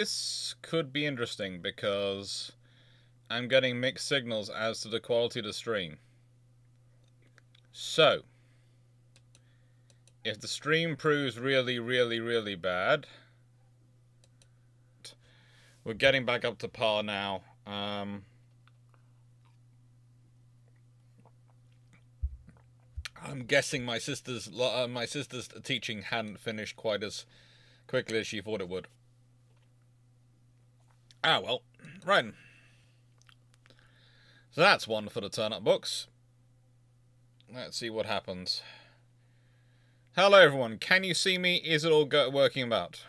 This could be interesting because I'm getting mixed signals as to the quality of the stream. So, if the stream proves really, really, really bad, we're getting back up to par now. I'm guessing my sister's teaching hadn't finished quite as quickly as she thought it would. Ah, well, right. So that's one for the turn-up books. Let's see what happens. Hello, everyone. Can you see me? Is it all working about?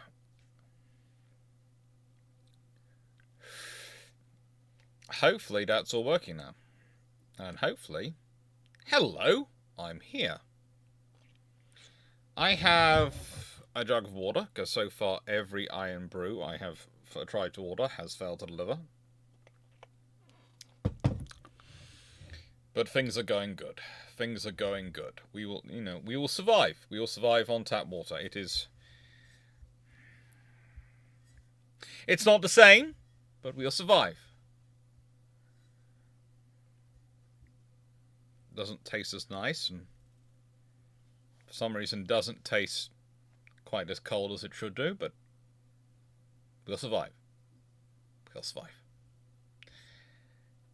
Hopefully that's all working now. And hopefully... Hello, I'm here. I have a jug of water, because so far every iron brew I have tried to order has failed to deliver. But things are going good. Things are going good. We will, we will survive. We will survive on tap water. It's not the same, but we'll survive. Doesn't taste as nice, and for some reason doesn't taste quite as cold as it should do, but we'll survive. We'll survive.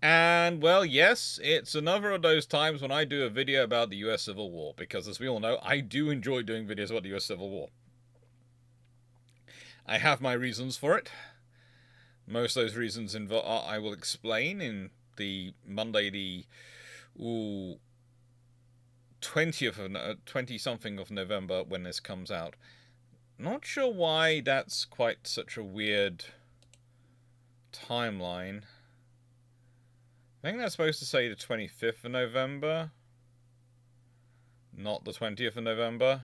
And, well, yes, it's another of those times when I do a video about the US Civil War, because as we all know, I do enjoy doing videos about the US Civil War. I have my reasons for it. Most of those reasons I will explain in the Monday, the 20-something of November when this comes out. Not sure why that's quite such a weird timeline. I think that's supposed to say the 25th of November, not the 20th of November.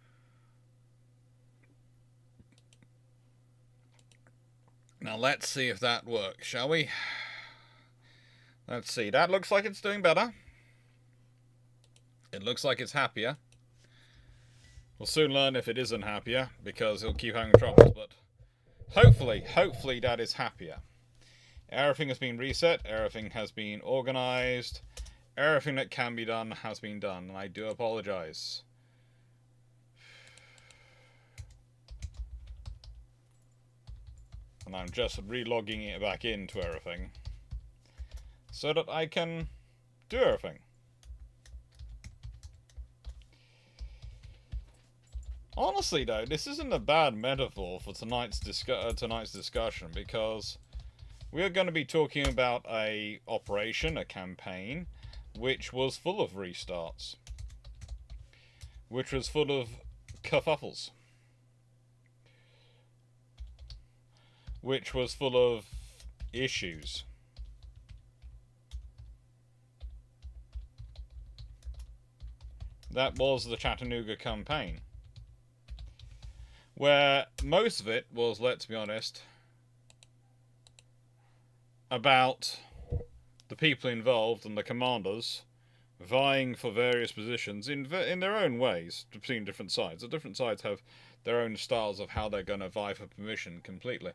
Now let's see if that works, shall we? Let's see, that looks like it's doing better. It looks like it's happier. We'll soon learn if it isn't happier, because it'll keep having troubles, but hopefully that is happier. Everything has been reset, everything has been organized, everything that can be done has been done, and I do apologize. And I'm just re-logging it back into everything, so that I can do everything. Honestly though, this isn't a bad metaphor for tonight's discussion, because we are going to be talking about a campaign, which was full of restarts. Which was full of kerfuffles. Which was full of issues. That was the Chattanooga Campaign. Where most of it was, let's be honest, about the people involved and the commanders vying for various positions in their own ways between different sides. The different sides have their own styles of how they're going to vie for permission completely.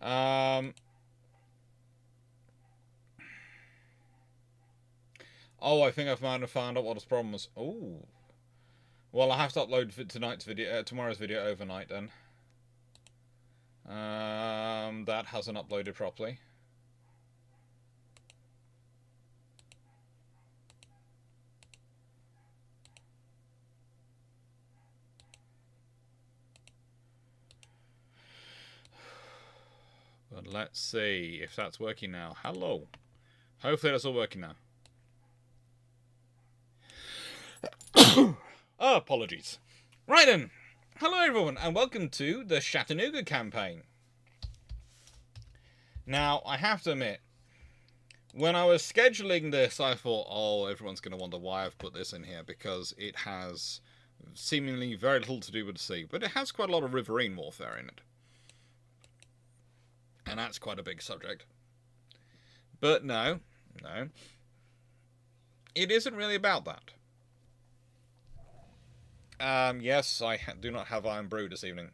Oh, I think I've found out what his problem was. Oh. Well, I have to upload tomorrow's video overnight then. That hasn't uploaded properly. But let's see if that's working now. Hello. Hopefully that's all working now. Oh, apologies. Right then. Hello everyone, and welcome to the Chattanooga Campaign. Now, I have to admit, when I was scheduling this, I thought, oh, everyone's going to wonder why I've put this in here, because it has seemingly very little to do with the sea, but it has quite a lot of riverine warfare in it. And that's quite a big subject. But no. It isn't really about that. Yes, I do not have Iron Brew this evening.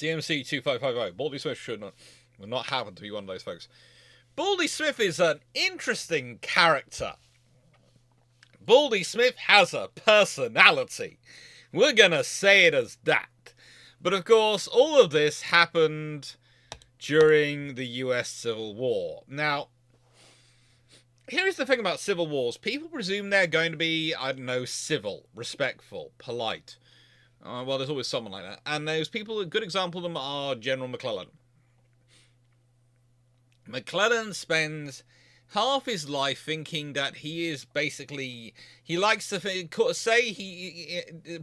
CMC 2550. Baldy Smith will not happen to be one of those folks. Baldy Smith is an interesting character. Baldy Smith has a personality. We're gonna say it as that. But of course, all of this happened during the US Civil War. Now, here's the thing about civil wars. People presume they're going to be, I don't know, civil, respectful, polite. Well, there's always someone like that. And those people, a good example of them are General McClellan. McClellan spends half his life thinking that he is basically, he likes to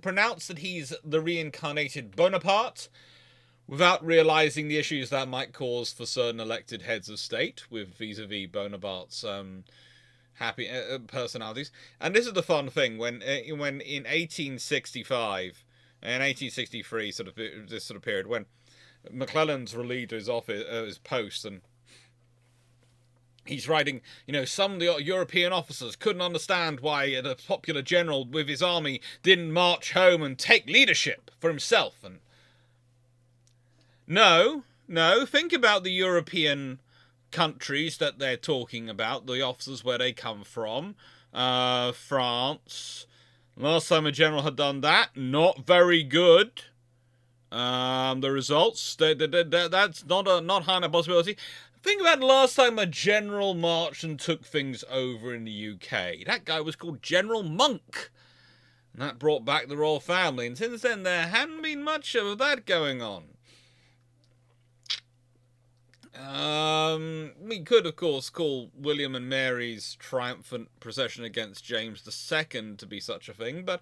pronounce that he's the reincarnated Bonaparte, without realizing the issues that might cause for certain elected heads of state with vis-a-vis Bonaparte's happy personalities. And this is the fun thing, when in 1865 and 1863, this sort of period, when McClellan's relieved his office, his post, and he's writing, some of the European officers couldn't understand why the popular general with his army didn't march home and take leadership for himself. And no, think about the European countries that they're talking about, the officers where they come from. France. Last time a general had done that, not very good. The results, that's not high enough possibility. Think about the last time a general marched and took things over in the UK. That guy was called General Monk. And that brought back the royal family. And since then, there hadn't been much of that going on. We could, of course, call William and Mary's triumphant procession against James II to be such a thing, but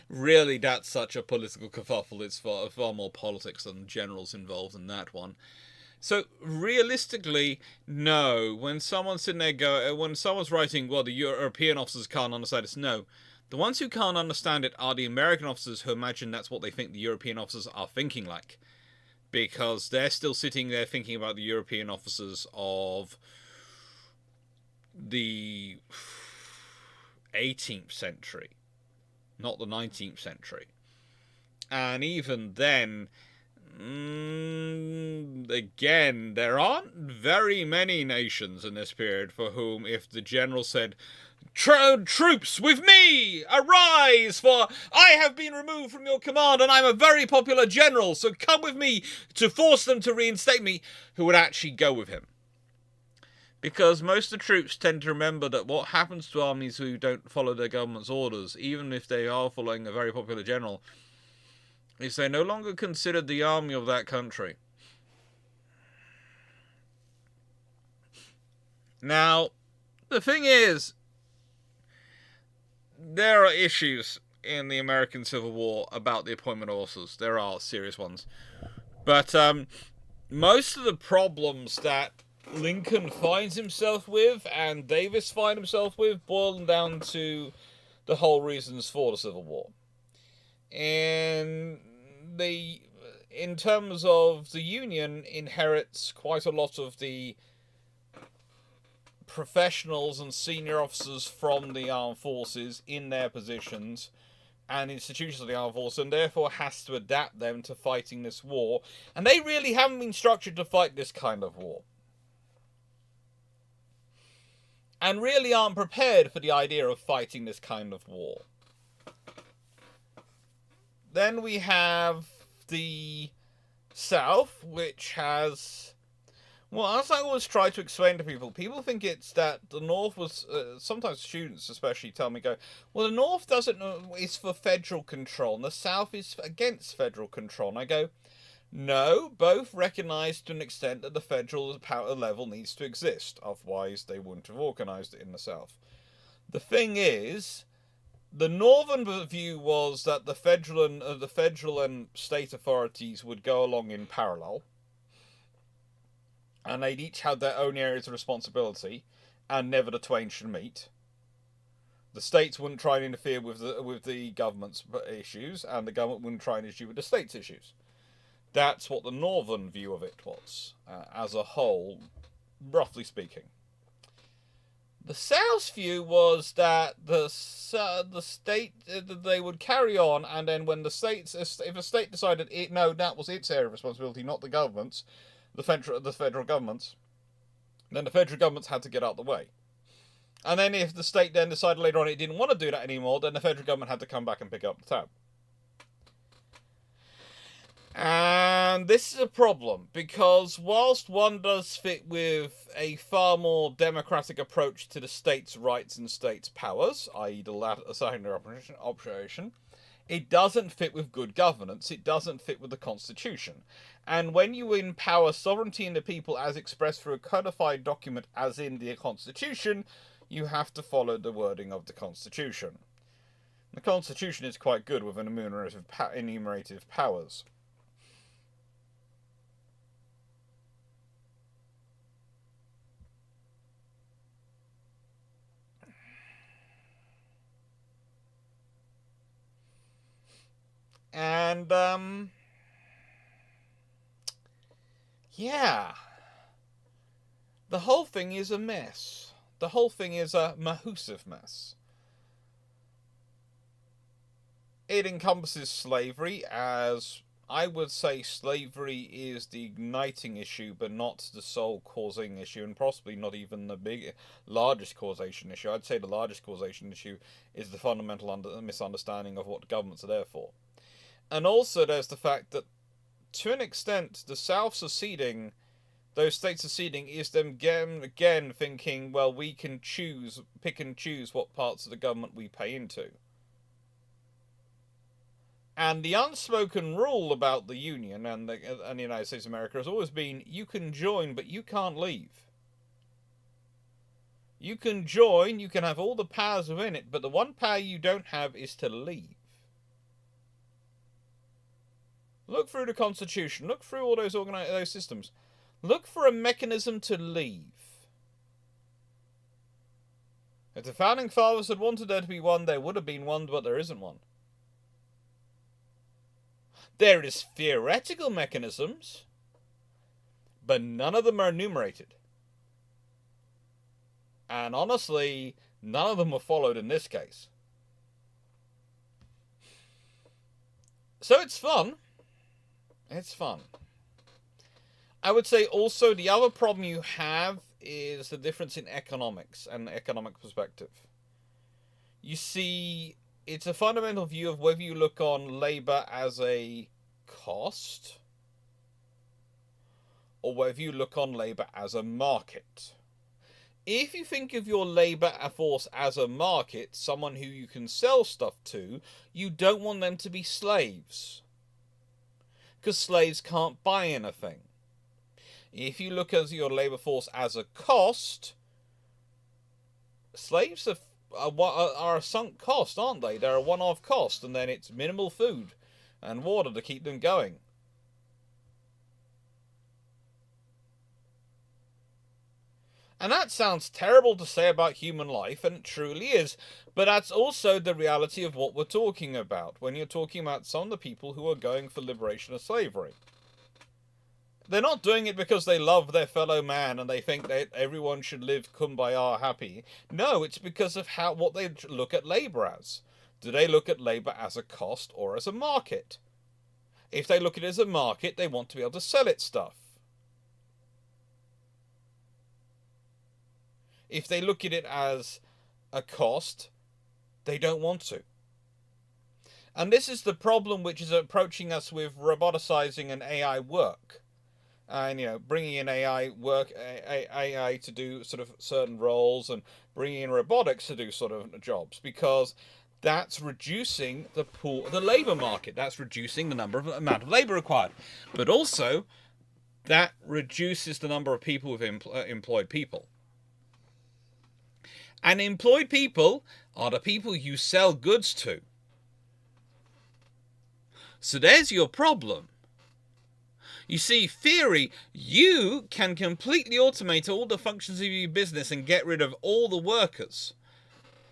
really that's such a political kerfuffle. It's far more politics than generals involved in that one. So, realistically, no. When someone's sitting there when someone's writing, well, the European officers can't understand this, no. The ones who can't understand it are the American officers who imagine that's what they think the European officers are thinking like. Because they're still sitting there thinking about the European officers of the 18th century, not the 19th century. And even then, again, there aren't very many nations in this period for whom, if the general said, "Troops with me, arise, for I have been removed from your command and I'm a very popular general, so come with me to force them to reinstate me," who would actually go with him. Because most of the troops tend to remember that what happens to armies who don't follow their government's orders, even if they are following a very popular general, is they no longer consider the army of that country. Now, the thing is, there are issues in the American Civil War about the appointment of officers. There are serious ones. But most of the problems that Lincoln finds himself with and Davis finds himself with boil down to the whole reasons for the Civil War. And in terms of the Union, inherits quite a lot of the professionals and senior officers from the armed forces in their positions and institutions of the armed forces, and therefore has to adapt them to fighting this war. And they really haven't been structured to fight this kind of war. And really aren't prepared for the idea of fighting this kind of war. Then we have the South, which has... Well, as I always try to explain to people think it's that the North was... sometimes students especially tell me, well, the North is for federal control, and the South is against federal control. And I go, no, both recognise to an extent that the federal power level needs to exist. Otherwise, they wouldn't have organised it in the South. The thing is, the Northern view was that the federal and state authorities would go along in parallel, and they'd each have their own areas of responsibility, and never the twain should meet. The states wouldn't try and interfere with the government's issues, and the government wouldn't try and issue with the states' issues. That's what the Northern view of it was, as a whole, roughly speaking. The South's view was that the state they would carry on, and then when if a state decided no, that was its area of responsibility, not the government's, the federal government's, then the federal governments had to get out of the way. And then if the state then decided later on it didn't want to do that anymore, then the federal government had to come back and pick up the tab. And this is a problem, because whilst one does fit with a far more democratic approach to the state's rights and state's powers, i.e. the secondary operation, it doesn't fit with good governance, it doesn't fit with the Constitution. And when you empower sovereignty in the people as expressed through a codified document as in the Constitution, you have to follow the wording of the Constitution. The Constitution is quite good with enumerative powers. And, yeah. The whole thing is a mess. The whole thing is a massive mess. It encompasses slavery, as I would say slavery is the igniting issue, but not the sole causing issue, and possibly not even the largest causation issue. I'd say the largest causation issue is the fundamental misunderstanding of what governments are there for. And also there's the fact that, to an extent, the South seceding, those states seceding, is them again thinking, well, we can pick and choose what parts of the government we pay into. And the unspoken rule about the Union and the United States of America has always been, you can join, but you can't leave. You can join, you can have all the powers within it, but the one power you don't have is to leave. Look through the Constitution. Look through all those systems. Look for a mechanism to leave. If the Founding Fathers had wanted there to be one, there would have been one, but there isn't one. There is theoretical mechanisms, but none of them are enumerated. And honestly, none of them were followed in this case. So it's fun. It's fun. I would say also the other problem you have is the difference in economics and economic perspective. You see, it's a fundamental view of whether you look on labor as a cost or whether you look on labor as a market. If you think of your labor force as a market, someone who you can sell stuff to, you don't want them to be slaves, because slaves can't buy anything. If you look at your labor force as a cost, slaves are a sunk cost, aren't they? They're a one-off cost, and then it's minimal food and water to keep them going. And that sounds terrible to say about human life, and it truly is, but that's also the reality of what we're talking about when you're talking about some of the people who are going for liberation of slavery. They're not doing it because they love their fellow man and they think that everyone should live kumbaya happy. No, it's because of what they look at labor as. Do they look at labor as a cost or as a market? If they look at it as a market, they want to be able to sell it stuff. If they look at it as a cost, they don't want to. And this is the problem which is approaching us with roboticizing and AI work. And, bringing in AI to do sort of certain roles and bringing in robotics to do sort of jobs, because that's reducing the labor market. That's reducing the amount of labor required. But also, that reduces the number of people with employed people. And employed people are the people you sell goods to. So there's your problem. You see, theory, you can completely automate all the functions of your business and get rid of all the workers,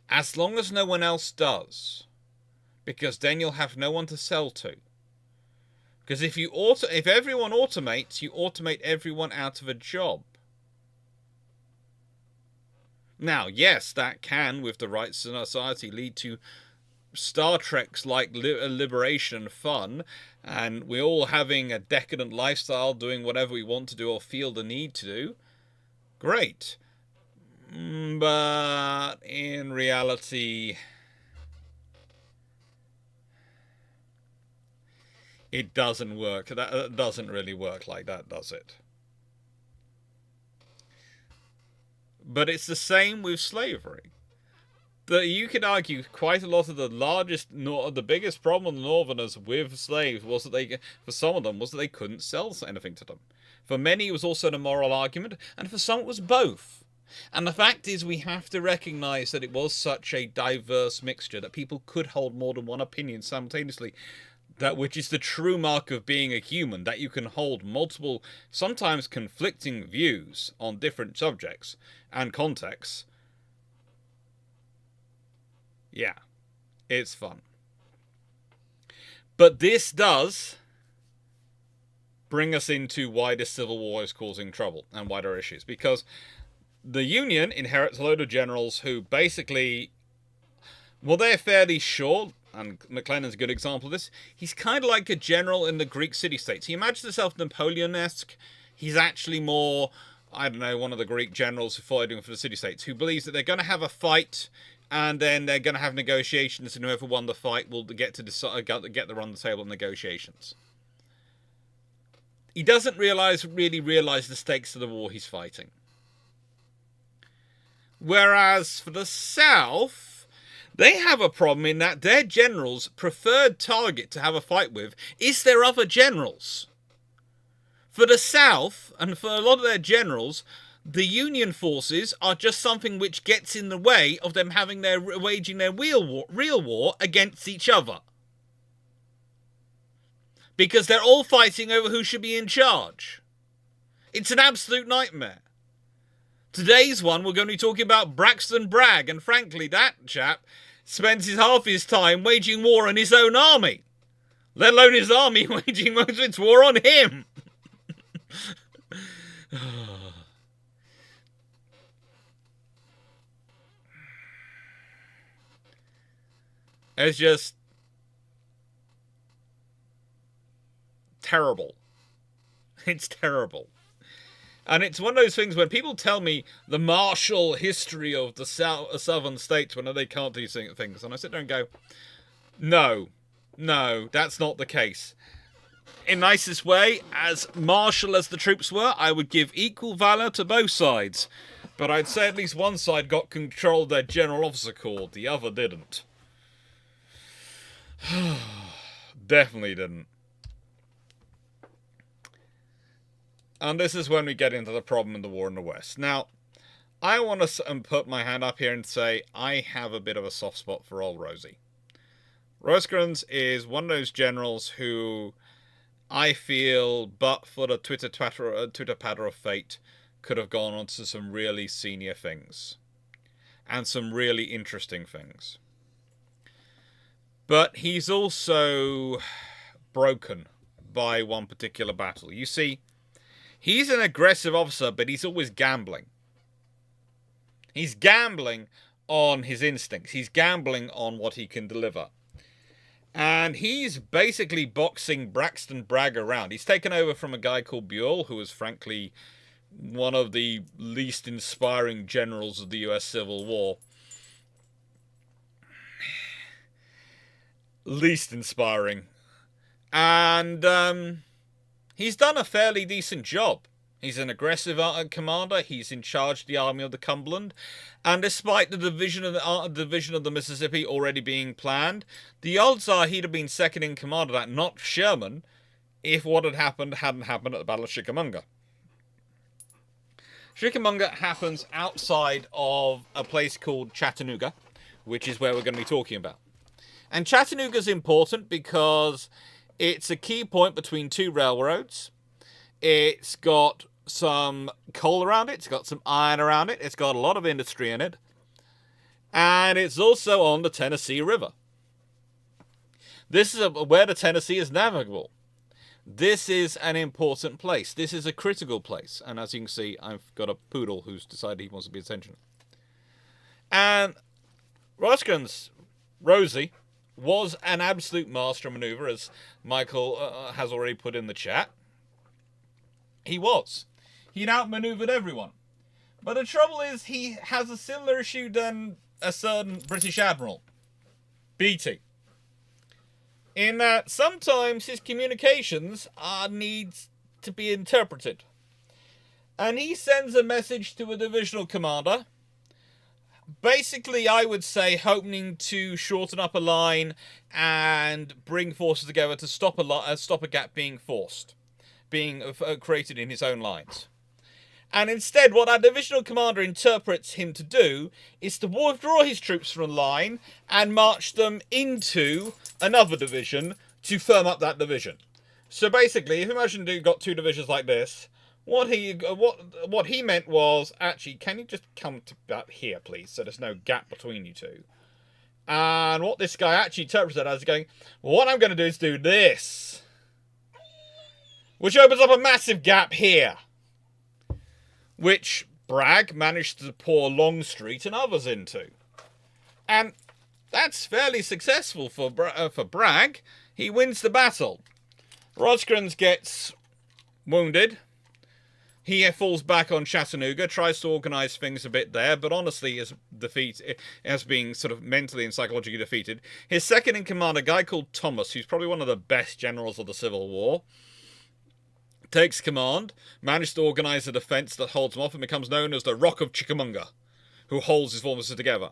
as long as no one else does, because then you'll have no one to sell to. Because if everyone automates, you automate everyone out of a job. Now, yes, that can, with the right society, lead to Star Trek's like liberation and fun, and we're all having a decadent lifestyle, doing whatever we want to do or feel the need to do. Great. But in reality, it doesn't work. That doesn't really work like that, does it? But it's the same with slavery. You could argue quite a lot of the biggest problem of the Northerners with slaves was that for some of them, was that they couldn't sell anything to them. For many, it was also an immoral argument, and for some, it was both. And the fact is, we have to recognize that it was such a diverse mixture that people could hold more than one opinion simultaneously. That which is the true mark of being a human, that you can hold multiple, sometimes conflicting views on different subjects and contexts. Yeah, it's fun. But this does bring us into why this civil war is causing trouble and why there are issues. Because the Union inherits a load of generals who basically, well, they're fairly short, and McClellan's a good example of this. He's kind of like a general in the Greek city-states. He imagines himself Napoleon-esque. He's actually more, I don't know, one of the Greek generals fighting for the city-states, who believes that they're going to have a fight, and then they're going to have negotiations, and whoever won the fight will get to decide, get the run the table in negotiations. He doesn't really realize the stakes of the war he's fighting. Whereas for the South, they have a problem in that their generals' preferred target to have a fight with is their other generals. For the South, and for a lot of their generals, the Union forces are just something which gets in the way of them waging their real war against each other. Because they're all fighting over who should be in charge. It's an absolute nightmare. Today's one, we're going to be talking about Braxton Bragg, and frankly, that chap spends half his time waging war on his own army, let alone his army waging most of its war on him. It's just terrible. It's terrible. And it's one of those things when people tell me the martial history of the southern states when they can't do things, and I sit there and go, no, that's not the case. In nicest way, as martial as the troops were, I would give equal valor to both sides. But I'd say at least one side got control of their general officer corps, the other didn't. Definitely didn't. And this is when we get into the problem in the war in the West. Now, I want to put my hand up here and say I have a bit of a soft spot for old Rosie. Rosecrans is one of those generals who I feel, but for the Twitter patter of fate, could have gone on to some really senior things. And some really interesting things. But he's also broken by one particular battle. You see, he's an aggressive officer, but he's always gambling. He's gambling on his instincts. He's gambling on what he can deliver. And he's basically boxing Braxton Bragg around. He's taken over from a guy called Buell, who was frankly one of the least inspiring generals of the US Civil War. Least inspiring. And he's done a fairly decent job. He's an aggressive commander. He's in charge of the Army of the Cumberland. And despite the division of the Mississippi already being planned, the odds are he'd have been second in command of that, not Sherman, if what had happened hadn't happened at the Battle of Chickamauga. Chickamauga happens outside of a place called Chattanooga, which is where we're going to be talking about. And Chattanooga's important because it's a key point between two railroads. It's got some coal around it. It's got some iron around it. It's got a lot of industry in it. And it's also on the Tennessee River. This is where the Tennessee is navigable. This is an important place. This is a critical place. And as you can see, I've got a poodle who's decided he wants to be attention. And Roscron's Rosie was an absolute master of maneuver, as Michael has already put in the chat. He was. He'd outmaneuvered everyone. But the trouble is, he has a similar issue than a certain British admiral, Beatty, in that sometimes his communications needs to be interpreted. And he sends a message to a divisional commander, basically, I would say, hoping to shorten up a line and bring forces together to stop a gap being created in his own lines. And instead, what our divisional commander interprets him to do is to withdraw his troops from the line and march them into another division to firm up that division. So basically, if you imagine you've got two divisions like this, what he meant was, actually, can you just come to about here, please, so there's no gap between you two? And what this guy actually interpreted as going, well, what I'm going to do is do this, which opens up a massive gap here, which Bragg managed to pour Longstreet and others into. And that's fairly successful for Bragg. He wins the battle. Rosecrans gets wounded. He falls back on Chattanooga, tries to organise things a bit there, but honestly is being sort of mentally and psychologically defeated. His second in command, a guy called Thomas, who's probably one of the best generals of the Civil War, takes command, managed to organise a defence that holds him off and becomes known as the Rock of Chickamauga, who holds his forces together.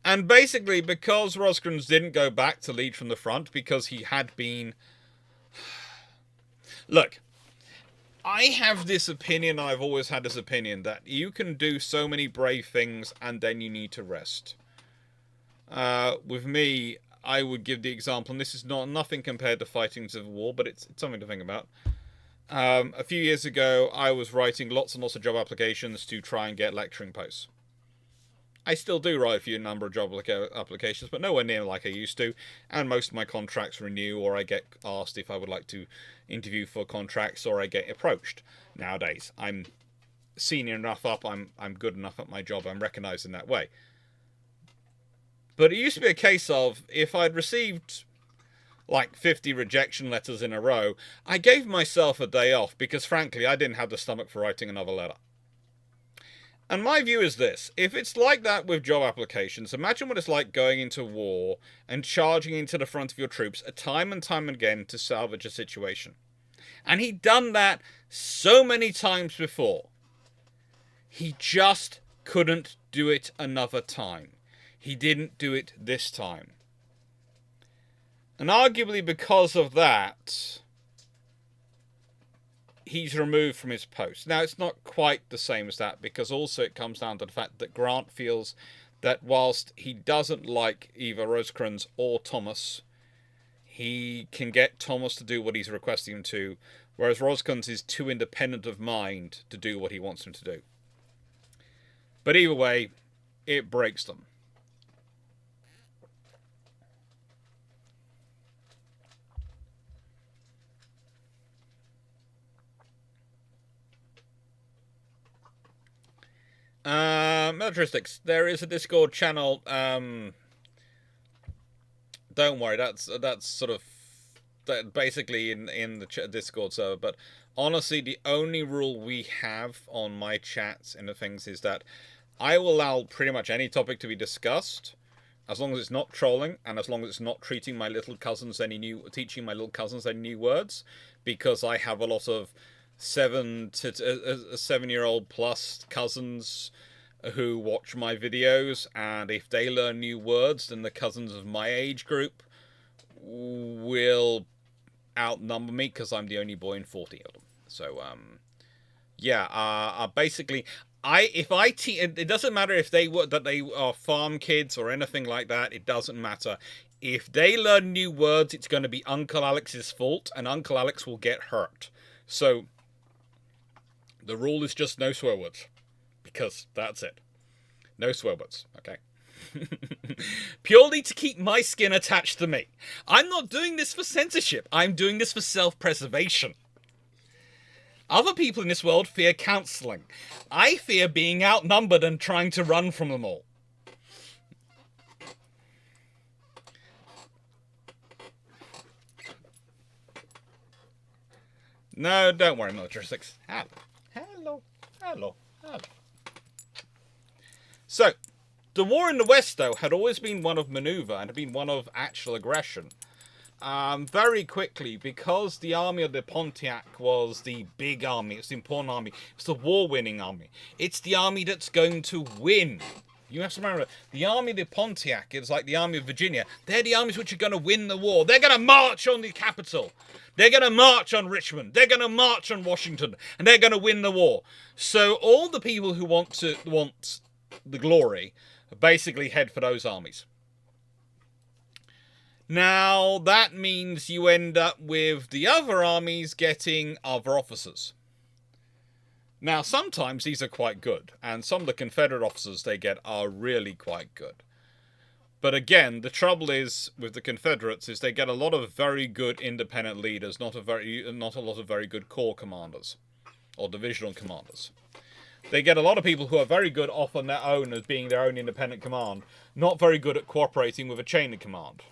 And basically, because Rosecrans didn't go back to lead from the front, because he had been... Look, I have this opinion, I've always had this opinion, that you can do so many brave things and then you need to rest. With me, I would give the example, and this is nothing compared to fighting Civil War, but it's something to think about. A few years ago, I was writing lots and lots of job applications to try and get lecturing posts. I still do write a few number of job applications, but nowhere near like I used to. And most of my contracts renew, or I get asked if I would like to interview for contracts, or I get approached. Nowadays, I'm senior enough up, I'm good enough at my job, I'm recognised in that way. But it used to be a case of, if I'd received like 50 rejection letters in a row, I gave myself a day off because, frankly, I didn't have the stomach for writing another letter. And my view is this: if it's like that with job applications, imagine what it's like going into war and charging into the front of your troops time and time again to salvage a situation. And he'd done that so many times before. He just couldn't do it another time. He didn't do it this time. And arguably because of that, he's removed from his post. Now, it's not quite the same as that, because also it comes down to the fact that Grant feels that whilst he doesn't like either Rosecrans or Thomas, he can get Thomas to do what he's requesting him to, whereas Rosecrans is too independent of mind to do what he wants him to do. But either way, it breaks them. Militaristics. There is a Discord channel. Don't worry, that's sort of basically in the Discord server. But honestly, the only rule we have on my chats and the things is that I will allow pretty much any topic to be discussed, as long as it's not trolling and as long as it's not teaching my little cousins any new words, because I have a lot of 7-year-old plus cousins who watch my videos, and if they learn new words, then the cousins of my age group will outnumber me, because I'm the only boy in 40 of them. So basically, it doesn't matter if they are farm kids or anything like that. It doesn't matter. If they learn new words, it's going to be Uncle Alex's fault, and Uncle Alex will get hurt. So the rule is just no swear words, because that's it. No swear words, okay? Purely to keep my skin attached to me. I'm not doing this for censorship. I'm doing this for self-preservation. Other people in this world fear counselling. I fear being outnumbered and trying to run from them all. No, don't worry, Military 6. Hello. So, the war in the West, though, had always been one of maneuver and had been one of actual aggression. Very quickly, because the army of the Pontiac was the big army, it's the important army, it's the war-winning army. It's the army that's going to win. You have to remember, the army of the Pontiac is like the army of Virginia. They're the armies which are going to win the war. They're going to march on the capital. They're going to march on Richmond. They're going to march on Washington. And they're going to win the war. So all the people who want the glory basically head for those armies. Now, that means you end up with the other armies getting other officers. Now, sometimes these are quite good, and some of the Confederate officers they get are really quite good. But again, the trouble is with the Confederates is they get a lot of very good independent leaders, not a lot of very good corps commanders or divisional commanders. They get a lot of people who are very good off on their own as being their own independent command, not very good at cooperating with a chain of command.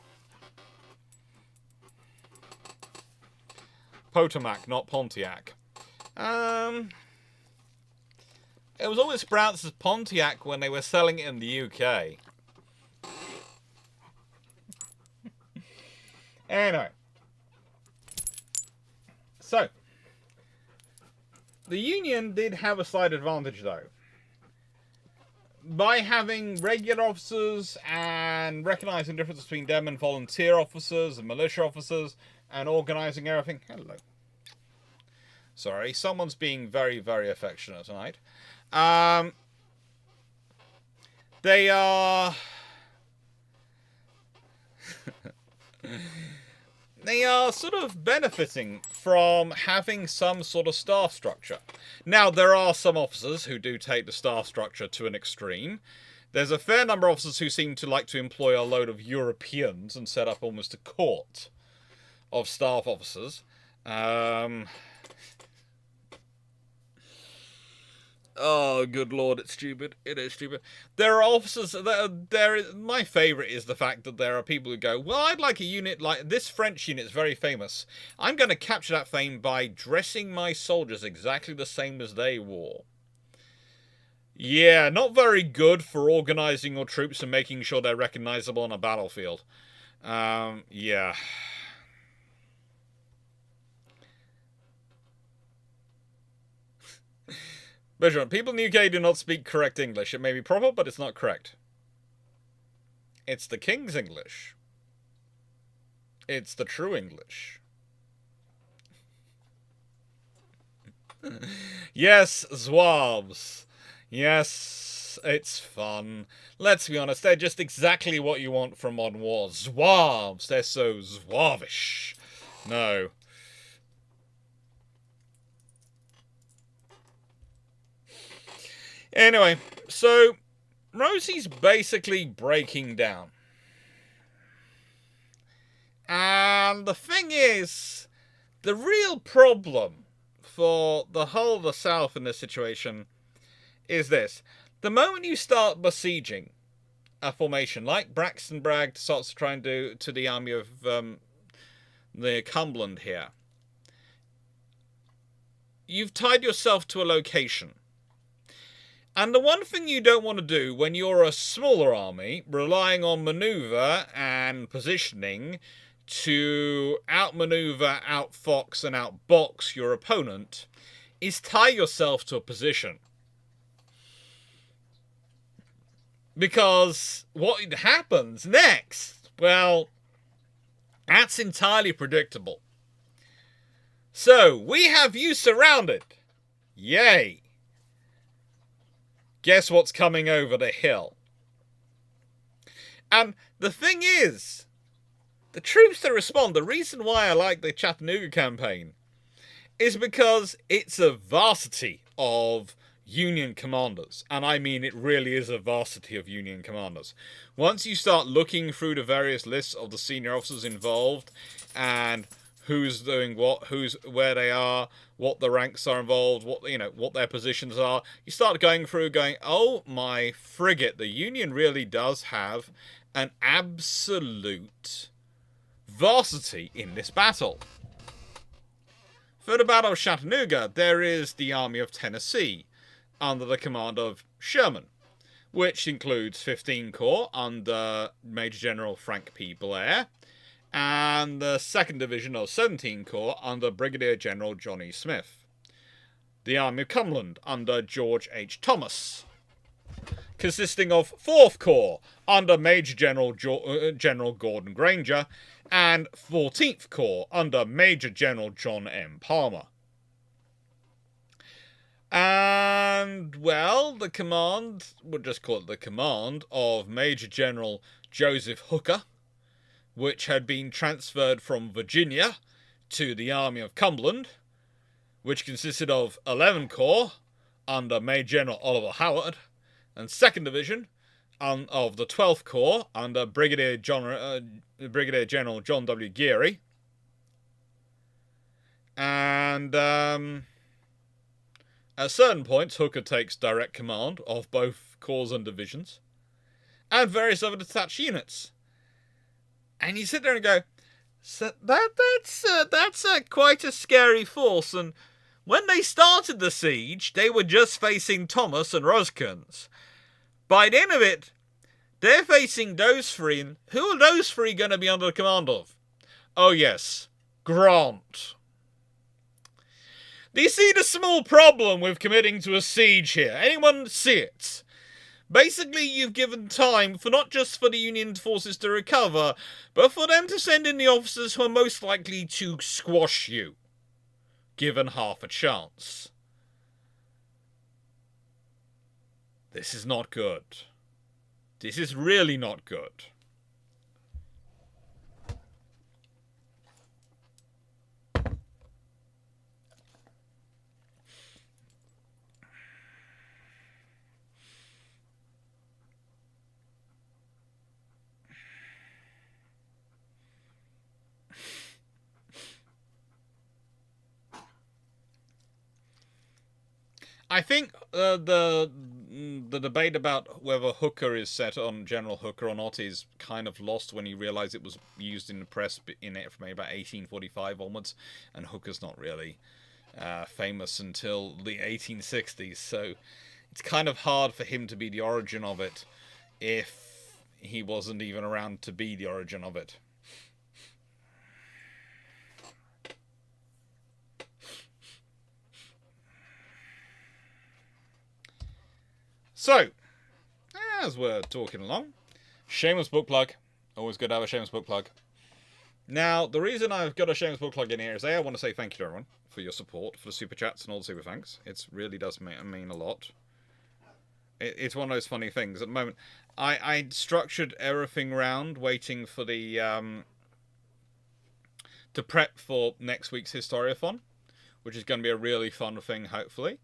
Potomac, not Pontiac. It was always pronounced as Pontiac when they were selling it in the UK. Anyway. So. The Union did have a slight advantage, though. By having regular officers and recognizing the difference between them and volunteer officers and militia officers and organizing everything. Hello. Sorry, someone's being very, very affectionate tonight. They are... they are sort of benefiting from having some sort of staff structure. Now, there are some officers who do take the staff structure to an extreme. There's a fair number of officers who seem to like to employ a load of Europeans and set up almost a court of staff officers. Oh, good lord, it's stupid. It is stupid. There are officers... my favourite is the fact that there are people who go, well, I'd like a unit like... This French unit is very famous. I'm going to capture that fame by dressing my soldiers exactly the same as they wore. Yeah, not very good for organising your troops and making sure they're recognisable on a battlefield. Yeah... Bergeron, people in the UK do not speak correct English. It may be proper, but it's not correct. It's the King's English. It's the true English. Yes, Zouaves. Yes, it's fun. Let's be honest, they're just exactly what you want from modern war. Zouaves. They're so zouavish. No. Anyway, so Rosie's basically breaking down. And the thing is, the real problem for the whole of the South in this situation is this. The moment you start besieging a formation, like Braxton Bragg starts to try and do to the army of the Cumberland here, you've tied yourself to a location. And the one thing you don't want to do when you're a smaller army, relying on manoeuvre and positioning to outmaneuver, outfox, and outbox your opponent, is tie yourself to a position. Because what happens next, well, that's entirely predictable. So, we have you surrounded. Yay. Guess what's coming over the hill? And the thing is, the troops that respond, the reason why I like the Chattanooga campaign is because it's a varsity of Union commanders. And I mean, it really is a varsity of Union commanders. Once you start looking through the various lists of the senior officers involved and who's doing what, where they are, what the ranks are involved, what their positions are. You start going through going, oh my frigate, the Union really does have an absolute varsity in this battle. For the Battle of Chattanooga, there is the Army of Tennessee, under the command of Sherman, which includes 15 Corps under Major General Frank P. Blair, and the 2nd Division of 17 Corps under Brigadier General John E. Smith. The Army of Cumberland under George H. Thomas, consisting of 4th Corps under Major General General Gordon Granger, and 14th Corps under Major General John M. Palmer. And, well, the command, we'll just call it the command, of Major General Joseph Hooker, which had been transferred from Virginia to the Army of Cumberland, which consisted of 11 Corps under Major General Oliver Howard, and 2nd Division of the 12th Corps under Brigadier General John W. Geary. And at certain points, Hooker takes direct command of both corps and divisions, and various other detached units. And you sit there and go, so that's quite a scary force. And when they started the siege, they were just facing Thomas and Rosecrans. By the end of it, they're facing those three, and who are those three going to be under the command of? Oh yes, Grant. Do you see the small problem with committing to a siege here? Anyone see it? Basically, you've given time for not just for the Union forces to recover, but for them to send in the officers who are most likely to squash you, given half a chance. This is not good. This is really not good. I think the debate about whether Hooker is set on General Hooker or not is kind of lost when you realise it was used in the press from about 1845 onwards, and Hooker's not really famous until the 1860s, so it's kind of hard for him to be the origin of it if he wasn't even around to be the origin of it. So, as we're talking along, shameless book plug. Always good to have a shameless book plug. Now, the reason I've got a shameless book plug in here is I want to say thank you to everyone for your support, for the super chats and all the super thanks. It really does mean a lot. It's one of those funny things. At the moment, I structured everything around waiting for the to prep for next week's Historiathon, which is going to be a really fun thing, hopefully.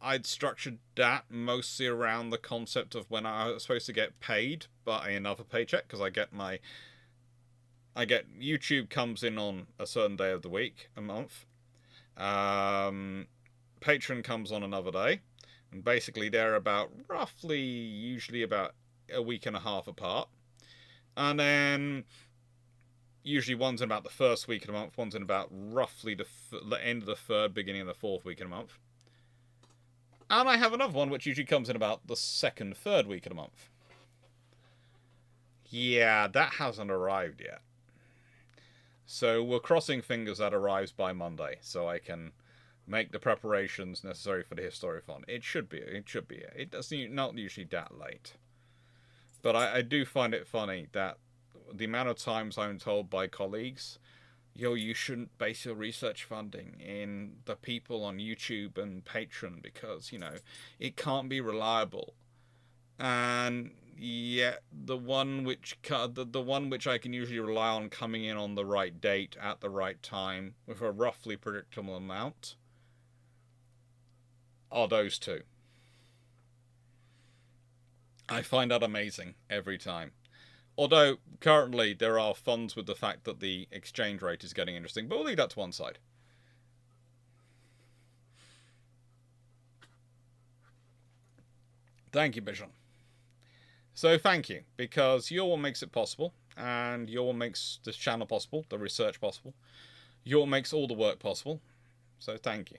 I'd structured that mostly around the concept of when I was supposed to get paid by another paycheck, because I get YouTube comes in on a certain day of the week, a month. Patreon comes on another day, and basically they're usually about a week and a half apart. And then usually one's in about the first week of the month, one's in about roughly the end of the third, beginning of the fourth week of the month. And I have another one which usually comes in about the second, third week of the month. Yeah, that hasn't arrived yet. So we're crossing fingers that arrives by Monday, so I can make the preparations necessary for the Historiathon. It should be. It doesn't not usually that late. But I do find it funny that the amount of times I'm told by colleagues, you shouldn't base your research funding in the people on YouTube and Patreon because, it can't be reliable. And yet the one which I can usually rely on coming in on the right date at the right time with a roughly predictable amount are those two. I find that amazing every time. Although, currently, there are funds with the fact that the exchange rate is getting interesting, but we'll leave that to one side. Thank you, Bijan. So, thank you, because you're what makes it possible, and you're what makes this channel possible, the research possible. You're makes all the work possible. So thank you.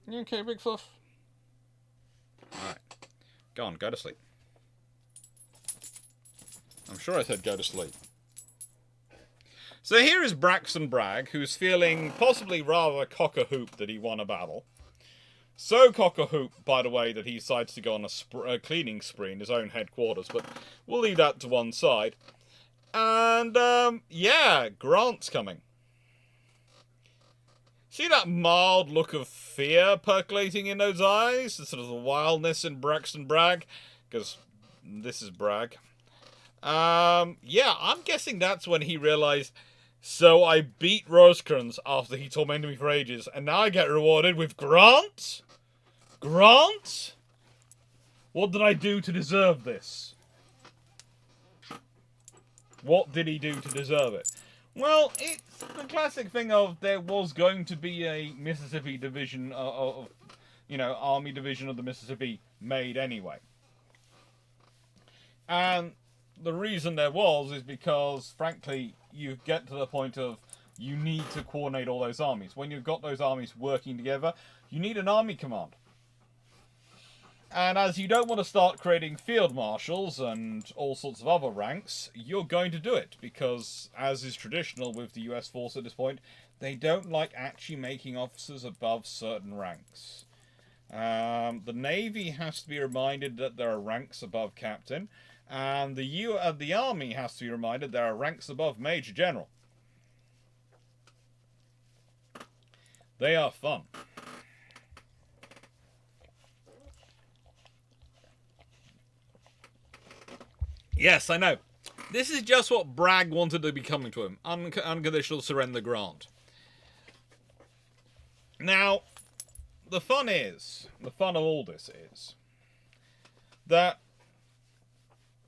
You okay, Big Fluff? Alright. Go on, go to sleep. I'm sure I said go to sleep. So here is Braxton Bragg, who's feeling possibly rather cock-a-hoop that he won a battle. So cock-a-hoop, by the way, that he decides to go on a cleaning spree in his own headquarters, but we'll leave that to one side. And, yeah, Grant's coming. See that mild look of fear percolating in those eyes? The sort of the wildness in Braxton Bragg? Because this is Bragg. Yeah, I'm guessing that's when he realized, so I beat Rosecrans after he tormented me for ages, and now I get rewarded with Grant? Grant? What did I do to deserve this? What did he do to deserve it? Well, it's the classic thing of there was going to be a Mississippi division of Army division of the Mississippi made anyway. And the reason there was is because, frankly, you get to the point of you need to coordinate all those armies. When you've got those armies working together, you need an army command. And as you don't want to start creating field marshals and all sorts of other ranks, you're going to do it. Because, as is traditional with the US force at this point, they don't like actually making officers above certain ranks. The Navy has to be reminded that there are ranks above captain. And the Army has to be reminded there are ranks above Major General. They are fun. Yes, I know. This is just what Bragg wanted to be coming to him. Unconditional surrender grant. Now, the fun of all this is that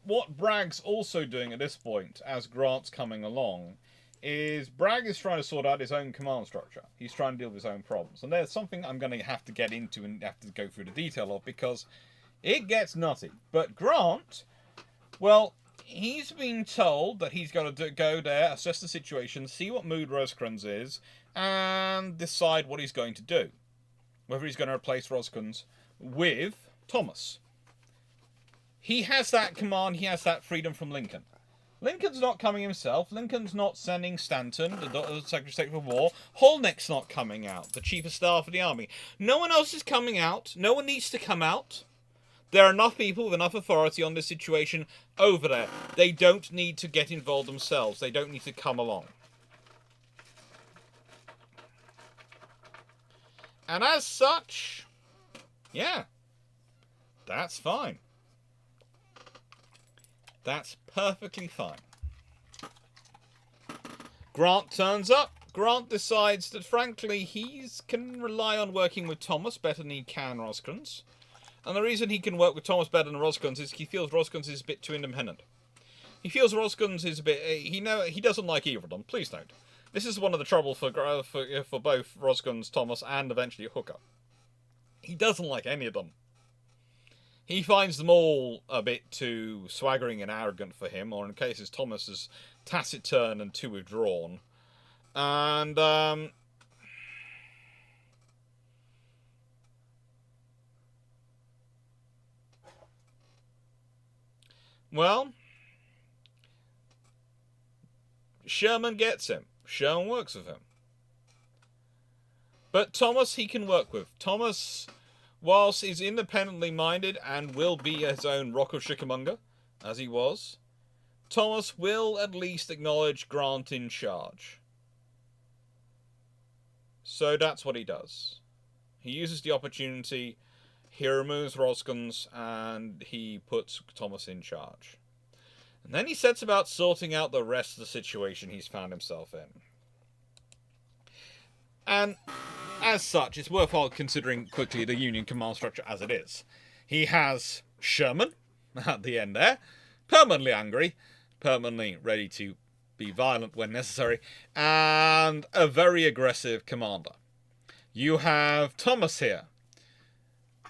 what Bragg's also doing at this point, as Grant's coming along, is Bragg is trying to sort out his own command structure. He's trying to deal with his own problems. And there's something I'm going to have to get into and have to go through the detail of, because it gets nutty. But Grant, well, he's been told that he's got to go there, assess the situation, see what mood Rosecrans is, and decide what he's going to do. Whether he's going to replace Rosecrans with Thomas. He has that command, he has that freedom from Lincoln. Lincoln's not coming himself. Lincoln's not sending Stanton, the Secretary of State for War. Holnick's not coming out, the Chief of Staff of the Army. No one else is coming out. No one needs to come out. There are enough people with enough authority on this situation over there. They don't need to get involved themselves. They don't need to come along. And as such, yeah, that's fine. That's perfectly fine. Grant turns up. Grant decides that, frankly, he can rely on working with Thomas better than he can Rosecrans. And the reason he can work with Thomas better than Rosecrans is he feels Rosecrans is a bit too independent. He feels Rosecrans is a bit... He doesn't like either of them. Please don't. This is one of the trouble for both Rosecrans, Thomas, and eventually Hooker. He doesn't like any of them. He finds them all a bit too swaggering and arrogant for him, or in cases Thomas is taciturn and too withdrawn. And, well, Sherman gets him. Sherman works with him. But Thomas he can work with. Thomas, whilst he's independently minded and will be his own Rock of Chickamauga, as he was, Thomas will at least acknowledge Grant in charge. So that's what he does. He uses the opportunity, he removes Rosecrans, and he puts Thomas in charge. And then he sets about sorting out the rest of the situation he's found himself in. And as such, it's worthwhile considering quickly the Union command structure as it is. He has Sherman, at the end there, permanently angry, permanently ready to be violent when necessary, and a very aggressive commander. You have Thomas here,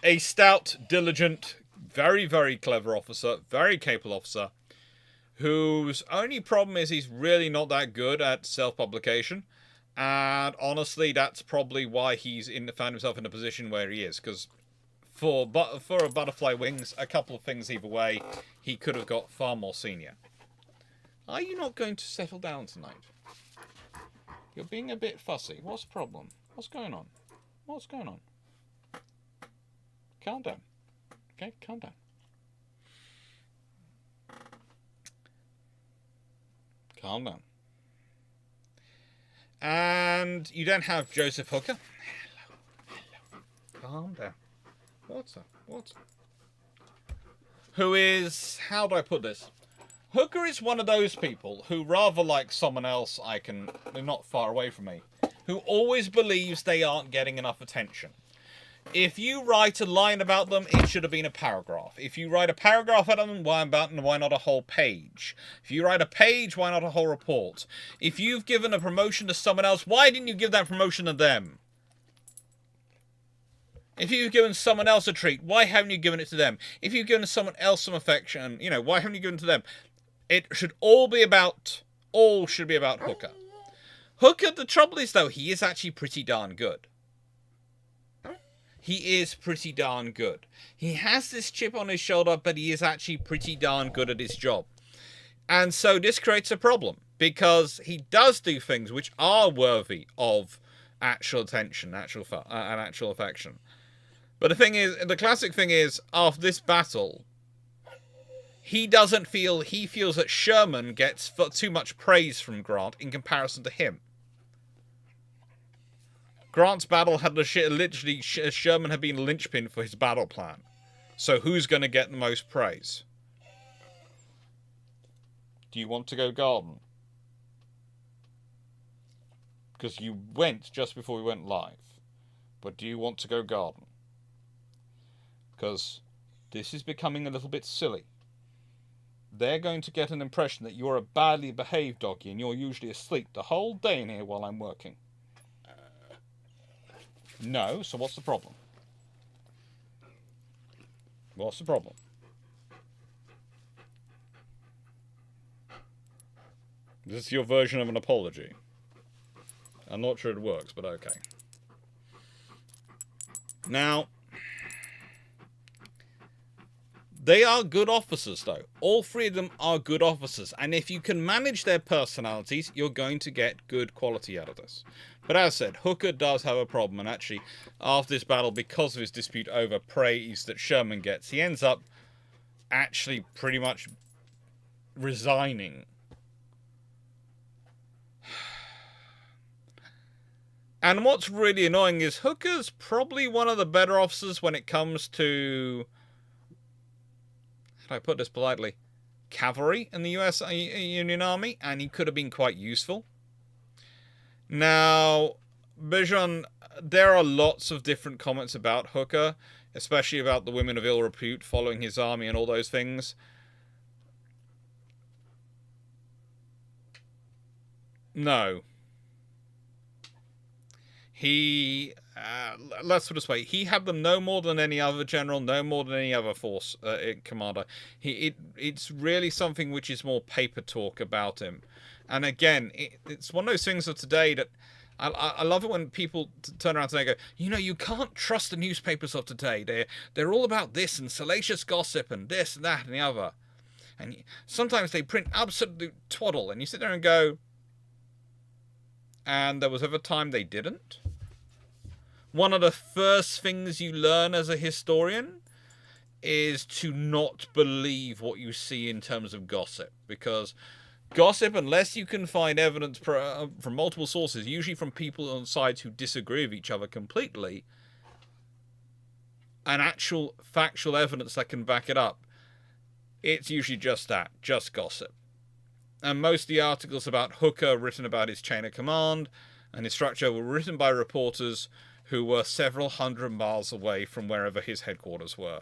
a stout, diligent, very, very clever officer, very capable officer, whose only problem is he's really not that good at self-publication. And honestly, that's probably why he's found himself in a position where he is. Because for a Butterfly Wings, a couple of things either way, he could have got far more senior. Are you not going to settle down tonight? You're being a bit fussy. What's the problem? What's going on? What's going on? Calm down. Okay, calm down. Calm down. And you don't have Joseph Hooker. Hello. Calm down. What's up? Who is... How do I put this? Hooker is one of those people who, rather like someone else they're not far away from me, who always believes they aren't getting enough attention. If you write a line about them, it should have been a paragraph. If you write a paragraph about them, why not a whole page? If you write a page, why not a whole report? If you've given a promotion to someone else, why didn't you give that promotion to them? If you've given someone else a treat, why haven't you given it to them? If you've given someone else some affection, why haven't you given it to them? It should all should be about Hooker. Hooker, the trouble is, though, he is actually pretty darn good. He is pretty darn good. He has this chip on his shoulder, but he is actually pretty darn good at his job. And so this creates a problem, because he does do things which are worthy of actual attention, and actual affection. But the classic thing is, after this battle, he feels that Sherman gets too much praise from Grant in comparison to him. Grant's battle had literally Sherman had been a linchpin for his battle plan. So who's going to get the most praise? Do you want to go garden? Because you went just before we went live. But do you want to go garden? Because this is becoming a little bit silly. They're going to get an impression that you're a badly behaved doggy and you're usually asleep the whole day in here while I'm working. No, so what's the problem? What's the problem? This is your version of an apology. I'm not sure it works, but okay. Now, they are good officers, though. All three of them are good officers. And if you can manage their personalities, you're going to get good quality out of this. But as I said, Hooker does have a problem. And actually, after this battle, because of his dispute over praise that Sherman gets, he ends up actually pretty much resigning. And what's really annoying is Hooker's probably one of the better officers when it comes to... How do I put this politely? Cavalry in the US Union Army, and he could have been quite useful. Now, Bijan, there are lots of different comments about Hooker, especially about the women of ill repute following his army and all those things. No. Let's put it this way, he had them no more than any other general, no more than any other force commander. It's really something which is more paper talk about him. And again, it's one of those things of today that I love it when people turn around today and go, you can't trust the newspapers of today. They're all about this and salacious gossip and this and that and the other. And sometimes they print absolute twaddle, and you sit there and go, and there was ever a time they didn't? One of the first things you learn as a historian is to not believe what you see in terms of gossip. Because gossip, unless you can find evidence from multiple sources, usually from people on sides who disagree with each other completely, and actual factual evidence that can back it up, it's usually just that, just gossip. And most of the articles about Hooker written about his chain of command and his structure were written by reporters who were several hundred miles away from wherever his headquarters were.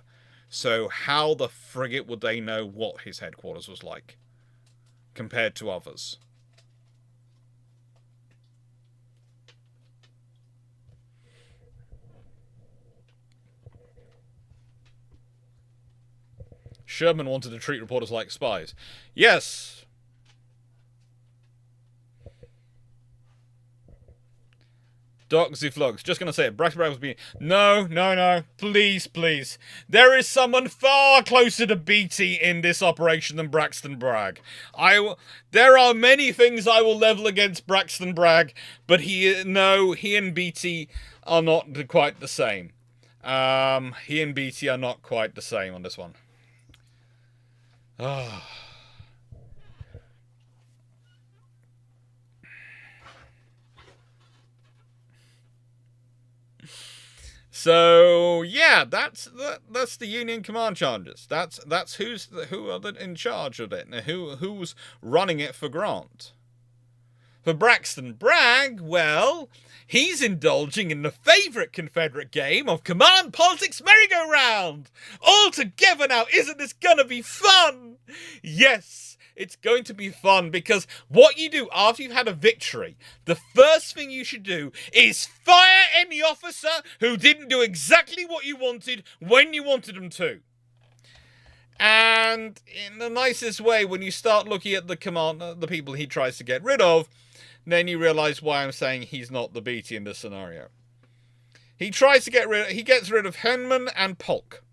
So how the frigate would they know what his headquarters was like compared to others? Sherman wanted to treat reporters like spies. Yes. Dogsy Flogs. Just going to say it. Braxton Bragg was being... No. Please. There is someone far closer to BT in this operation than Braxton Bragg. There are many things I will level against Braxton Bragg, but he and BT are not quite the same. He and BT are not quite the same on this one. Oh. So yeah, that's the Union command charges. That's who are in charge of it, and who's running it for Grant. For Braxton Bragg, well, he's indulging in the favourite Confederate game of command politics merry-go-round. All together now, isn't this gonna be fun? Yes. It's going to be fun, because what you do after you've had a victory, the first thing you should do is fire any officer who didn't do exactly what you wanted when you wanted them to. And in the nicest way, when you start looking at the people he tries to get rid of, then you realise why I'm saying he's not the BT in this scenario. He gets rid of Henman and Polk.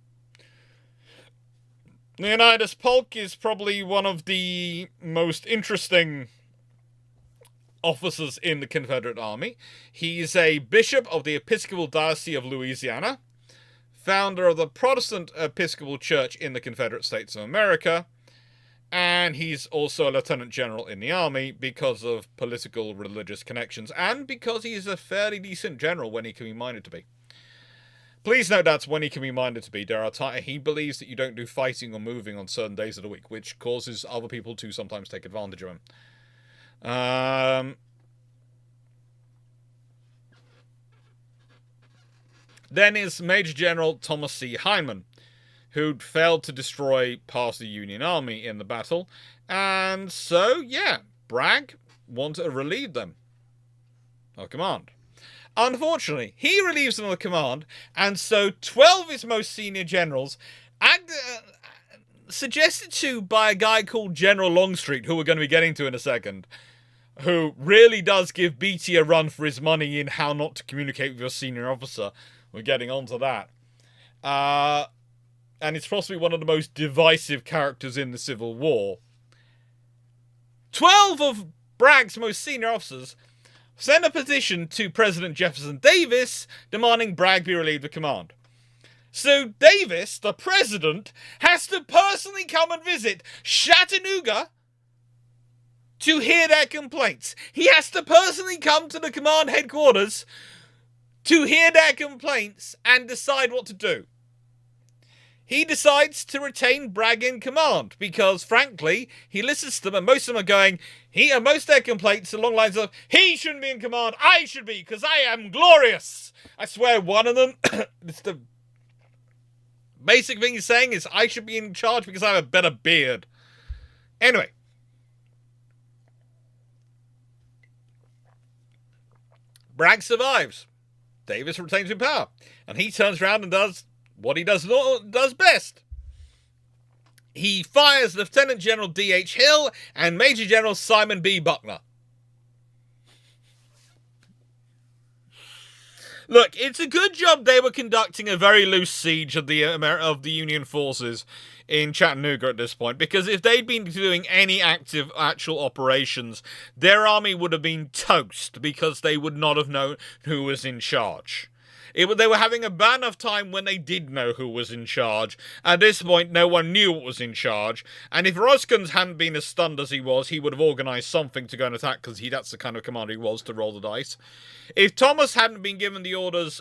Leonidas Polk is probably one of the most interesting officers in the Confederate Army. He's a bishop of the Episcopal Diocese of Louisiana, founder of the Protestant Episcopal Church in the Confederate States of America, and he's also a lieutenant general in the Army because of political religious connections, and because he's a fairly decent general when he can be minded to be. Please note that's when he can be minded to be. He believes that you don't do fighting or moving on certain days of the week, which causes other people to sometimes take advantage of him. Then is Major General Thomas C. Heineman, who'd failed to destroy part of the Union Army in the battle, and so, yeah, Bragg wanted to relieve them of command. Unfortunately, he relieves them of command, and so 12 of his most senior generals, suggested to by a guy called General Longstreet, who we're going to be getting to in a second, who really does give BT a run for his money in how not to communicate with your senior officer. We're getting onto that. And it's possibly one of the most divisive characters in the Civil War. 12 of Bragg's most senior officers sent a petition to President Jefferson Davis demanding Bragg be relieved of command. So Davis, the president, has to personally come and visit Chattanooga to hear their complaints. He has to personally come to the command headquarters to hear their complaints and decide what to do. He decides to retain Bragg in command because, frankly, he listens to them and most of them are going, most of their complaints along the lines of, he shouldn't be in command, I should be, because I am glorious. I swear one of them, it's the basic thing he's saying is, I should be in charge because I have a better beard. Anyway. Bragg survives. Davis retains in power. And he turns around and does what he does best. He fires Lieutenant General D.H. Hill and Major General Simon B. Buckner. Look, it's a good job they were conducting a very loose siege of the Union forces in Chattanooga at this point, because if they'd been doing any actual operations, their army would have been toast because they would not have known who was in charge. They were having a bad enough time when they did know who was in charge. At this point, no one knew what was in charge. And if Rosecrans hadn't been as stunned as he was, he would have organised something to go and attack, because that's the kind of commander he was, to roll the dice. If Thomas hadn't been given the orders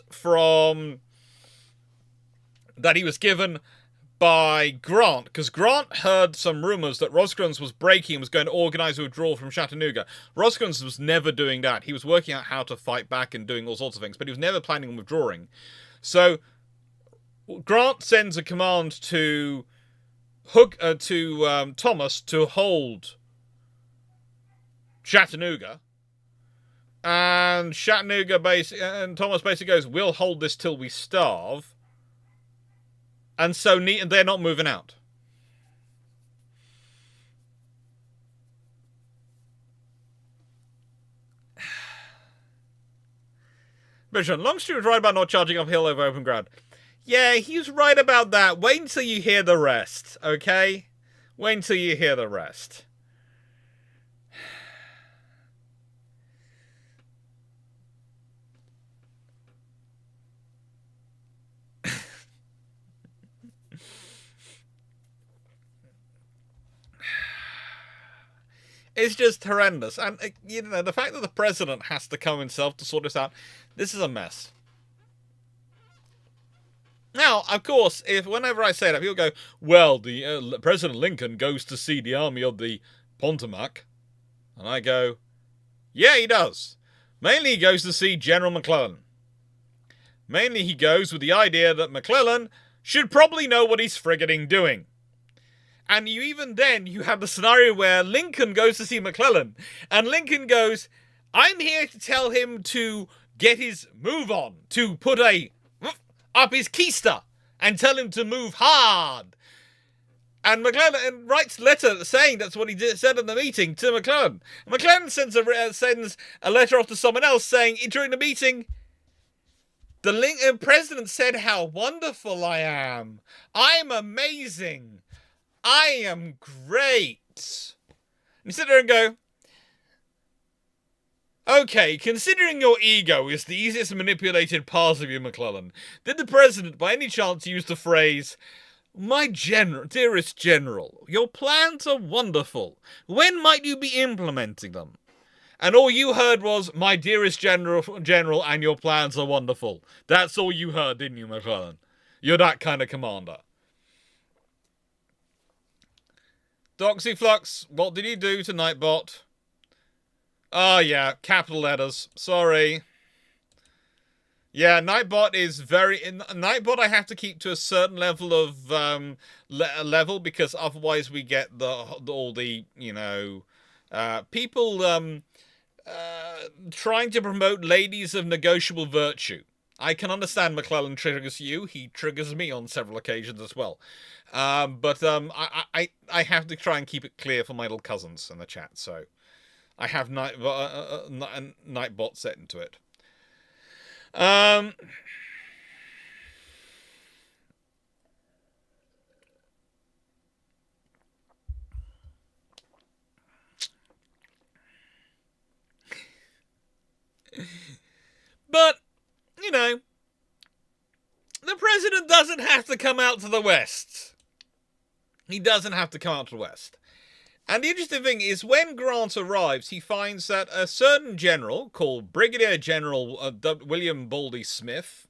that he was given by Grant, because Grant heard some rumours that Rosecrans was breaking and was going to organise a withdrawal from Chattanooga. Rosecrans was never doing that. He was working out how to fight back and doing all sorts of things, but he was never planning on withdrawing. So Grant sends a command to Thomas to hold Chattanooga, and Thomas basically goes, "We'll hold this till we starve." And so they're not moving out. Vision, Longstreet was right about not charging uphill over open ground. Yeah, he's right about that. Wait until you hear the rest, okay? Wait until you hear the rest. It's just horrendous. And, you know, the fact that the president has to come himself to sort this out, this is a mess. Now, of course, if whenever I say that, people go, well, the President Lincoln goes to see the army of the Potomac. And I go, yeah, he does. Mainly he goes to see General McClellan. Mainly he goes with the idea that McClellan should probably know what he's frigging doing. And you have the scenario where Lincoln goes to see McClellan, and Lincoln goes, I'm here to tell him to get his move on, to put up his keister, and tell him to move hard. And McClellan writes a letter saying that's what he said in the meeting to McClellan. And McClellan sends a letter off to someone else saying, during the meeting, the president said how wonderful I am. I'm amazing. I am great. And you sit there and go, okay, considering your ego is the easiest manipulated part of you, McClellan, did the president by any chance use the phrase, my dearest general, your plans are wonderful. When might you be implementing them? And all you heard was, my dearest general, and your plans are wonderful. That's all you heard, didn't you, McClellan? You're that kind of commander. Doxyflux, what did he do to Nightbot? Oh, yeah, capital letters. Sorry. Yeah, Nightbot is Nightbot I have to keep to a certain level of level, because otherwise we get all the people trying to promote ladies of negotiable virtue. I can understand McClellan triggers you. He triggers me on several occasions as well. But I have to try and keep it clear for my little cousins in the chat. So I have Nightbot set into it. But, you know, the president doesn't have to come out to the West. He doesn't have to come out to the West. And the interesting thing is, when Grant arrives, he finds that a certain general called Brigadier General William Baldy Smith,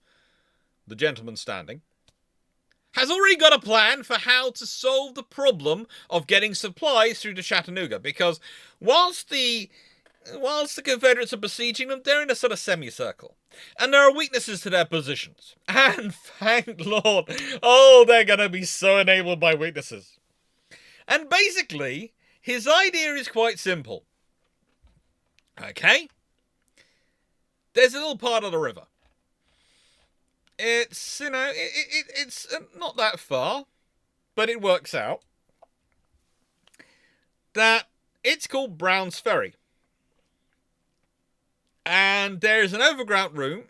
the gentleman standing, has already got a plan for how to solve the problem of getting supplies through to Chattanooga. Because whilst the Confederates are besieging them, they're in a sort of semicircle. And there are weaknesses to their positions. And thank Lord, they're going to be so enabled by weaknesses. And basically, his idea is quite simple. Okay? There's a little part of the river. It's, it's not that far, but it works out that it's called Brown's Ferry. And there's an overground route,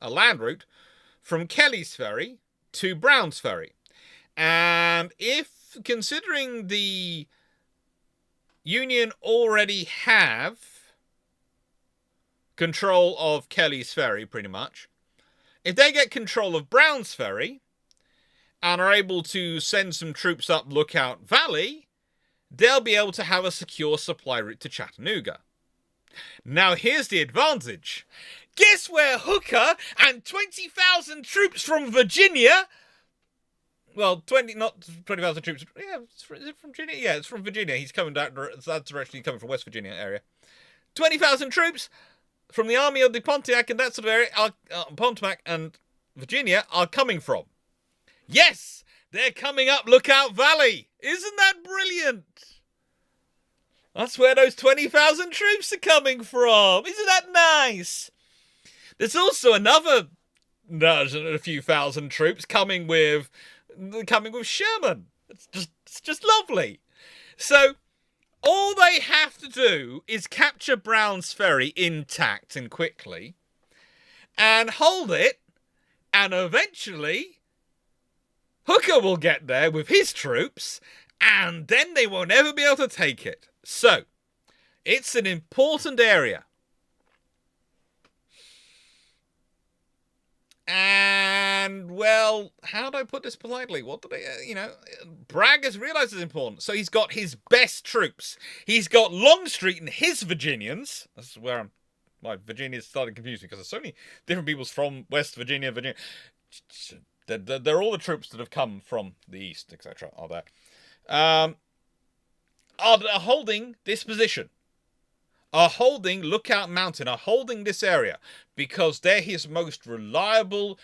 a land route, from Kelly's Ferry to Brown's Ferry. And if, considering the Union already have control of Kelly's Ferry, pretty much, if they get control of Brown's Ferry and are able to send some troops up Lookout Valley, they'll be able to have a secure supply route to Chattanooga. Now here's the advantage. Guess where Hooker and 20,000 troops from Virginia... Well, not 20,000 troops. Yeah, is it from Virginia? Yeah, it's from Virginia. He's coming down that direction, coming from West Virginia area. 20,000 troops from the army of the Pontiac and that sort of area, Pontiac and Virginia, are coming from. Yes, they're coming up Lookout Valley. Isn't that brilliant? That's where those 20,000 troops are coming from. Isn't that nice? There's also a few thousand troops coming with Sherman. It's just lovely. So All they have to do is capture Brown's Ferry intact and quickly, and hold it, and eventually Hooker will get there with his troops, and then they will never be able to take it. So, it's an important area. And, well, how do I put this politely? What do they, Bragg has realized it's important. So he's got his best troops. He's got Longstreet and his Virginians. That's where my Virginia's starting to confuse me, because there's so many different peoples from West Virginia. They're all the troops that have come from the east, etc. are there. Are holding this position. Are holding Lookout Mountain. Are holding this area. Because they're his most reliable,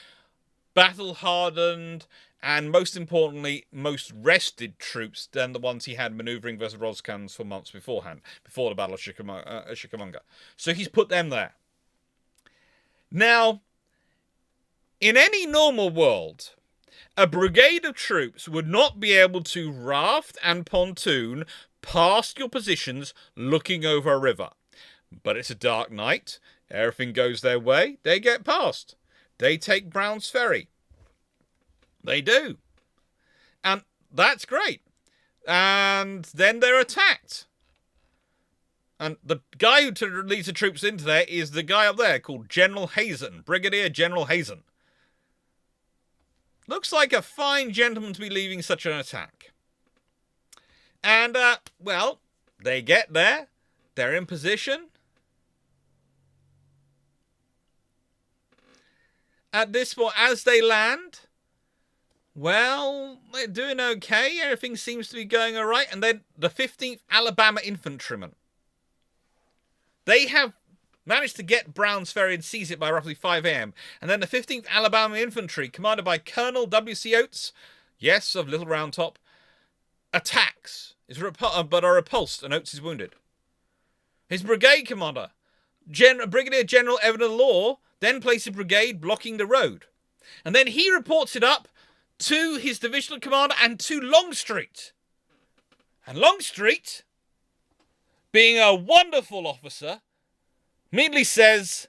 battle-hardened, and most importantly, most rested troops than the ones he had maneuvering versus Rosecrans for months beforehand, before the Battle of Chickamauga. So he's put them there. Now, in any normal world, a brigade of troops would not be able to raft and pontoon past your positions looking over a river. But it's a dark night. Everything goes their way. They get past. They take Brown's Ferry. They do. And that's great. And then they're attacked. And the guy who leads the troops into there is the guy up there called General Hazen. Brigadier General Hazen. Looks like a fine gentleman to be leading such an attack. And, well, they get there. They're in position. At this point, as they land, well, they're doing okay. Everything seems to be going all right. And then the 15th Alabama Infantrymen. They have managed to get Brown's Ferry and seize it by roughly 5 a.m. And then the 15th Alabama Infantry, commanded by Colonel W.C. Oates, yes, of Little Round Top, attacks, but are repulsed, and Oates is wounded. His brigade commander, Brigadier General Evan Law, then places a brigade blocking the road. And then he reports it up to his divisional commander and to Longstreet. And Longstreet, being a wonderful officer, immediately says,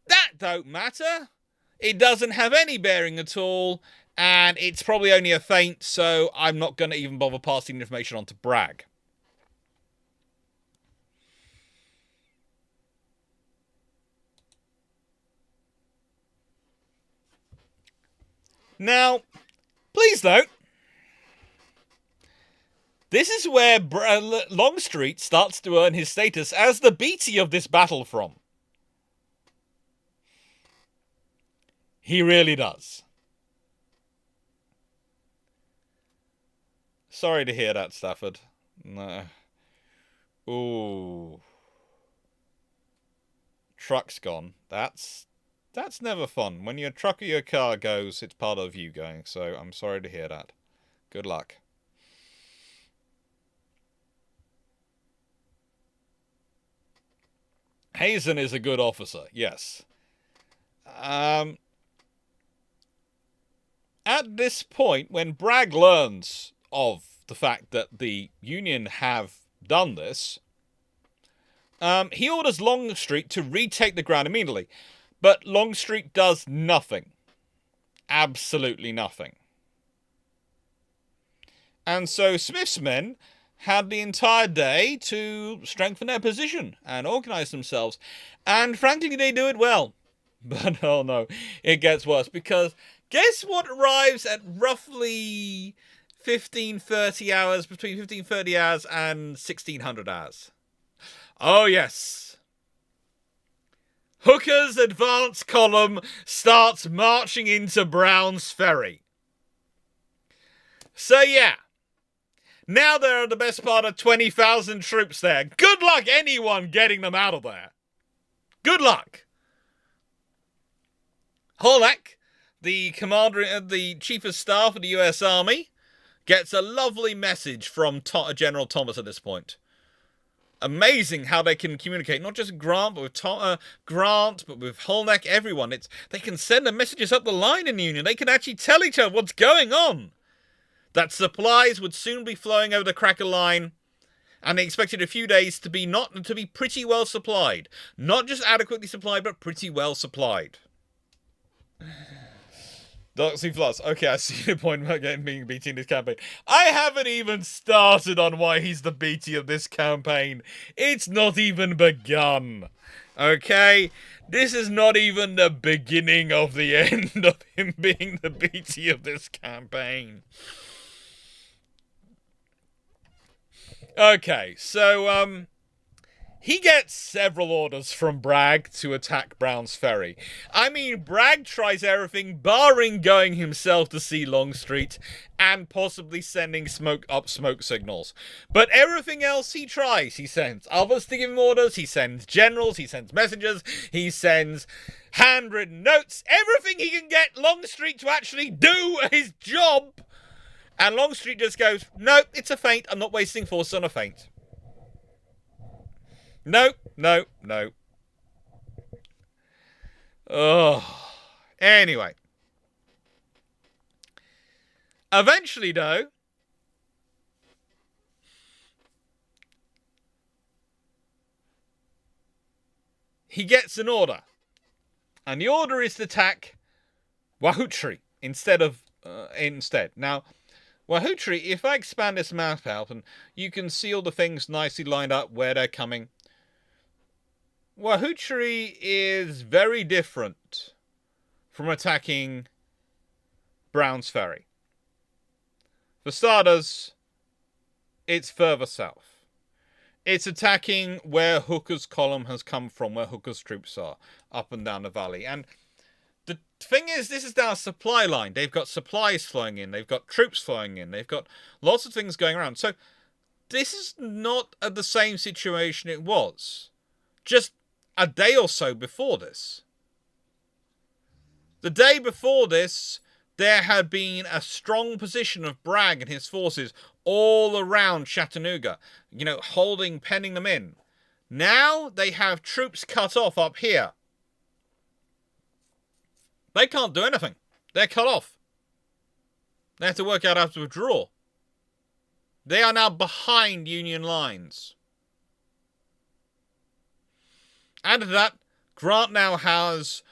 that don't matter. It doesn't have any bearing at all, and it's probably only a feint, so I'm not going to even bother passing the information on to Bragg. Now, please note, this is where Longstreet starts to earn his status as the Beatty of this battle from. He really does. Sorry to hear that, Stafford. No. Ooh. Truck's gone. That's never fun. When your truck or your car goes, it's part of you going. So I'm sorry to hear that. Good luck. Hazen is a good officer, yes. At this point, when Bragg learns of the fact that the Union have done this, he orders Longstreet to retake the ground immediately. But Longstreet does nothing. Absolutely nothing. And so Smith's men had the entire day to strengthen their position and organize themselves. And frankly, they do it well. But oh no, it gets worse, because guess what arrives at roughly 1530 hours, between 1530 hours and 1600 hours? Oh yes. Hooker's advance column starts marching into Brown's Ferry. So yeah, now there are the best part of 20,000 troops there. Good luck anyone getting them out of there. Good luck. Halleck, the commander, the chief of staff of the U.S. Army, gets a lovely message from General Thomas at this point. Amazing how they can communicate, not just Grant, but with Grant, but with Halleck, everyone. They can send the messages up the line in the Union. They can actually tell each other what's going on. That supplies would soon be flowing over the Cracker line, And they expected a few days to be pretty well supplied. Not just adequately supplied, but pretty well supplied. Doxy Plus. Okay, I see your point about being BT in this campaign. I haven't even started on why he's the BT of this campaign. It's not even begun. Okay? This is not even the beginning of the end of him being the BT of this campaign. Okay, so, he gets several orders from Bragg to attack Brown's Ferry. I mean, Bragg tries everything, barring going himself to see Longstreet and possibly sending smoke signals. But everything else he tries. He sends others to give him orders, he sends generals, he sends messengers, he sends handwritten notes, everything he can get Longstreet to actually do his job. And Longstreet just goes, nope, it's a feint. I'm not wasting force on a feint. No. Oh. Anyway. Eventually, though, he gets an order. And the order is to attack Wahutri instead. Now, Wahutri, if I expand this map out and you can see all the things nicely lined up where they're coming, Wahutri is very different from attacking Brown's Ferry. For starters, it's further south. It's attacking where Hooker's column has come from, where Hooker's troops are, up and down the valley. And the thing is, this is our supply line. They've got supplies flowing in. They've got troops flowing in. They've got lots of things going around. So this is not the same situation it was just a day or so before this. The day before this, there had been a strong position of Bragg and his forces all around Chattanooga, penning them in. Now they have troops cut off up here. They can't do anything. They're cut off. They have to work out how to withdraw. They are now behind Union lines. Add to that, Grant now has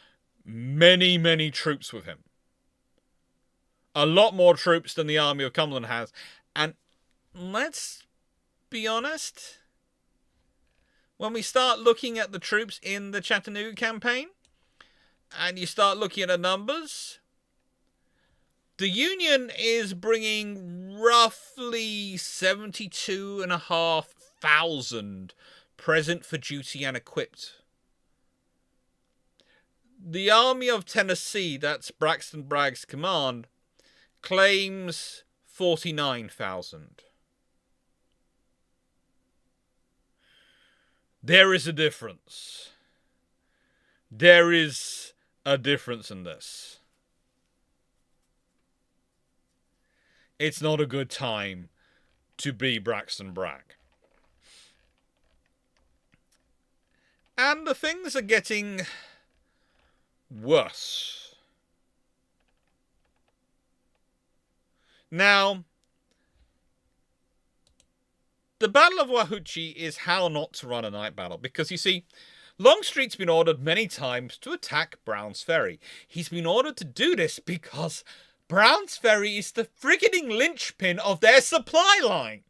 many, many troops with him. A lot more troops than the Army of Cumberland has. And let's be honest, when we start looking at the troops in the Chattanooga campaign, and you start looking at the numbers, the Union is bringing roughly 72,500 present for duty and equipped. The Army of Tennessee, that's Braxton Bragg's command, claims 49,000. There is a difference. There is a difference in this. It's not a good time to be Braxton Bragg. And the things are getting worse. Now, the Battle of Wahutri is how not to run a night battle. Because, you see, Longstreet's been ordered many times to attack Brown's Ferry. He's been ordered to do this because Brown's Ferry is the frigging linchpin of their supply line.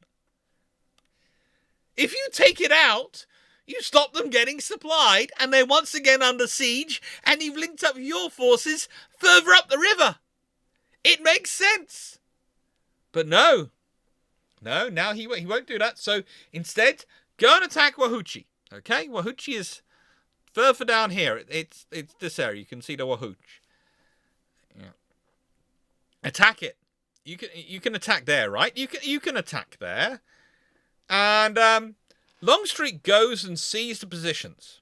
If you take it out, you stop them getting supplied, and they're once again under siege, and you've linked up your forces further up the river. It makes sense. But no, now he won't do that. So instead, go and attack Wahutri. Okay, Wahutri is further down here. It's this area. You can see the Wahutri. Yeah. Attack it. You can attack there, right? You can attack there, and Longstreet goes and sees the positions,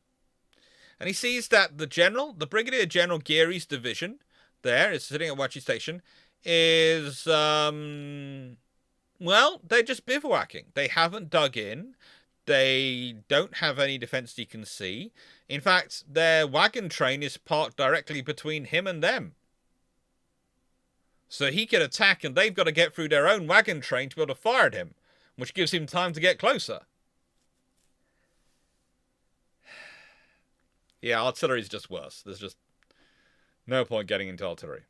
and he sees that the Brigadier General Geary's division there is sitting at Wahutri Station. Is they're just bivouacking. They haven't dug in. They don't have any defense you can see. In fact, their wagon train is parked directly between him and them. So he can attack, and they've got to get through their own wagon train to be able to fire at him, which gives him time to get closer. Yeah, artillery's just worse. There's just no point getting into artillery.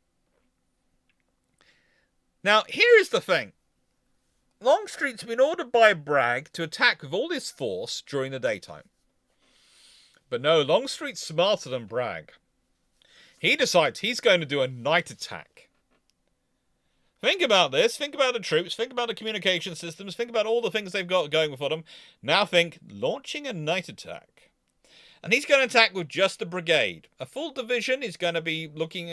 Now, here is the thing. Longstreet's been ordered by Bragg to attack with all his force during the daytime. But no, Longstreet's smarter than Bragg. He decides he's going to do a night attack. Think about this. Think about the troops. Think about the communication systems. Think about all the things they've got going for them. Now think, launching a night attack. And he's going to attack with just a brigade. A full division is going to be looking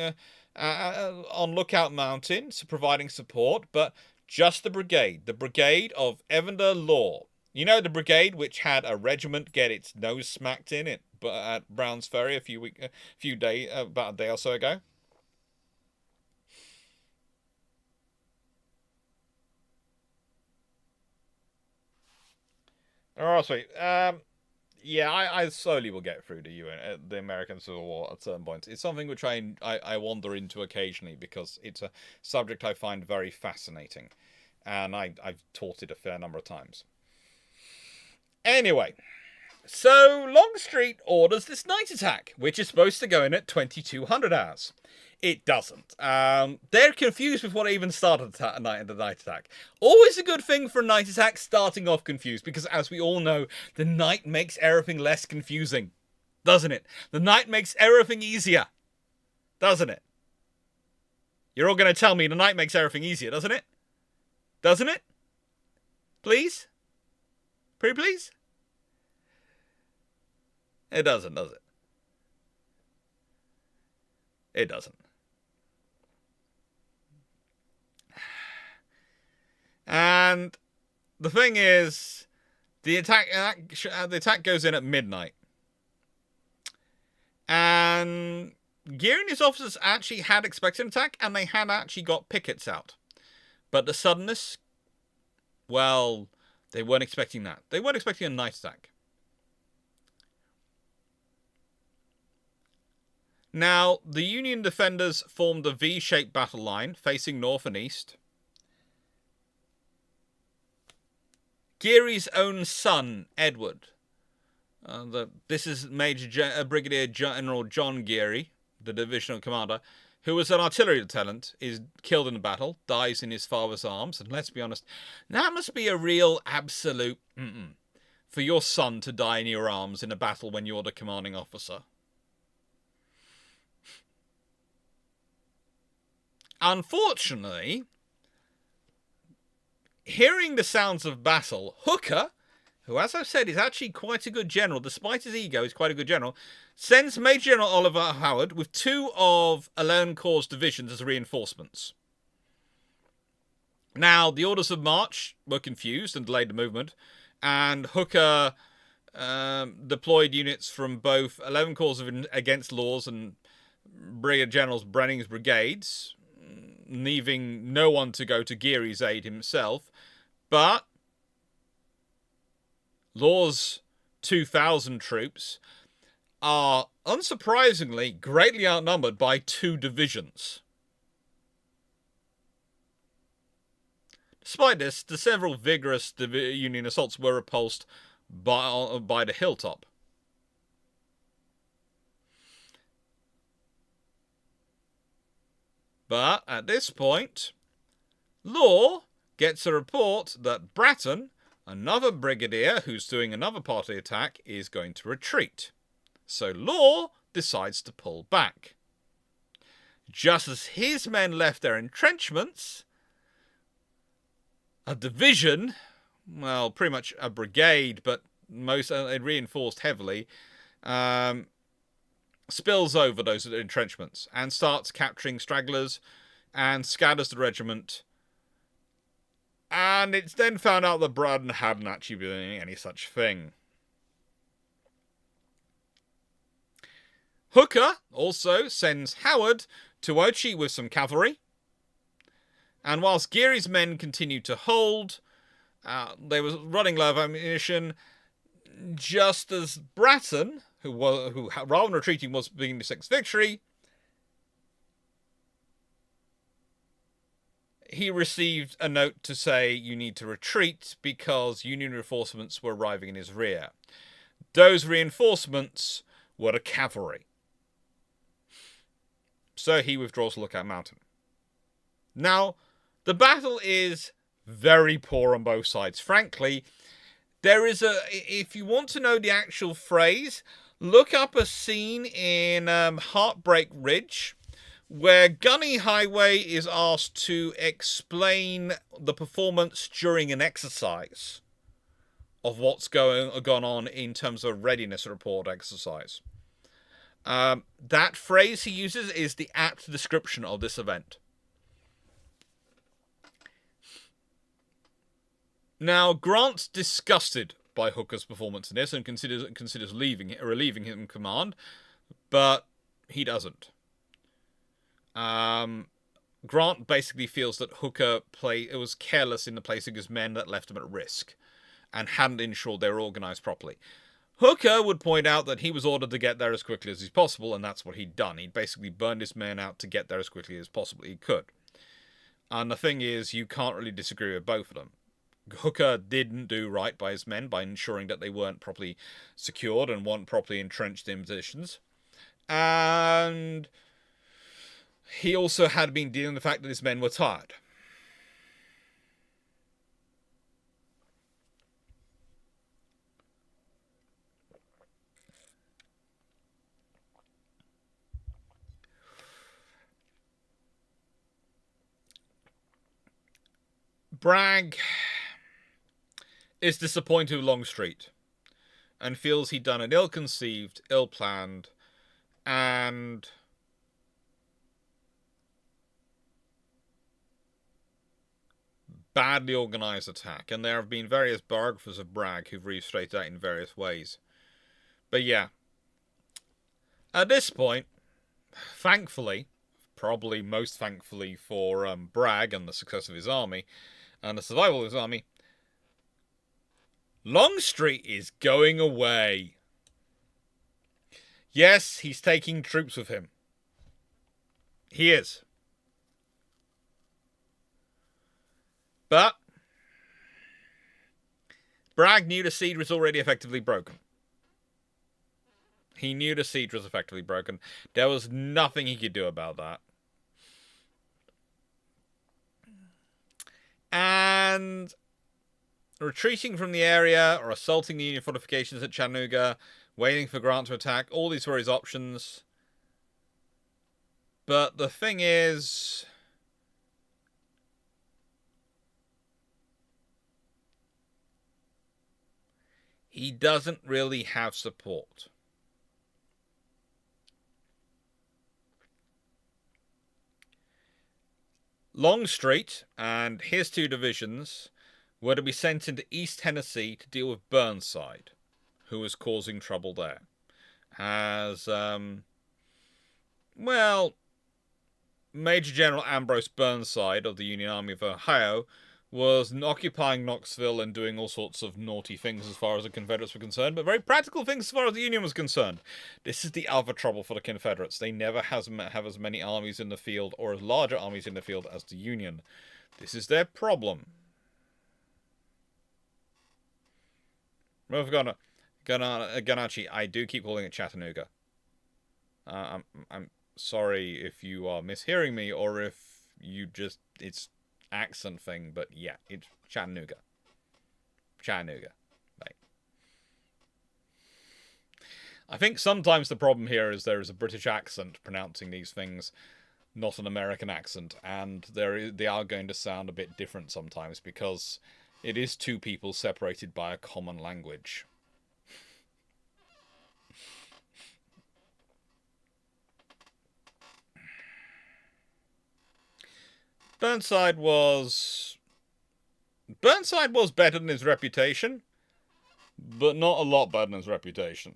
on Lookout Mountain, so providing support, but just the brigade of Evander Law. You know, the brigade which had a regiment get its nose smacked in it at Brown's Ferry about a day or so ago. Oh, sweet. Yeah, I slowly will get through the American Civil War at certain points. It's something which I wander into occasionally because it's a subject I find very fascinating. And I've taught it a fair number of times. Anyway, so Longstreet orders this night attack, which is supposed to go in at 2200 hours. It doesn't. They're confused with what even started the night attack. Always a good thing for a night attack, starting off confused, because as we all know, the night makes everything less confusing. Doesn't it? The night makes everything easier. Doesn't it? You're all going to tell me the night makes everything easier, doesn't it? Doesn't it? Please? Pretty please? It doesn't, does it? It doesn't. And the thing is, the attack goes in at midnight. And Geary and his officers actually had expected an attack, and they had actually got pickets out. But the suddenness, well, they weren't expecting that. They weren't expecting a night attack. Now, the Union defenders formed a V-shaped battle line facing north and east. Geary's own son, Edward, this is Brigadier General John Geary, the divisional commander, who was an artillery lieutenant, is killed in the battle, dies in his father's arms, and let's be honest, that must be a real absolute for your son to die in your arms in a battle when you're the commanding officer. Unfortunately, hearing the sounds of battle, Hooker, who, as I've said, is actually quite a good general, despite his ego, is quite a good general, sends Major General Oliver Howard with 2 of 11 Corps' divisions as reinforcements. Now, the orders of march were confused and delayed the movement, and Hooker deployed units from both 11 Corps against Law's and Brigadier General Brenning's brigades, leaving no one to go to Geary's aid himself, but Law's 2,000 troops are, unsurprisingly, greatly outnumbered by 2 divisions. Despite this, the several vigorous Union assaults were repulsed by the hilltop. But at this point, Law gets a report that Bratton, another brigadier who's doing another part of the attack, is going to retreat. So Law decides to pull back. Just as his men left their entrenchments, a division, well, pretty much a brigade, but reinforced heavily, spills over those entrenchments and starts capturing stragglers and scatters the regiment. And it's then found out that Bratton hadn't actually been doing any such thing. Hooker also sends Howard to Ochi with some cavalry. And whilst Geary's men continued to hold, they were running low of ammunition, just as Bratton, who rather than retreating was beginning to seek victory, he received a note to say you need to retreat because Union reinforcements were arriving in his rear. Those reinforcements were the cavalry. So he withdraws to Lookout Mountain. Now, the battle is very poor on both sides. Frankly, there is if you want to know the actual phrase, look up a scene in Heartbreak Ridge, where Gunny Highway is asked to explain the performance during an exercise of what's gone on in terms of a readiness report exercise. That phrase he uses is the apt description of this event. Now, Grant's disgusted by Hooker's performance in this and considers relieving him command, but he doesn't. Grant basically feels that Hooker was careless in the placing his men that left him at risk, and hadn't ensured they were organised properly. Hooker would point out that he was ordered to get there as quickly as possible, and that's what he'd done. He'd basically burned his men out to get there as quickly as possibly he could. And the thing is, you can't really disagree with both of them. Hooker didn't do right by his men by ensuring that they weren't properly secured and weren't properly entrenched in positions. And he also had been dealing with the fact that his men were tired. Bragg is disappointed with Longstreet and feels he'd done an ill-conceived, ill-planned, and badly organised attack. And there have been various biographers of Bragg who've reiterated that in various ways. But yeah, at this point, thankfully, probably most thankfully for Bragg and the success of his army, and the survival of his army, Longstreet is going away. Yes, he's taking troops with him. He is. But Bragg knew the siege was already effectively broken. He knew the siege was effectively broken. There was nothing he could do about that. And retreating from the area or assaulting the Union fortifications at Chattanooga, waiting for Grant to attack, all these were his options. But the thing is, he doesn't really have support. Longstreet and his two divisions were to be sent into East Tennessee to deal with Burnside, who was causing trouble there. As, Major General Ambrose Burnside of the Union Army of Ohio was occupying Knoxville and doing all sorts of naughty things as far as the Confederates were concerned, but very practical things as far as the Union was concerned. This is the other trouble for the Confederates. They never have as many armies in the field or as larger armies in the field as the Union. This is their problem. Ganachi, I do keep calling it Chattanooga. I'm sorry if you are mishearing me or if you just... it's accent thing, but yeah, it's Chattanooga. Chattanooga. Right. I think sometimes the problem here is there is a British accent pronouncing these things, not an American accent, and they are going to sound a bit different sometimes because it is two people separated by a common language. Burnside was better than his reputation, but not a lot better than his reputation.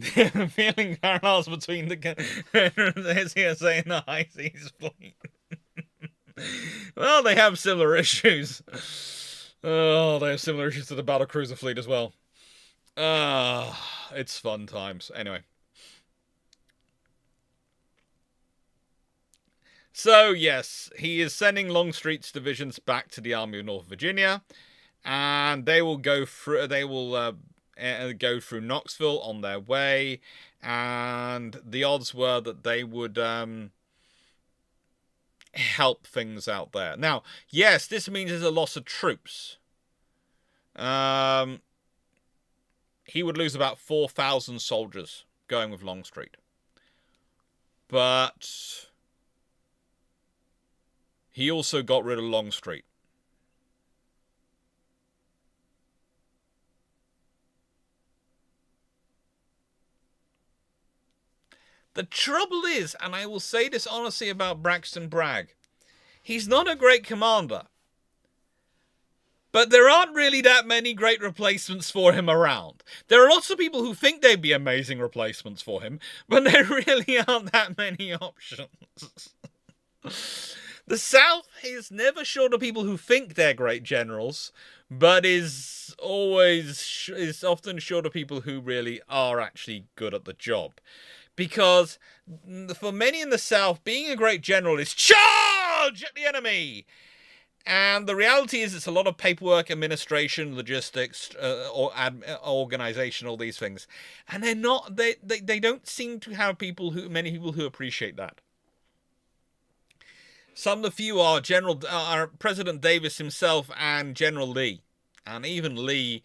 Feeling parallels between the CSA and the High Seas Fleet. Well, they have similar issues. Oh, they have similar issues to the Battlecruiser fleet as well. It's fun times. Anyway. So, yes, he is sending Longstreet's divisions back to the Army of North Virginia, and they will go through. They will go through Knoxville on their way, and the odds were that they would help things out there. Now, yes, this means there's a loss of troops. He would lose about 4,000 soldiers going with Longstreet. But he also got rid of Longstreet. The trouble is, and I will say this honestly about Braxton Bragg, he's not a great commander. But there aren't really that many great replacements for him around. There are lots of people who think they'd be amazing replacements for him, but there really aren't that many options. The South is never short of people who think they're great generals, but is often short of people who really are actually good at the job. Because for many in the South, being a great general is charge at the enemy. And the reality is it's a lot of paperwork, administration, logistics, organization, all these things. And they're not, they don't seem to have many people who appreciate that. Some of the few are President Davis himself and General Lee. And even Lee,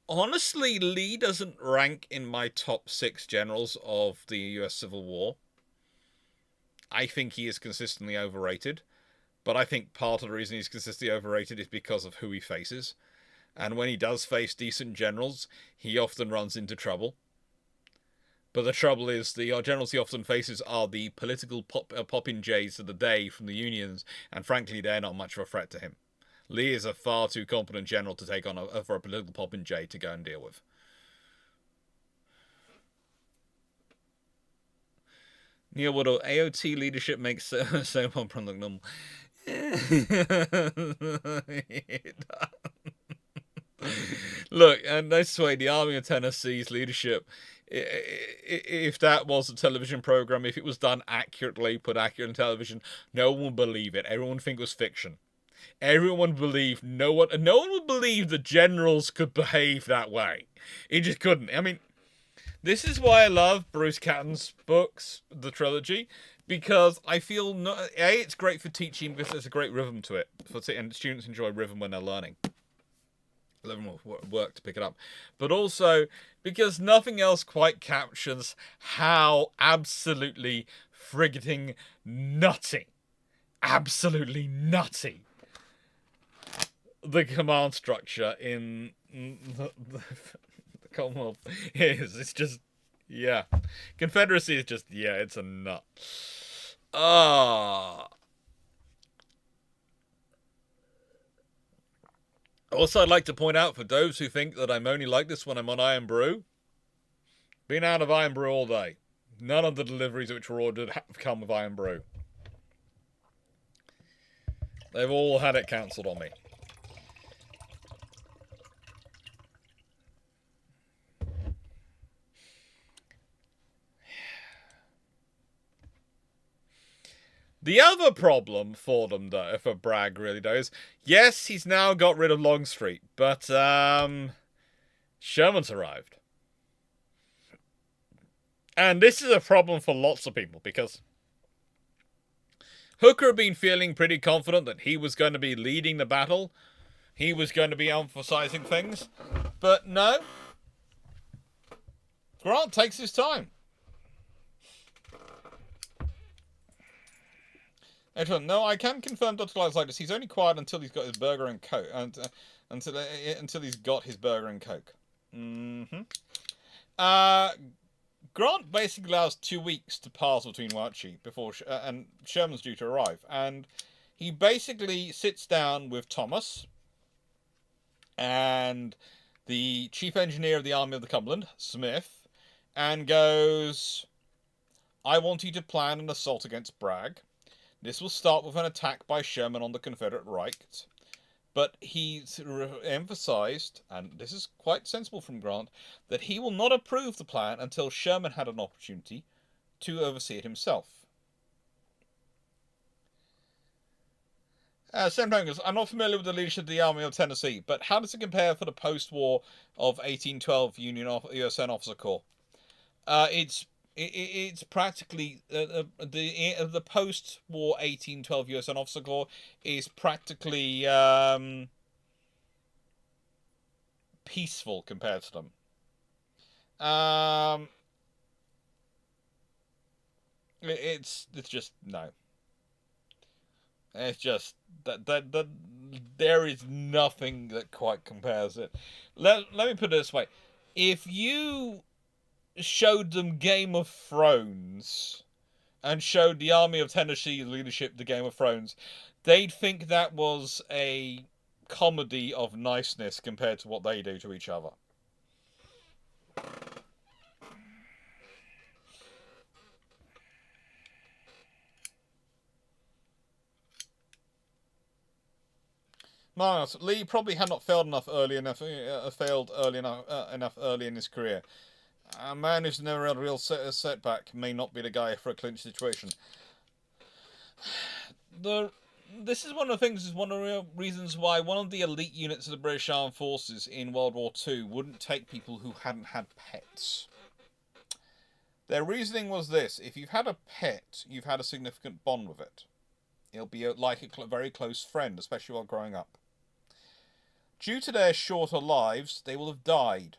honestly, Lee doesn't rank in my top 6 generals of the US Civil War. I think he is consistently overrated. But I think part of the reason he's consistently overrated is because of who he faces. And when he does face decent generals, he often runs into trouble. But the trouble is, the generals he often faces are the political popinjays of the day from the unions, and frankly, they're not much of a threat to him. Lee is a far too competent general to take on for a political popinjay to go and deal with. Neil Woodall, AOT leadership makes so look normal. Look, and this way, the Army of Tennessee's leadership, if that was a television program, if it was done accurately, put accurate on television, no one would believe it. Everyone would think it was fiction. Everyone believed no one would believe the generals could behave that way. It just couldn't. I mean, this is why I love Bruce Catton's books, the trilogy. Because I feel, it's great for teaching because there's a great rhythm to it. And students enjoy rhythm when they're learning. Rhythm will work to pick it up. But also because nothing else quite captures how absolutely frigging nutty, absolutely nutty, the command structure in the Commonwealth is. It's just, yeah. Confederacy is just, yeah, it's a nut. Also, I'd like to point out, for those who think that I'm only like this when I'm on Iron Brew, been out of Iron Brew all day. None of the deliveries which were ordered have come with Iron Brew. They've all had it cancelled on me. The other problem for them, though, for Bragg really though, is yes, he's now got rid of Longstreet, but Sherman's arrived. And this is a problem for lots of people, because Hooker had been feeling pretty confident that he was going to be leading the battle. He was going to be emphasizing things. But no. Grant takes his time. Excellent. No, I can confirm Dr. Light's like this. He's only quiet until he's got his burger and coke. Until he's got his burger and coke. Grant basically allows 2 weeks to pass between Wachi before and Sherman's due to arrive, and he basically sits down with Thomas and the chief engineer of the Army of the Cumberland, Smith, and goes, "I want you to plan an assault against Bragg. This will start with an attack by Sherman on the Confederate right." But he emphasized, and this is quite sensible from Grant, that he will not approve the plan until Sherman had an opportunity to oversee it himself. Sam Tongas, I'm not familiar with the leadership of the Army of Tennessee, but how does it compare for the post-war of 1812 USN Officer Corps? It's practically the post-war 1812 USN Officer Corps is practically peaceful compared to them. It's just no. It's just that there is nothing that quite compares it. Let me put it this way: if you showed them Game of Thrones and showed the Army of Tennessee leadership the Game of Thrones, they'd think that was a comedy of niceness compared to what they do to each other. Miles, Lee probably had not failed early enough early in his career. A man who's never had a real setback may not be the guy for a clinch situation. This is one of the things. Is one of the reasons why one of the elite units of the British Armed Forces in World War II wouldn't take people who hadn't had pets. Their reasoning was this: if you've had a pet, you've had a significant bond with it. It'll be like a very close friend, especially while growing up. Due to their shorter lives, they will have died.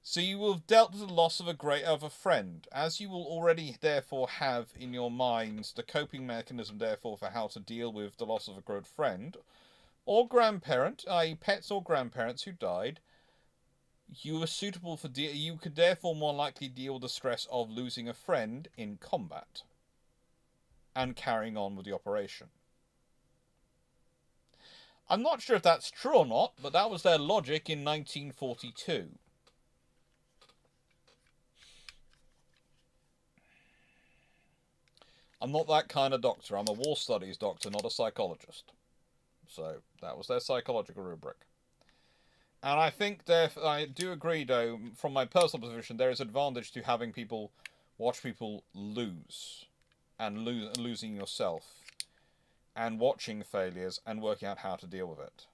So you will have dealt with the loss of a friend, as you will already therefore have in your minds the coping mechanism therefore for how to deal with the loss of a good friend or grandparent, i.e. pets or grandparents who died. You are suitable for you could therefore more likely deal with the stress of losing a friend in combat and carrying on with the operation. I'm not sure if that's true or not, but that was their logic in 1942. I'm not that kind of doctor. I'm a war studies doctor, not a psychologist. So that was their psychological rubric. And I think I do agree, though, from my personal position, there is advantage to having people watch people lose and losing yourself and watching failures and working out how to deal with it.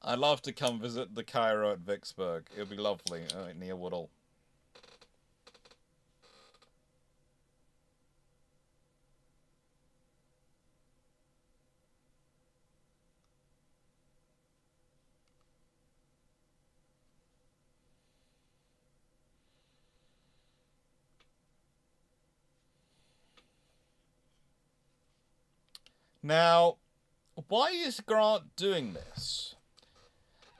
I'd love to come visit the Cairo at Vicksburg. It would be lovely, near Woodall. Now, why is Grant doing this?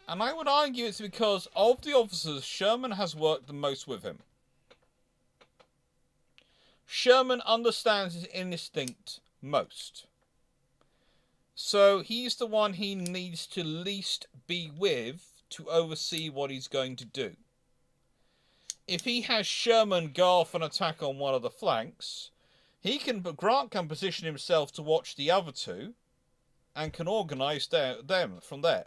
And I would argue it's because of the officers, Sherman has worked the most with him. Sherman understands his instinct most. So he's the one he needs to least be with to oversee what he's going to do. If he has Sherman go off and attack on one of the flanks, Grant can position himself to watch the other two and can organise them from there.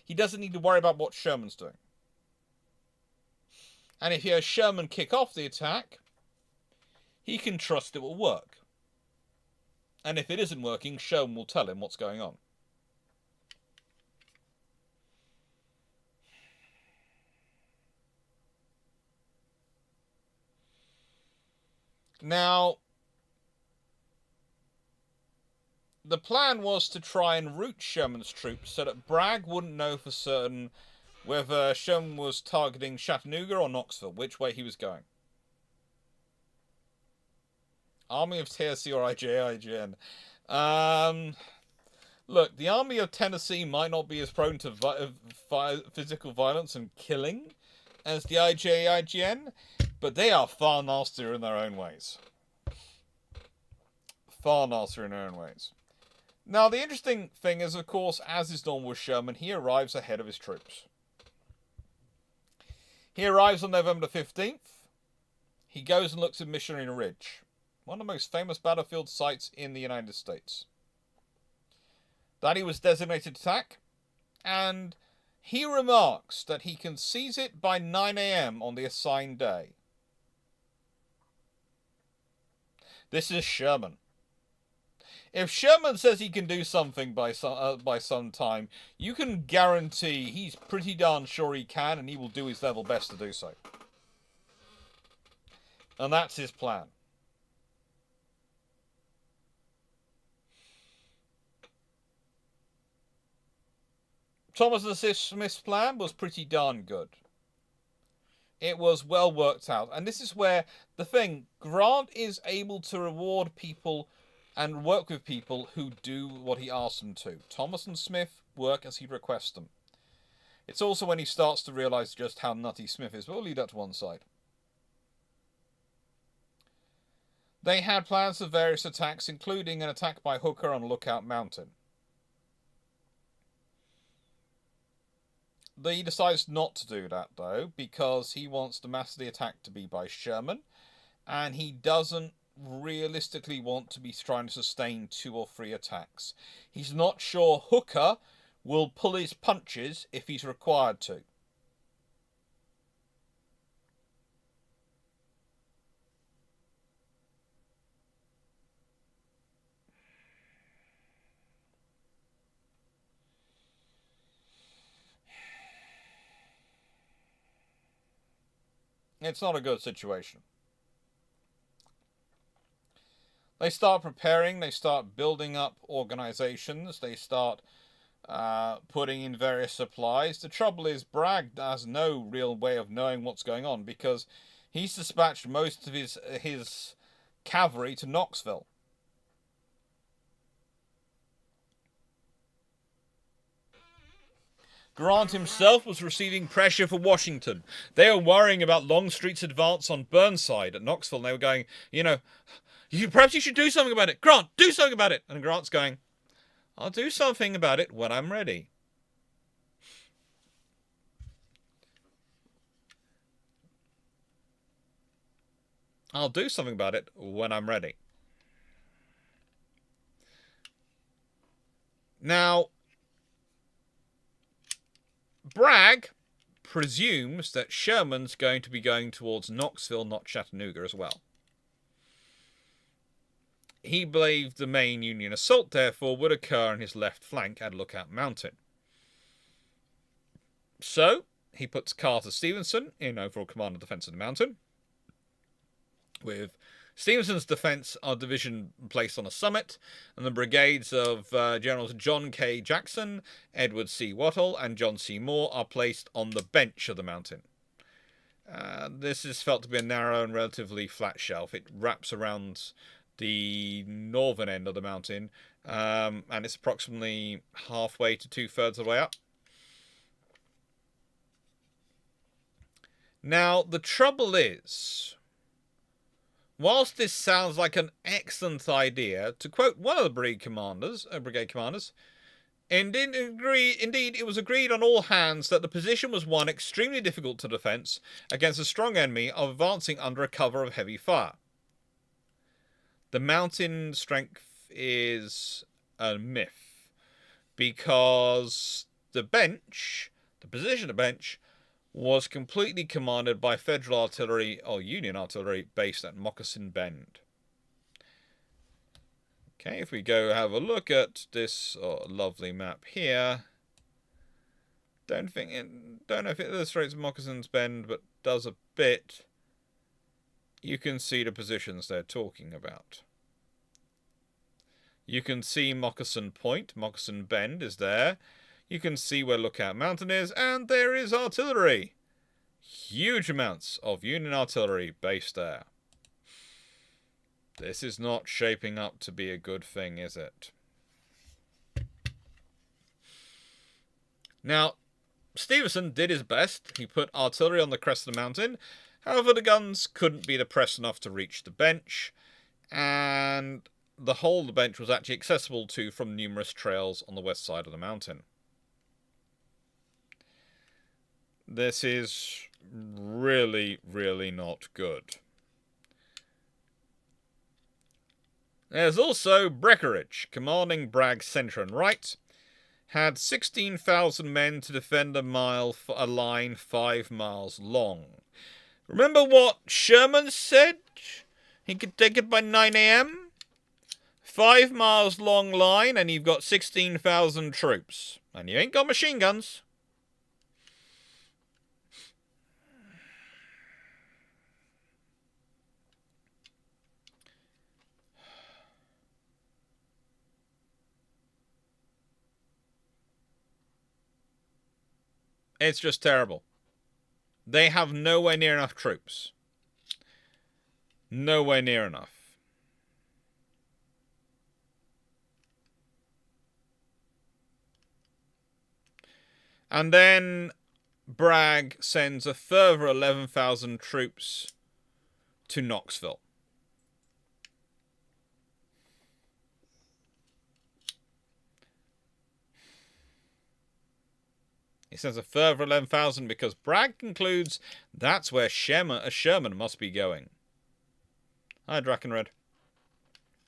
He doesn't need to worry about what Sherman's doing. And if he has Sherman kick off the attack, he can trust it will work. And if it isn't working, Sherman will tell him what's going on. Now, the plan was to try and route Sherman's troops so that Bragg wouldn't know for certain whether Sherman was targeting Chattanooga or Knoxville, which way he was going. Army of Tennessee or IJIGN. Look, the Army of Tennessee might not be as prone to physical violence and killing as the IJIGN, but they are far nastier in their own ways. Far nastier in their own ways. Now, the interesting thing is, of course, as is normal with Sherman, he arrives ahead of his troops. He arrives on November 15th. He goes and looks at Missionary Ridge, one of the most famous battlefield sites in the United States. That he was designated to attack, and he remarks that he can seize it by 9 a.m. on the assigned day. This is Sherman. If Sherman says he can do something by some time, you can guarantee he's pretty darn sure he can, and he will do his level best to do so. And that's his plan. Thomas and Smith's plan was pretty darn good. It was well worked out. And this is where the thing, Grant is able to reward people and work with people who do what he asks them to. Thomas and Smith work as he requests them. It's also when he starts to realise just how nutty Smith is, but we'll leave that to one side. They had plans for various attacks, including an attack by Hooker on Lookout Mountain. He decides not to do that, though, because he wants the mass of the attack to be by Sherman, and he doesn't realistically want to be trying to sustain 2 or 3 attacks. He's not sure Hooker will pull his punches if he's required to. It's not a good situation. They start preparing, they start building up organizations, they start putting in various supplies. The trouble is, Bragg has no real way of knowing what's going on because he's dispatched most of his cavalry to Knoxville. Grant himself was receiving pressure for Washington. They were worrying about Longstreet's advance on Burnside at Knoxville. And they were going, perhaps you should do something about it. Grant, do something about it. And Grant's going, I'll do something about it when I'm ready. I'll do something about it when I'm ready. Now, Bragg presumes that Sherman's going to be going towards Knoxville, not Chattanooga, as well. He believed the main Union assault, therefore, would occur on his left flank at Lookout Mountain. So, he puts Carter Stevenson in overall command of defense of the mountain, with Stevenson's defense division placed on a summit, and the brigades of Generals John K. Jackson, Edward C. Wattle, and John C. Moore are placed on the bench of the mountain. This is felt to be a narrow and relatively flat shelf. It wraps around the northern end of the mountain, and it's approximately halfway to 2/3 of the way up. Now, the trouble is, whilst this sounds like an excellent idea, to quote one of the brigade commanders, indeed it was agreed on all hands that the position was one extremely difficult to defence against a strong enemy advancing under a cover of heavy fire. The mountain strength is a myth, because the position of the bench, was completely commanded by Federal artillery or Union artillery based at Moccasin Bend. Okay, if we go have a look at this lovely map here, don't know if it illustrates Moccasins Bend, but does a bit. You can see the positions they're talking about. You can see Moccasin Point, Moccasin Bend is there. You can see where Lookout Mountain is, and there is artillery. Huge amounts of Union artillery based there. This is not shaping up to be a good thing, is it? Now, Stevenson did his best. He put artillery on the crest of the mountain. However, the guns couldn't be depressed enough to reach the bench, and the whole of the bench was actually accessible to from numerous trails on the west side of the mountain. This is really, really not good. There's also Breckinridge, commanding Bragg's centre and right. had 16,000 men to defend a line 5 miles long. Remember what Sherman said? He could take it by 9 a.m.? 5 miles long line, and you've got 16,000 troops. And you ain't got machine guns. It's just terrible. They have nowhere near enough troops. Nowhere near enough. And then Bragg sends a further 11,000 troops to Knoxville. He sends a further 11,000 because Bragg concludes that's where Sherman must be going. Hi, Drakenred.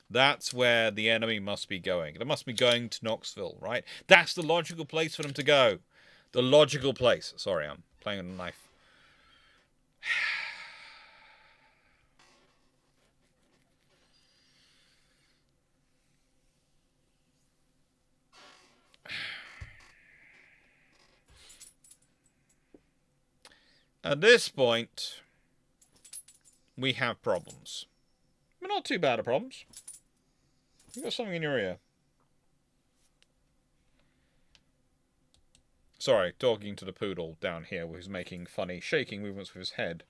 That's where the enemy must be going. They must be going to Knoxville, right? That's the logical place for them to go. The logical place. Sorry, I'm playing with a knife. At this point, we have problems. But not too bad of problems. You got something in your ear. Sorry, talking to the poodle down here who's making funny shaking movements with his head.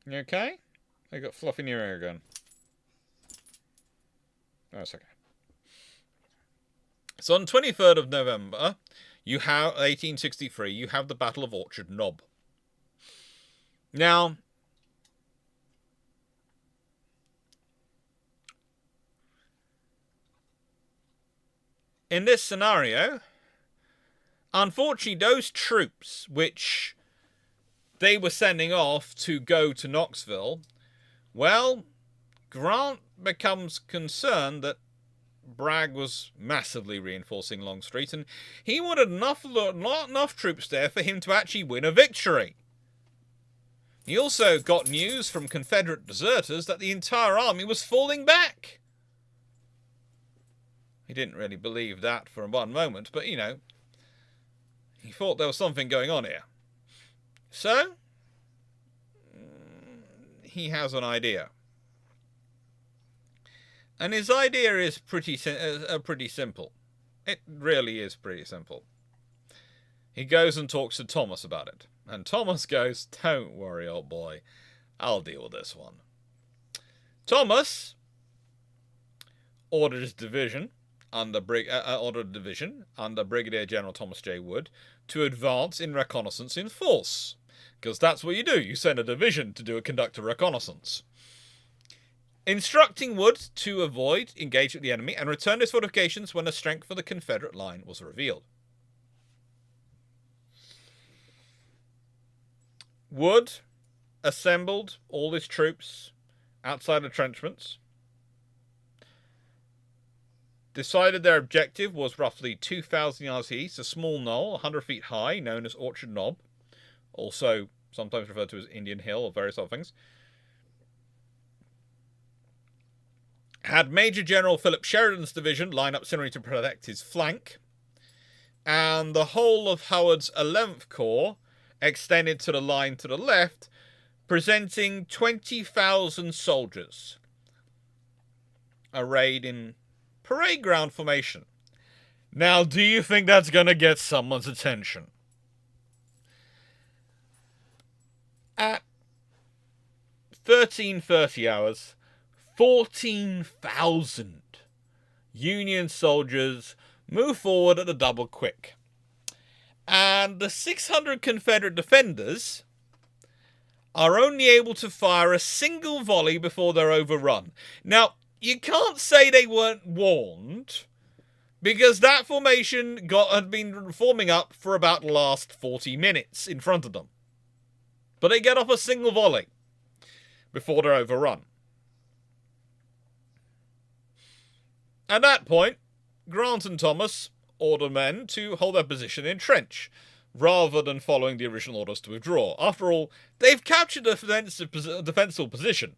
You okay? I got fluff in your ear again. Oh, it's okay. So on 23rd of November, you have 1863, you have the Battle of Orchard Knob. Now, in this scenario, unfortunately, those troops which they were sending off to go to Knoxville, well, Grant becomes concerned that Bragg was massively reinforcing Longstreet, and he wanted not enough troops there for him to actually win a victory. He also got news from Confederate deserters that the entire army was falling back. He didn't really believe that for one moment, but, you know, he thought there was something going on here. So, he has an idea. And his idea is pretty simple. It really is pretty simple. He goes and talks to Thomas about it. And Thomas goes, "Don't worry, old boy. I'll deal with this one." Thomas ordered his division under Brigadier General Thomas J. Wood to advance in reconnaissance in force. Because that's what you do. You send a division to conduct a reconnaissance. Instructing Wood to avoid engagement with the enemy and return his fortifications when the strength of the Confederate line was revealed. Wood assembled all his troops outside entrenchments, decided their objective was roughly 2,000 yards east, a small knoll 100 feet high, known as Orchard Knob, also sometimes referred to as Indian Hill or various other things. Had Major General Philip Sheridan's division line up similarly to protect his flank, and the whole of Howard's 11th Corps extended to the line to the left, presenting 20,000 soldiers arrayed in parade ground formation. Now, do you think that's going to get someone's attention? At 13:30 hours, 14,000 Union soldiers move forward at a double quick. And the 600 Confederate defenders are only able to fire a single volley before they're overrun. Now, you can't say they weren't warned, because that formation had been forming up for about the last 40 minutes in front of them. But they get off a single volley before they're overrun. At that point, Grant and Thomas order men to hold their position in trench, rather than following the original orders to withdraw. After all, they've captured a defensible position.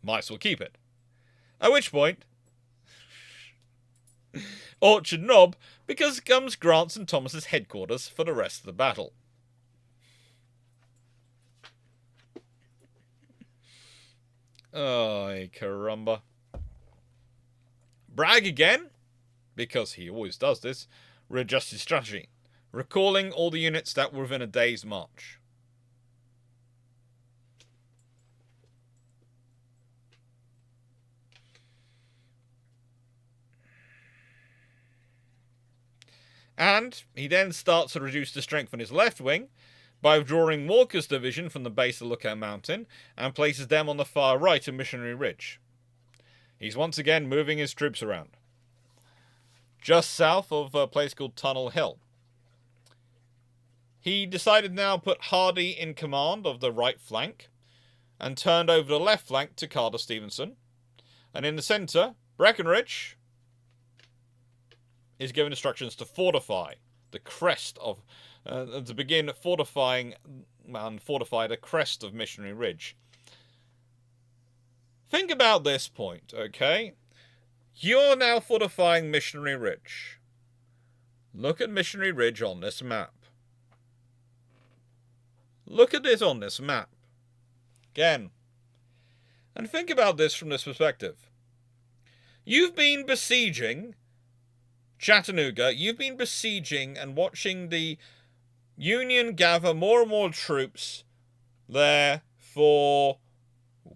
Might as well keep it. At which point, Orchard Knob becomes Grant's and Thomas's headquarters for the rest of the battle. Ay, caramba. Bragg again, because he always does this, readjusts his strategy, recalling all the units that were within a day's march. And he then starts to reduce the strength on his left wing by withdrawing Walker's division from the base of Lookout Mountain and places them on the far right of Missionary Ridge. He's once again moving his troops around, just south of a place called Tunnel Hill. He decided now to put Hardy in command of the right flank and turned over the left flank to Carter Stevenson. And in the centre, Breckinridge is given instructions to fortify the crest of, to begin fortifying and fortify the crest of Missionary Ridge. Think about this point, okay? You're now fortifying Missionary Ridge. Look at Missionary Ridge on this map. Look at it on this map. Again. And think about this from this perspective. You've been besieging Chattanooga. You've been besieging and watching the Union gather more and more troops there for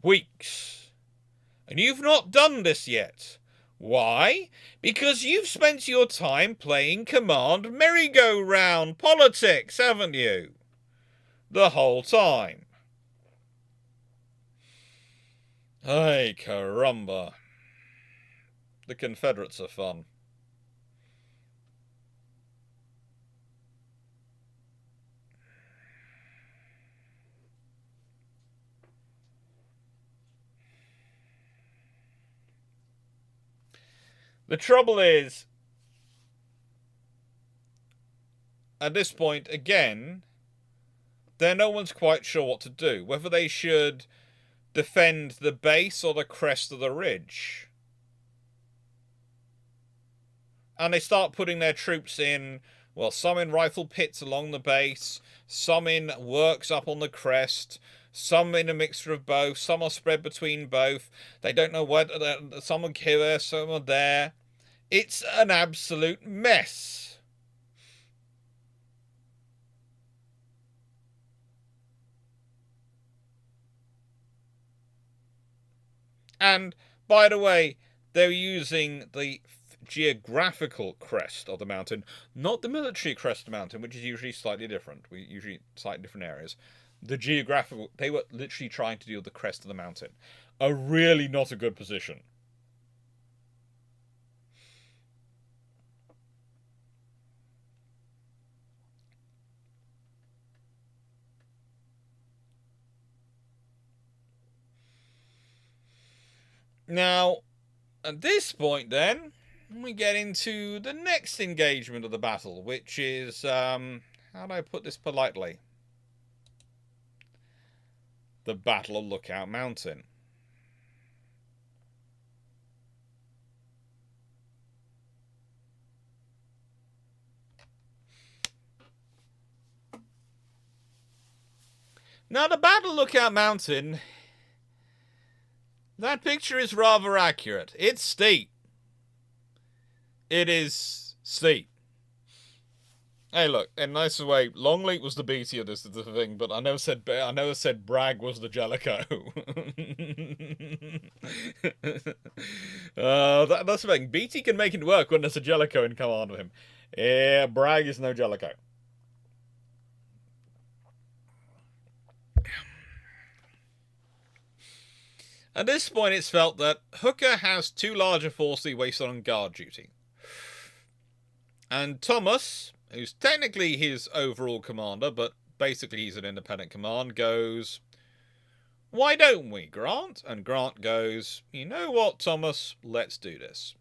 weeks. And you've not done this yet. Why? Because you've spent your time playing command merry-go-round politics, haven't you? The whole time. Ay, caramba. The Confederates are fun. The trouble is, at this point, again, no one's quite sure what to do. Whether they should defend the base or the crest of the ridge. And they start putting their troops in, well, some in rifle pits along the base, some in works up on the crest, some in a mixture of both, some are spread between both. They don't know whether some are here, some are there. It's an absolute mess. And, by the way, they're using the geographical crest of the mountain, not the military crest of the mountain, which is usually slightly different. We usually slightly different areas. The geographical, they were literally trying to deal with the crest of the mountain. A really not a good position. Now, at this point then, we get into the next engagement of the battle, which is, how do I put this politely? The Battle of Lookout Mountain. Now, the Battle of Lookout Mountain, that picture is rather accurate. It's steep. It is steep. Hey, look, in a nice way, Longleat was the BT of this the thing, but I never said Bragg was the Jellicoe. That's the thing. BT can make it work when there's a Jellicoe in command of him. Yeah, Bragg is no Jellicoe. At this point, it's felt that Hooker has too large a force to be wasted on guard duty. And Thomas, who's technically his overall commander, but basically he's an independent command, goes, "Why don't we, Grant?" And Grant goes, "You know what, Thomas? Let's do this."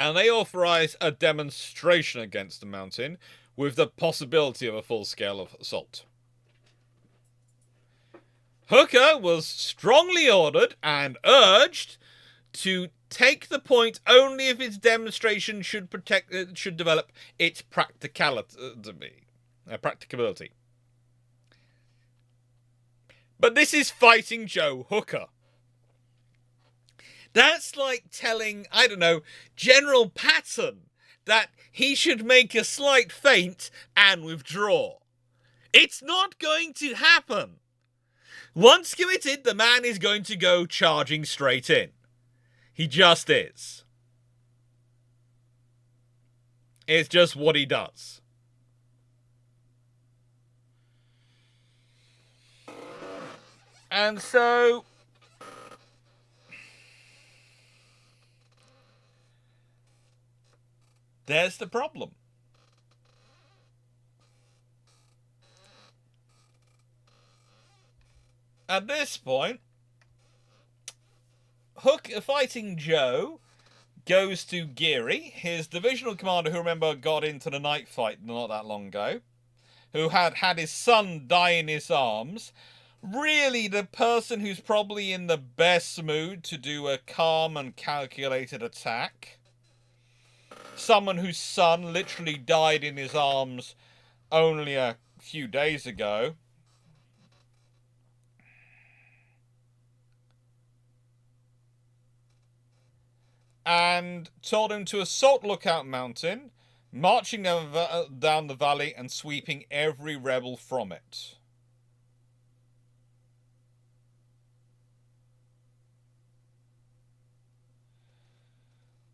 and they authorize a demonstration against the mountain with the possibility of a full-scale assault. Hooker was strongly ordered and urged to take the point only if its demonstration should develop its practicability. But this is Fighting Joe Hooker. That's like telling, I don't know, General Patton that he should make a slight feint and withdraw. It's not going to happen. Once committed, the man is going to go charging straight in. He just is. It's just what he does. And so there's the problem. At this point, Fighting Joe goes to Geary, his divisional commander, who, remember, got into the night fight not that long ago, who had his son die in his arms. Really, the person who's probably in the best mood to do a calm and calculated attack. Someone whose son literally died in his arms only a few days ago. And told him to assault Lookout Mountain, marching down the valley and sweeping every rebel from it.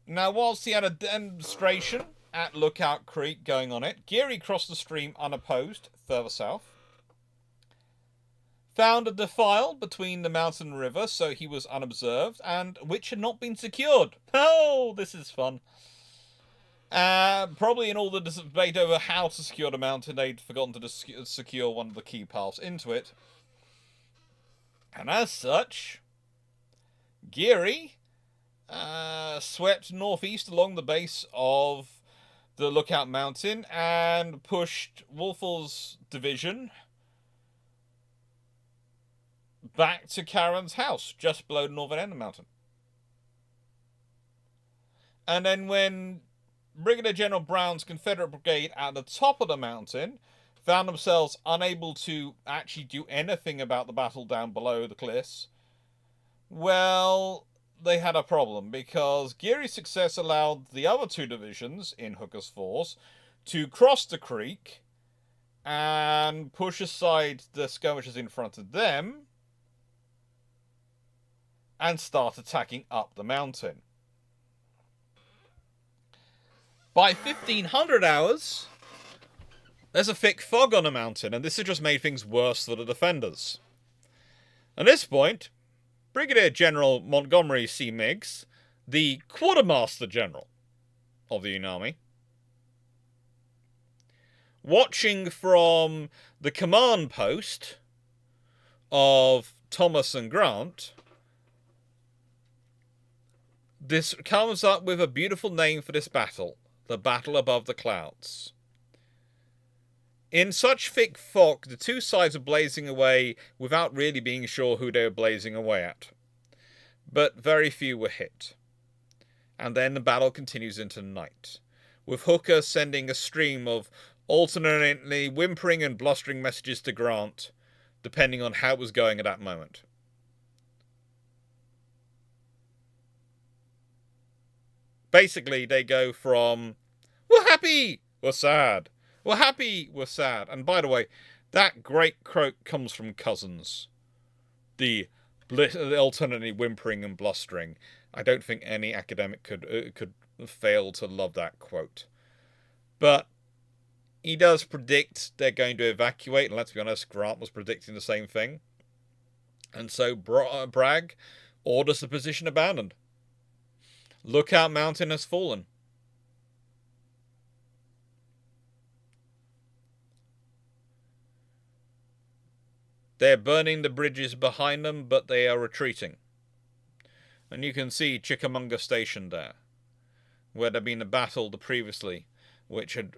Now, whilst he had a demonstration at Lookout Creek going on it, Geary crossed the stream unopposed, further south. Found a defile between the mountain and river, so he was unobserved, and which had not been secured. Oh, this is fun. Probably in all the debate over how to secure the mountain, they'd forgotten to secure one of the key paths into it. And as such, Geary swept northeast along the base of the Lookout Mountain and pushed Wolfell's division back to Caron's house, just below the northern end of the mountain. And then when Brigadier General Brown's Confederate brigade at the top of the mountain found themselves unable to actually do anything about the battle down below the cliffs, well, they had a problem, because Geary's success allowed the other two divisions in Hooker's force to cross the creek and push aside the skirmishers in front of them and start attacking up the mountain. By 1500 hours, there's a thick fog on the mountain, and this has just made things worse for the defenders. At this point, Brigadier General Montgomery C. Meigs, the Quartermaster General of the Union Army, watching from the command post of Thomas and Grant, this comes up with a beautiful name for this battle: the Battle Above the Clouds. In such thick fog, the two sides are blazing away without really being sure who they were blazing away at. But very few were hit. And then the battle continues into the night, with Hooker sending a stream of alternately whimpering and blustering messages to Grant, depending on how it was going at that moment. Basically, they go from, "We're happy, we're sad. We're happy, we're sad." And by the way, that great quote comes from Cousins. The alternately whimpering and blustering. I don't think any academic could fail to love that quote. But he does predict they're going to evacuate, and let's be honest, Grant was predicting the same thing. And so Bragg orders the position abandoned. Lookout Mountain has fallen. They're burning the bridges behind them, but they are retreating. And you can see Chickamauga Station there, where there'd been a battle previously, which had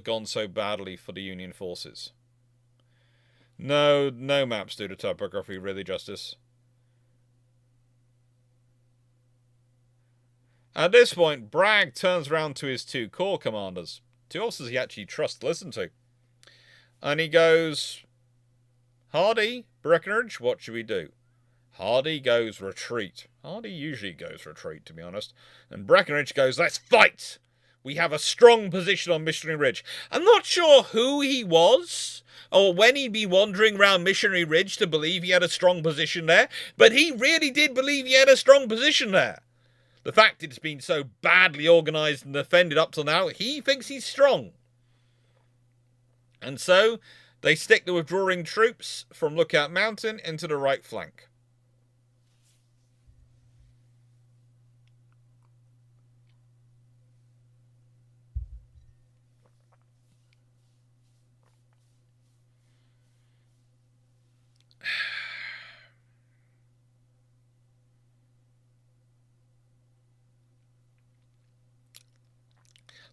gone so badly for the Union forces. No maps do the topography really justice. At this point, Bragg turns round to his 2 corps commanders, 2 officers he actually trusts to listen to. And he goes, Hardy, Breckinridge, what should we do? Hardy goes retreat. Hardy usually goes retreat, to be honest. And Breckinridge goes, let's fight! We have a strong position on Missionary Ridge. I'm not sure who he was, or when he'd be wandering around Missionary Ridge to believe he had a strong position there, but he really did believe he had a strong position there. The fact it's been so badly organised and defended up till now, he thinks he's strong. And so, they stick the withdrawing troops from Lookout Mountain into the right flank.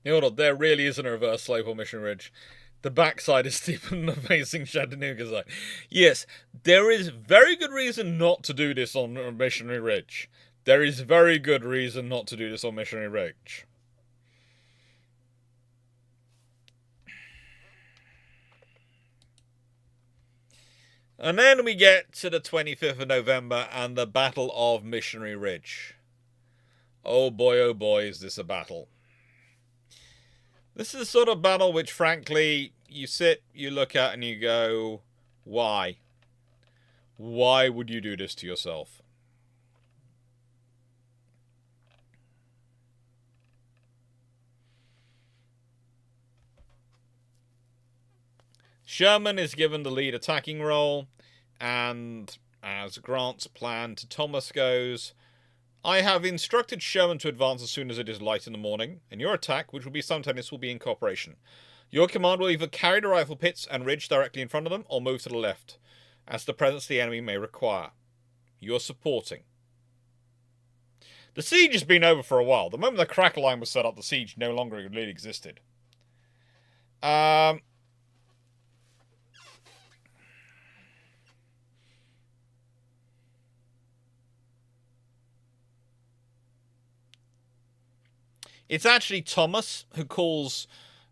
There really isn't a reverse slope on Mission Ridge. The backside is steeper than the facing Chattanooga side. Yes, there is very good reason not to do this on Missionary Ridge. There is very good reason not to do this on Missionary Ridge. And then we get to the 25th of November and the Battle of Missionary Ridge. Oh boy, is this a battle. This is the sort of battle which, frankly, you sit, you look at, and you go, why? Why would you do this to yourself? Sherman is given the lead attacking role, and as Grant's plan to Thomas goes, I have instructed Sherman to advance as soon as it is light in the morning, and your attack, which will be simultaneous, will be in cooperation. Your command will either carry the rifle pits and ridge directly in front of them, or move to the left, as the presence the enemy may require. You're supporting. The siege has been over for a while. The moment the crack line was set up, the siege no longer really existed. It's actually Thomas who calls.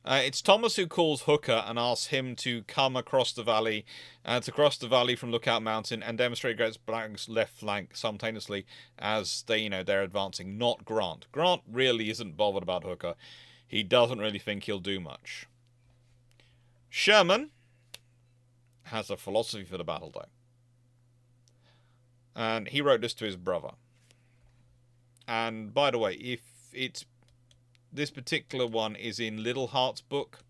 It's Thomas who calls Hooker and asks him to come across the valley, to cross the valley from Lookout Mountain and demonstrate against Bragg's left flank simultaneously as they're advancing. Not Grant. Grant really isn't bothered about Hooker. He doesn't really think he'll do much. Sherman has a philosophy for the battle, though, and he wrote this to his brother. And by the way, if it's this particular one is in Little Hart's book.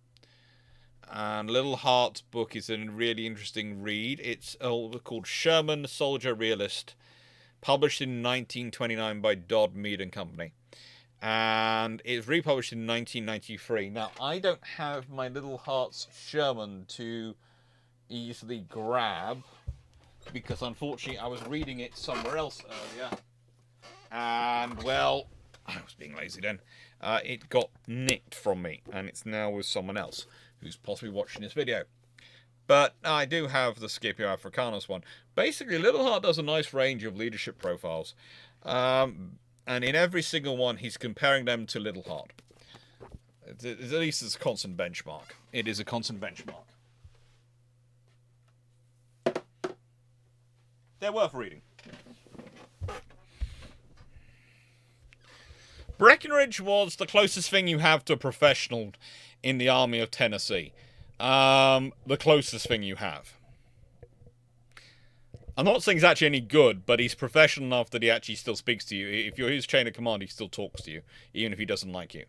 And Little Hart's book is a really interesting read. It's called Sherman, Soldier Realist, published in 1929 by Dodd, Mead and Company. And it's republished in 1993. Now, I don't have my Little Hart's Sherman to easily grab, because unfortunately I was reading it somewhere else earlier. And, well, I was being lazy then. It got nicked from me, and it's now with someone else who's possibly watching this video. But I do have the Scipio Africanus one. Basically, Little Hart does a nice range of leadership profiles. And in every single one, he's comparing them to Little Hart. At least it's a constant benchmark. It is a constant benchmark. They're worth reading. Breckinridge was the closest thing you have to a professional in the Army of Tennessee. The closest thing you have. I'm not saying he's actually any good, but he's professional enough that he actually still speaks to you. If you're his chain of command, he still talks to you, even if he doesn't like you.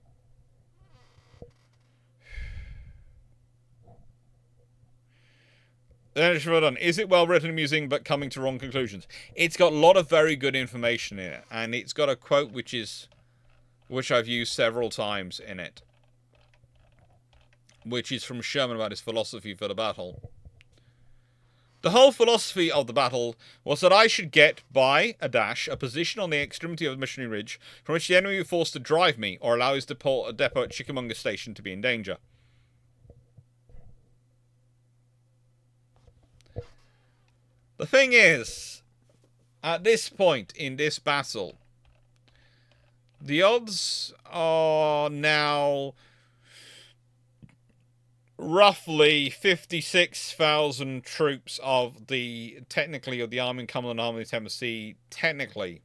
Is it well written, amusing, but coming to wrong conclusions? It's got a lot of very good information in it, and it's got a quote which I've used several times in it, which is from Sherman about his philosophy for the battle. The whole philosophy of the battle was that I should get, by a dash, a position on the extremity of the missionary ridge from which the enemy would be forced to drive me or allow his depot at Chickamauga Station to be in danger. The thing is, at this point in this battle, the odds are now roughly 56,000 troops of the Army and Cumberland Army of the Tennessee technically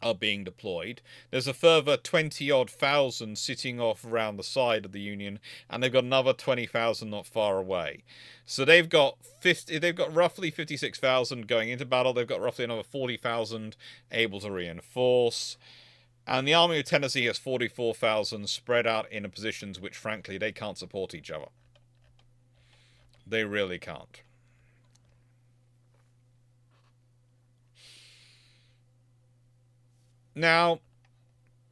are being deployed. There's a further 20-odd thousand sitting off around the side of the Union, and they've got another 20,000 not far away. So they've got roughly 56,000 going into battle. They've got roughly another 40,000 able to reinforce. And the Army of Tennessee has 44,000 spread out in positions which, frankly, they can't support each other. They really can't. Now,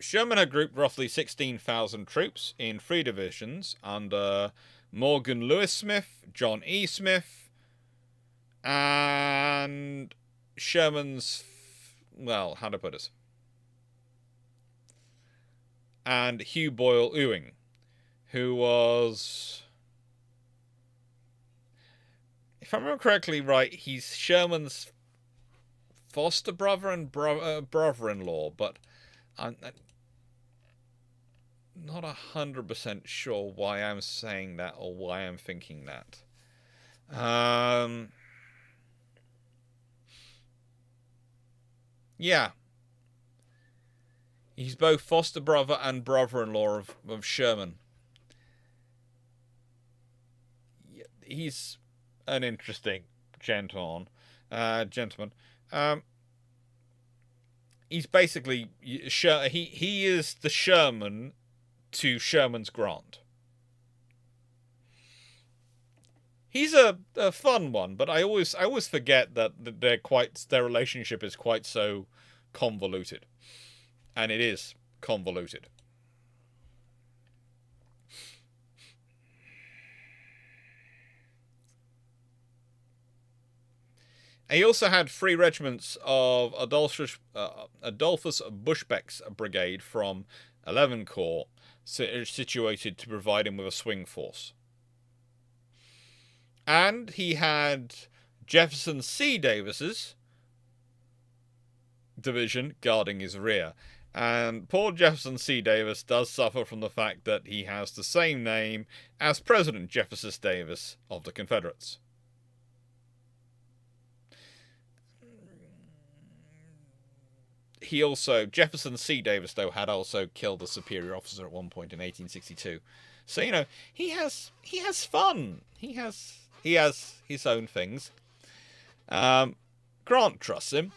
Sherman had grouped roughly 16,000 troops in 3 divisions under Morgan Lewis Smith, John E. Smith, and Sherman's, well, how to put it? And Hugh Boyle Ewing, who was, if I remember correctly, right, he's Sherman's foster brother and brother-in-law, but I'm not 100% sure why I'm saying that or why I'm thinking that. Yeah. He's both foster brother and brother-in-law of Sherman. He's an interesting gentleman. He's basically he is the Sherman to Sherman's Grant. He's a fun one, but I always forget that their relationship is quite so convoluted. And it is convoluted. And he also had 3 regiments of Adolphus Bushbeck's brigade from 11 Corps situated to provide him with a swing force. And he had Jefferson C. Davis's division guarding his rear. And poor Jefferson C. Davis does suffer from the fact that he has the same name as President Jefferson Davis of the Confederates. Jefferson C. Davis, though, had also killed a superior officer at one point in 1862. So, he has fun. He has his own things. Grant trusts him.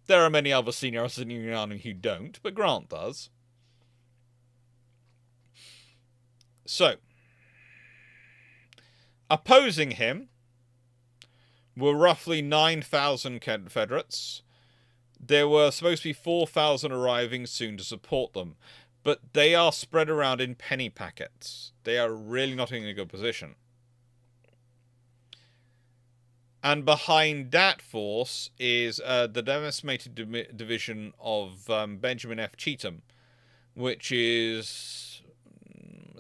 There are many other senior officers in the Union Army who don't, but Grant does. So, opposing him were roughly 9,000 Confederates. There were supposed to be 4,000 arriving soon to support them, but they are spread around in penny packets. They are really not in a good position. And behind that force is the decimated division of Benjamin F. Cheatham, which is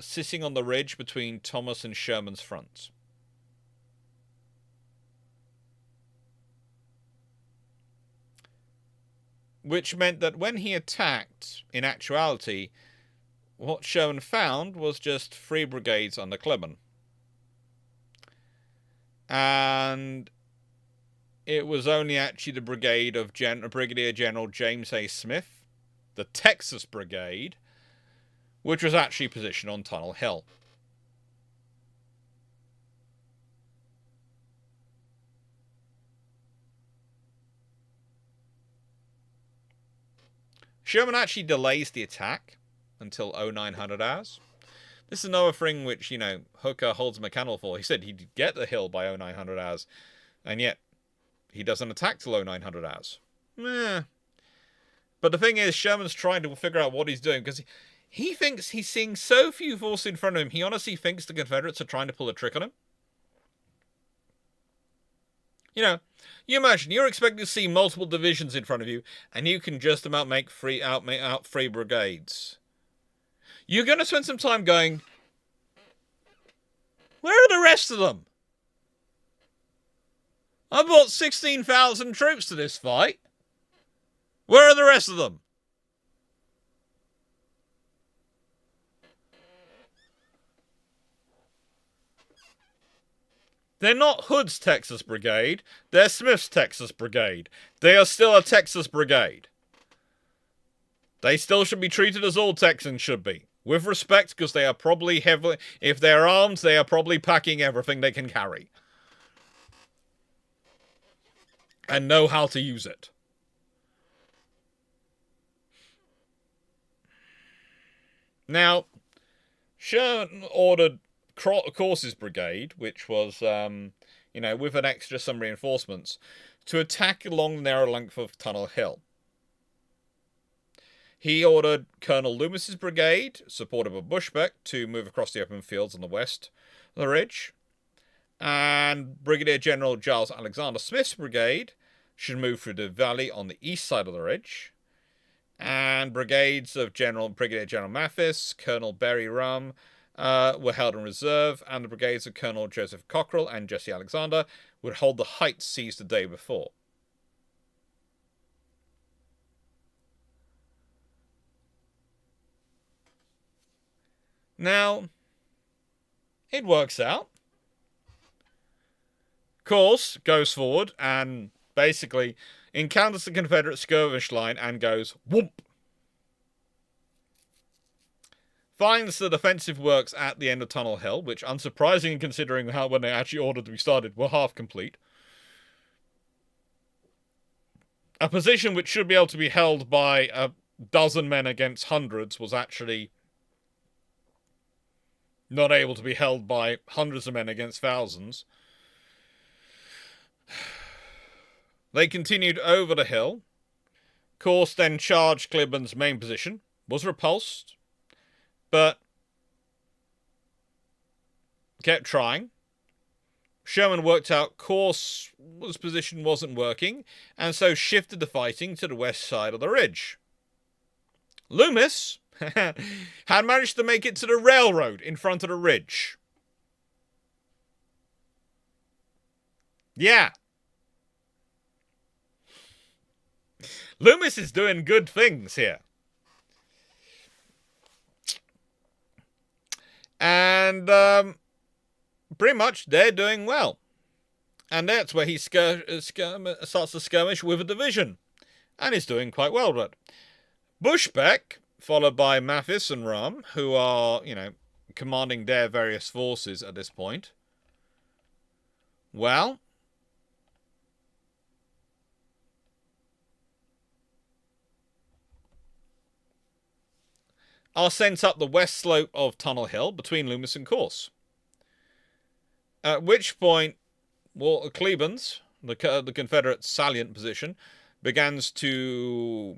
sitting on the ridge between Thomas and Sherman's fronts. Which meant that when he attacked, in actuality, what Sherman found was just 3 brigades under Cleburne. And it was only actually the brigade of Brigadier General James A. Smith, the Texas Brigade, which was actually positioned on Tunnel Hill. Sherman actually delays the attack until 0900 hours. This is another thing which, Hooker holds him accountable for. He said he'd get the hill by 0900 hours, and yet he doesn't attack till 0900 hours. But the thing is, Sherman's trying to figure out what he's doing, because he thinks he's seeing so few forces in front of him, he honestly thinks the Confederates are trying to pull a trick on him. You know, you imagine you're expecting to see multiple divisions in front of you, and you can just about make out three brigades. You're going to spend some time going, where are the rest of them? I brought 16,000 troops to this fight. Where are the rest of them? They're not Hood's Texas Brigade. They're Smith's Texas Brigade. They are still a Texas Brigade. They still should be treated as all Texans should be. With respect, because they are probably heavily... If they're armed, they are probably packing everything they can carry. And know how to use it. Now, Sherman ordered Corse's brigade, which was, with an extra some reinforcements, to attack along the narrow length of Tunnel Hill. He ordered Colonel Loomis's brigade, supported by Bushbeck, to move across the open fields on the west of the ridge. And Brigadier General Giles Alexander Smith's brigade should move through the valley on the east side of the ridge. And brigades of Brigadier General Mathis, Colonel Berry Rum, were held in reserve, and the brigades of Colonel Joseph Cockrell and Jesse Alexander would hold the heights seized the day before. Now, it works out. Corse goes forward and basically encounters the Confederate skirmish line and goes whoop. Finds the defensive works at the end of Tunnel Hill, which, unsurprisingly considering how when they actually ordered to be started, were half complete. A position which should be able to be held by a dozen men against hundreds was actually not able to be held by hundreds of men against thousands. They continued over the hill. Corse then charged Clibborn's main position, was repulsed, but kept trying. Sherman worked out Corse's position wasn't working, and so shifted the fighting to the west side of the ridge. Loomis had managed to make it to the railroad in front of the ridge. Yeah. Loomis is doing good things here. And pretty much they're doing well. And that's where he starts to skirmish with a division. And is doing quite well with it. Bushbeck, followed by Mathis and Rum, who are, commanding their various forces at this point. Well, are sent up the west slope of Tunnel Hill between Loomis and Corse. At which point, Cleburne's, the Confederate salient position, begins to,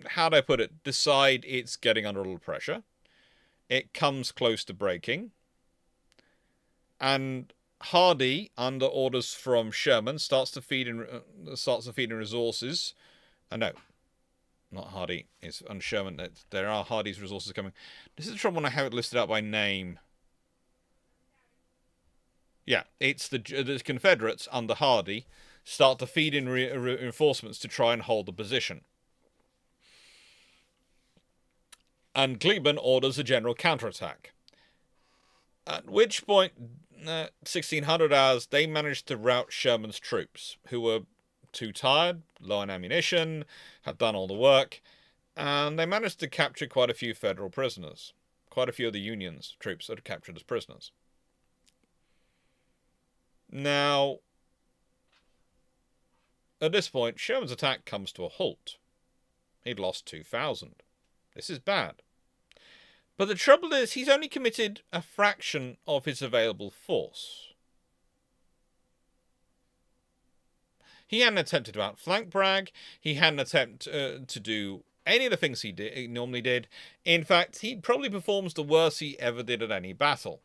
how do I put it, decide it's getting under a little pressure. It comes close to breaking. And Hardee, under orders from Sherman, starts to feed in resources. No, not Hardee. It's under Sherman. There are Hardee's resources coming. This is the trouble when I have it listed out by name. Yeah, it's the Confederates under Hardee start to feed in reinforcements to try and hold the position. And Cleburne orders a general counterattack. At which point, 1600 hours, they managed to rout Sherman's troops, who were too tired, low on ammunition, had done all the work, and they managed to capture quite a few Federal prisoners. Quite a few of the Union's troops that are captured as prisoners. Now, at this point, Sherman's attack comes to a halt. He'd lost 2,000. This is bad. But the trouble is, he's only committed a fraction of his available force. He hadn't attempted to outflank Bragg. He hadn't attempted to do any of the things he normally did. In fact, he probably performs the worst he ever did at any battle.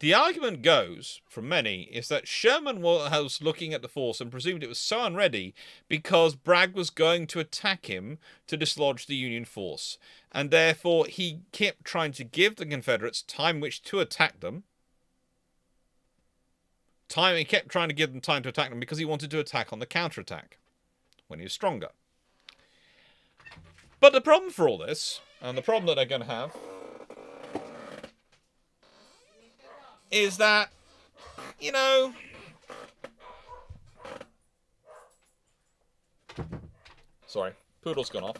The argument goes, from many, is that Sherman was looking at the force and presumed it was so unready because Bragg was going to attack him to dislodge the Union force. And therefore, he kept trying to give the Confederates time which to attack them. He kept trying to give them time to attack them because he wanted to attack on the counterattack when he was stronger. But the problem for all this, and the problem that they're going to have, is that, you know, sorry, Poodle's gone off.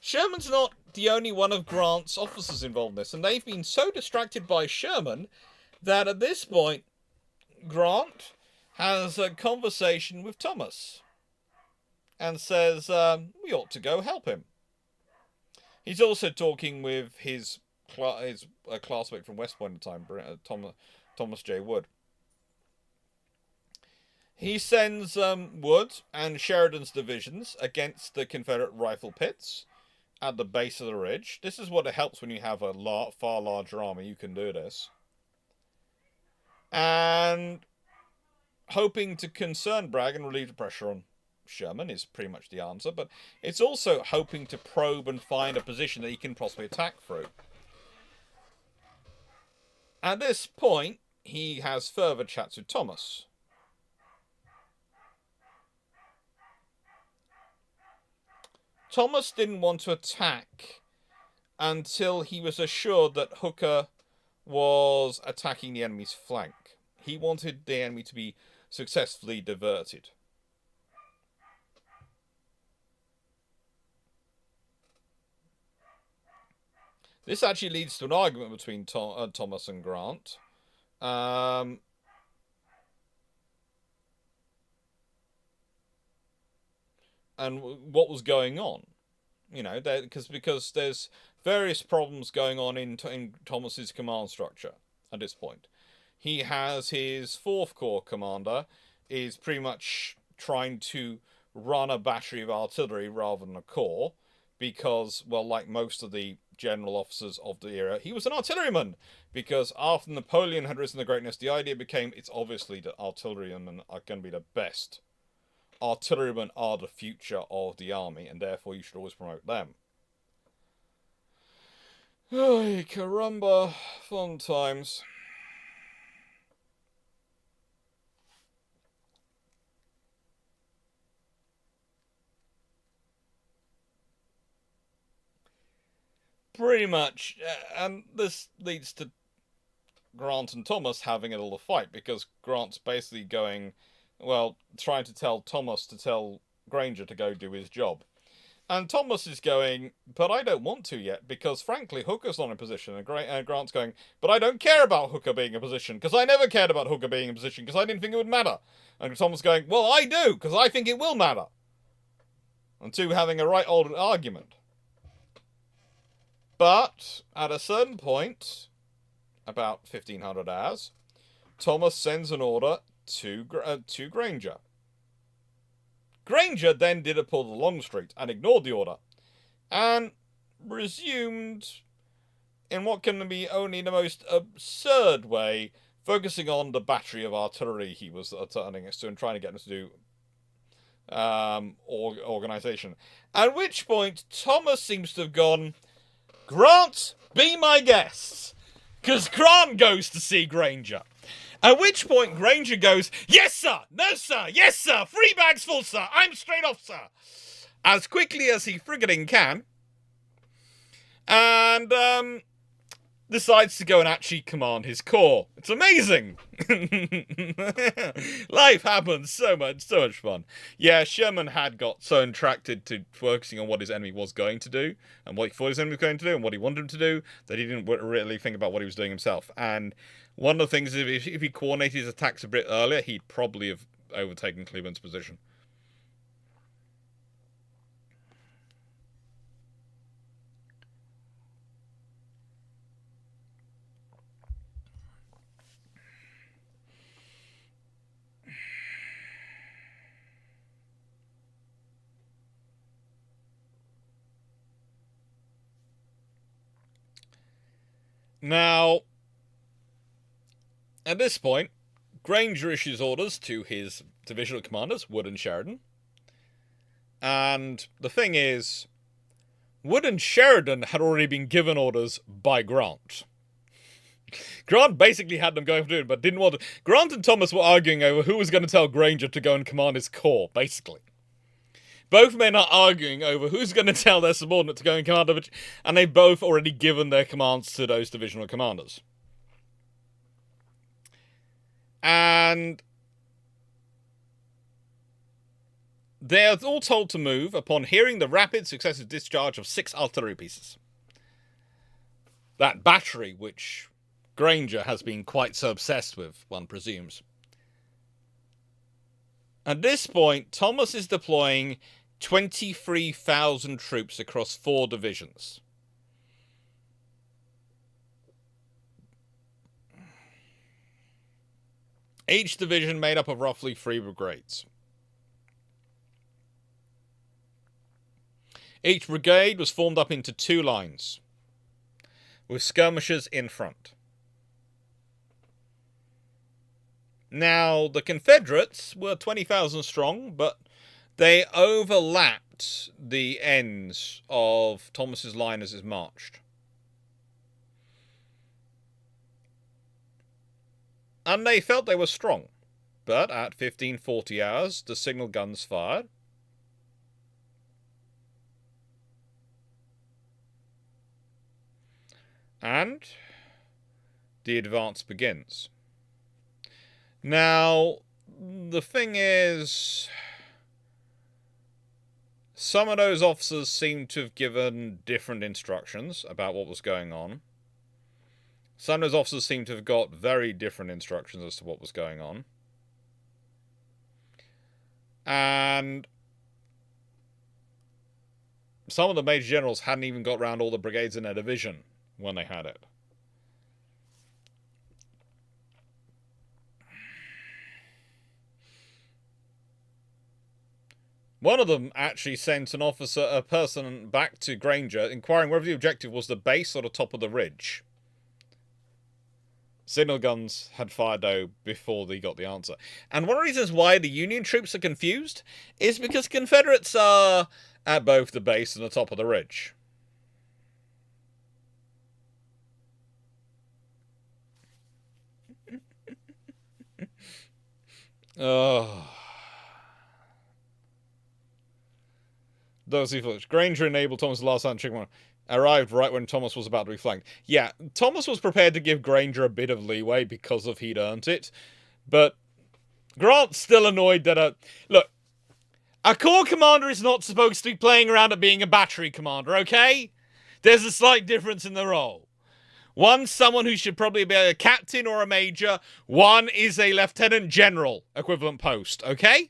Sherman's not the only one of Grant's officers involved in this, and they've been so distracted by Sherman that at this point, Grant has a conversation with Thomas and says, we ought to go help him. He's also talking with his classmate from West Point at the time, Thomas J. Wood. He sends Wood and Sheridan's divisions against the Confederate rifle pits at the base of the ridge. This is what it helps when you have a far larger army. You can do this. And hoping to concern Bragg and relieve the pressure on Sherman is pretty much the answer. But it's also hoping to probe and find a position that he can possibly attack through. At this point, he has further chats with Thomas. Thomas didn't want to attack until he was assured that Hooker was attacking the enemy's flank. He wanted the enemy to be successfully diverted. This actually leads to an argument between Thomas and Grant. And what was going on, you know, because there's various problems going on in Thomas's command structure at this point. He has his 4th Corps commander is pretty much trying to run a battery of artillery rather than a corps because, well, like most of the general officers of the era, he was an artilleryman because after Napoleon had risen to greatness, the idea became it's obviously that artillerymen are going to be the best. Artillerymen are the future of the army, and therefore you should always promote them. Ay, caramba, fun times. Pretty much, and this leads to Grant and Thomas having a little fight, because Grant's basically going, well, trying to tell Thomas to tell Granger to go do his job. And Thomas is going, but I don't want to yet, because frankly, Hooker's not in position. And Grant's going, but I don't care about Hooker being in position, because I never cared about Hooker being in position, because I didn't think it would matter. And Thomas going, well, I do, because I think it will matter. And two having a right old argument. But at a certain point, about 1500 hours, Thomas sends an order to Granger. Granger then did a pull to Longstreet and ignored the order, and resumed, in what can be only the most absurd way, focusing on the battery of artillery he was turning us to and trying to get them to do organization. At which point, Thomas seems to have gone, Grant, be my guest, because Grant goes to see Granger. At which point Granger goes, yes sir, no sir, yes sir, 3 bags full sir, I'm straight off sir, as quickly as he frigging can, and decides to go and actually command his corps. It's amazing. Life happens, so much fun. Yeah, Sherman had got so attracted to focusing on what his enemy was going to do, and what he thought his enemy was going to do, and what he wanted him to do, that he didn't really think about what he was doing himself. And one of the things is, if he coordinated his attacks a bit earlier, he'd probably have overtaken Cleveland's position. Now, At this point, Granger issues orders to his divisional commanders, Wood and Sheridan. And the thing is, Wood and Sheridan had already been given orders by Grant. Grant basically had them going through it, but didn't want to. Grant and Thomas were arguing over who was going to tell Granger to go and command his corps, basically. Both men are arguing over who's going to tell their subordinate to go and command it, and they've both already given their commands to those divisional commanders. And they are all told to move upon hearing the rapid, successive discharge of 6 artillery pieces. That battery, which Granger has been quite so obsessed with, one presumes. At this point, Thomas is deploying 23,000 troops across 4 divisions. Each division made up of roughly 3 brigades. Each brigade was formed up into 2 lines, with skirmishers in front. Now, the Confederates were 20,000 strong, but they overlapped the ends of Thomas's line as it marched. And they felt they were strong. But at 1540 hours, the signal guns fired. And the advance begins. Now, the thing is, some of those officers seem to have given different instructions about what was going on. Some of those officers seem to have got very different instructions as to what was going on. And some of the major generals hadn't even got round all the brigades in their division when they had it. One of them actually sent a person back to Granger, inquiring whether the objective was the base or the top of the ridge. Signal guns had fired, though, before they got the answer. And one of the reasons why the Union troops are confused is because Confederates are at both the base and the top of the ridge. Oh. Those who Granger enabled Thomas' last hand chicken arrived right when Thomas was about to be flanked. Yeah, Thomas was prepared to give Granger a bit of leeway because of he'd earned it, but Grant's still annoyed that look, a corps commander is not supposed to be playing around at being a battery commander, okay? There's a slight difference in the role. One's someone who should probably be a captain or a major. One is a lieutenant general equivalent post, okay?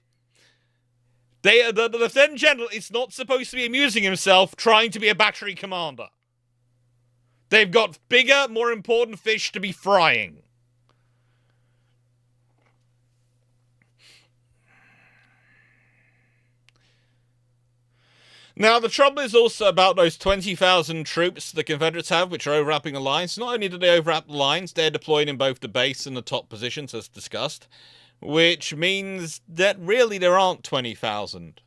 The lieutenant general is not supposed to be amusing himself trying to be a battery commander. They've got bigger, more important fish to be frying. Now, the trouble is also about those 20,000 troops the Confederates have, which are overlapping the lines. Not only do they overlap the lines, they're deployed in both the base and the top positions, as discussed. Which means that really there aren't 20,000.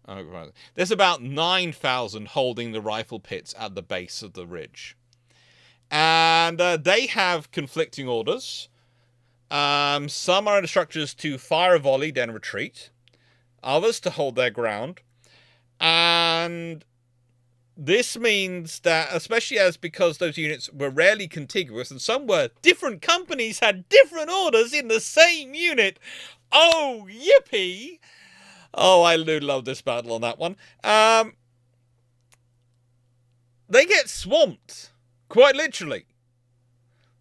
There's about 9,000 holding the rifle pits at the base of the ridge. And they have conflicting orders. Some are instructions to fire a volley, then retreat. Others to hold their ground. And this means that, especially because those units were rarely contiguous, and some were, different companies had different orders in the same unit. Oh, yippee! Oh, I do love this battle on that one. They get swamped. Quite literally.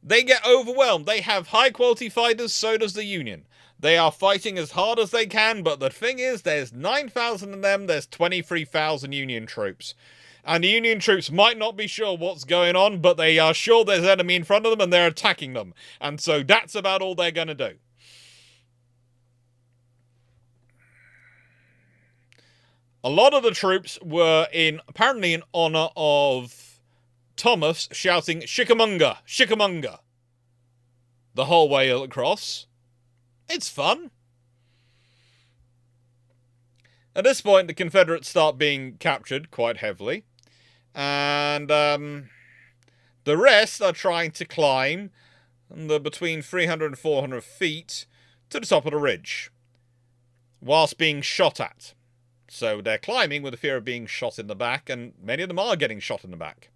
They get overwhelmed. They have high-quality fighters, so does the Union. They are fighting as hard as they can, but the thing is, there's 9,000 of them, there's 23,000 Union troops. And the Union troops might not be sure what's going on, but they are sure there's enemy in front of them and they're attacking them. And so that's about all they're going to do. A lot of the troops were apparently in honor of Thomas shouting, "Chickamauga! Chickamauga!" the whole way across. It's fun. At this point, the Confederates start being captured quite heavily. And the rest are trying to climb between 300 and 400 feet to the top of the ridge, whilst being shot at. So they're climbing with the fear of being shot in the back, and many of them are getting shot in the back.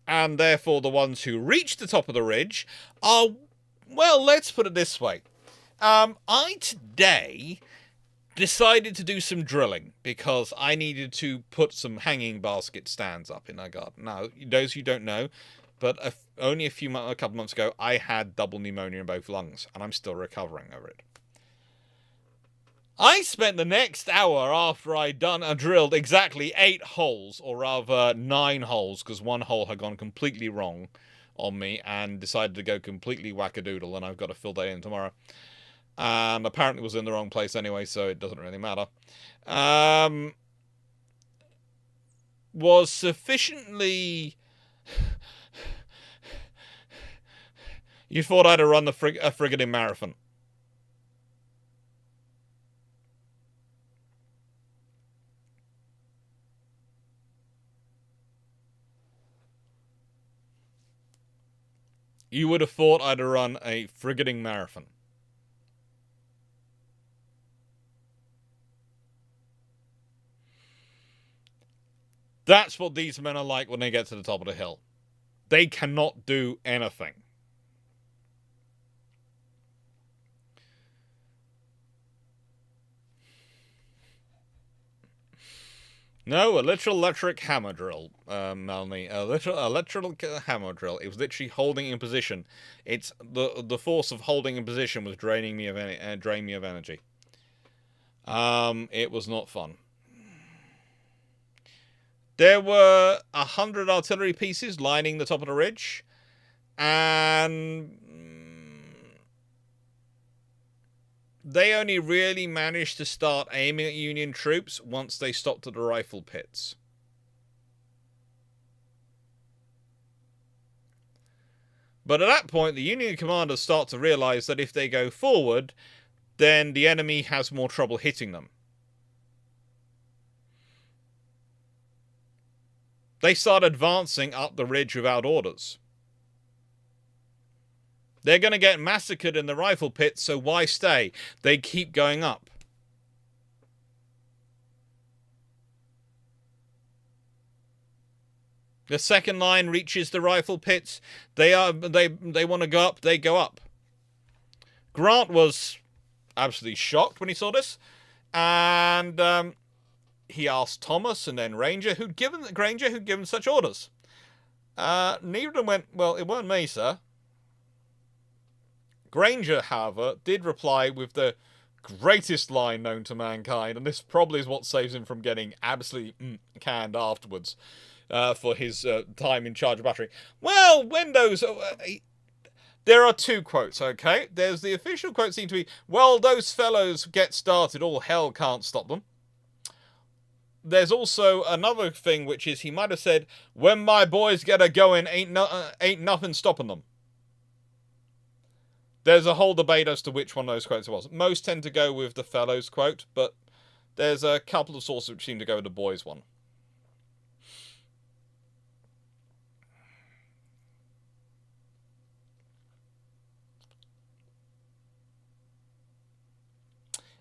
And therefore the ones who reach the top of the ridge are, well, let's put it this way. I today decided to do some drilling because I needed to put some hanging basket stands up in our garden. Now, those who don't know, but only a couple months ago, I had double pneumonia in both lungs, and I'm still recovering over it. I spent the next hour after I'd drilled exactly 8 holes, or rather 9 holes, because one hole had gone completely wrong on me and decided to go completely wackadoodle, and I've got to fill that in tomorrow. And apparently was in the wrong place anyway, so it doesn't really matter. Was sufficiently... You thought I'd have run a friggin' marathon. You would have thought I'd have run a friggin' marathon. That's what these men are like when they get to the top of the hill. They cannot do anything. No, a literal electric hammer drill, Melanie. A literal electrical hammer drill. It was literally holding in position. It's the force of holding in position was draining me of energy. It was not fun. There were 100 artillery pieces lining the top of the ridge, and they only really managed to start aiming at Union troops once they stopped at the rifle pits. But at that point, the Union commanders start to realize that if they go forward, then the enemy has more trouble hitting them. They start advancing up the ridge without orders. They're going to get massacred in the rifle pits, so why stay? They keep going up. The second line reaches the rifle pits. They want to go up. They go up. Grant was absolutely shocked when he saw this, and he asked Thomas and then Granger who'd given such orders. Neither of them went, well, it weren't me, sir. Granger, however, did reply with the greatest line known to mankind, and this probably is what saves him from getting absolutely canned afterwards for his time in charge of battery. Well, when those... there are 2 quotes, okay? There's the official quote seemed to be, well, those fellows get started, all hell can't stop them. There's also another thing, which is he might have said, when my boys get a going, ain't nothing stopping them. There's a whole debate as to which one of those quotes it was. Most tend to go with the fellows quote, but there's a couple of sources which seem to go with the boys one.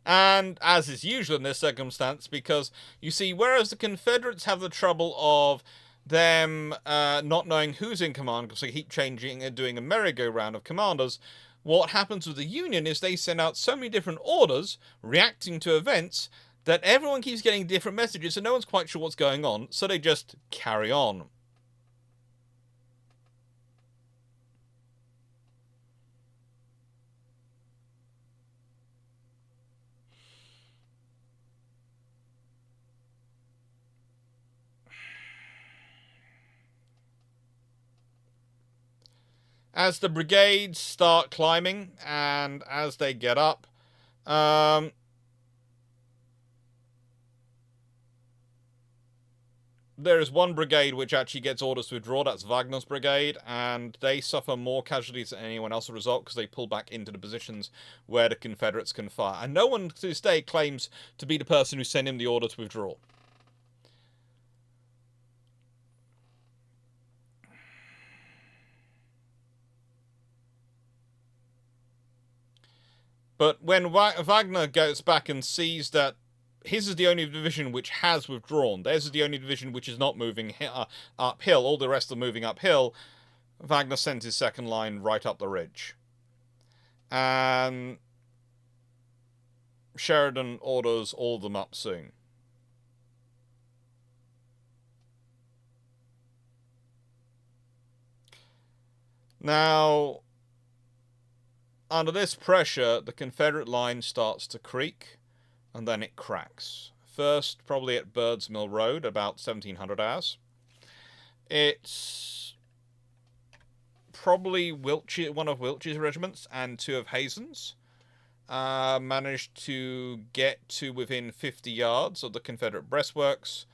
And as is usual in this circumstance, because you see, whereas the Confederates have the trouble of them not knowing who's in command because they keep changing and doing a merry-go-round of commanders, what happens with the Union is they send out so many different orders reacting to events that everyone keeps getting different messages and no one's quite sure what's going on, so they just carry on. As the brigades start climbing, and as they get up, there is one brigade which actually gets orders to withdraw. That's Wagner's brigade, and they suffer more casualties than anyone else as a result because they pull back into the positions where the Confederates can fire. And no one to this day claims to be the person who sent him the order to withdraw. But when Wagner goes back and sees that his is the only division which has withdrawn, theirs is the only division which is not moving uphill, all the rest are moving uphill, Wagner sends his second line right up the ridge. And Sheridan orders all of them up soon. Now, under this pressure, the Confederate line starts to creak, and then it cracks. First, probably at Bird's Mill Road, about 1700 hours. It's probably Wiltshire, one of Wiltshire's regiments, and two of Hazen's. Managed to get to within 50 yards of the Confederate breastworks,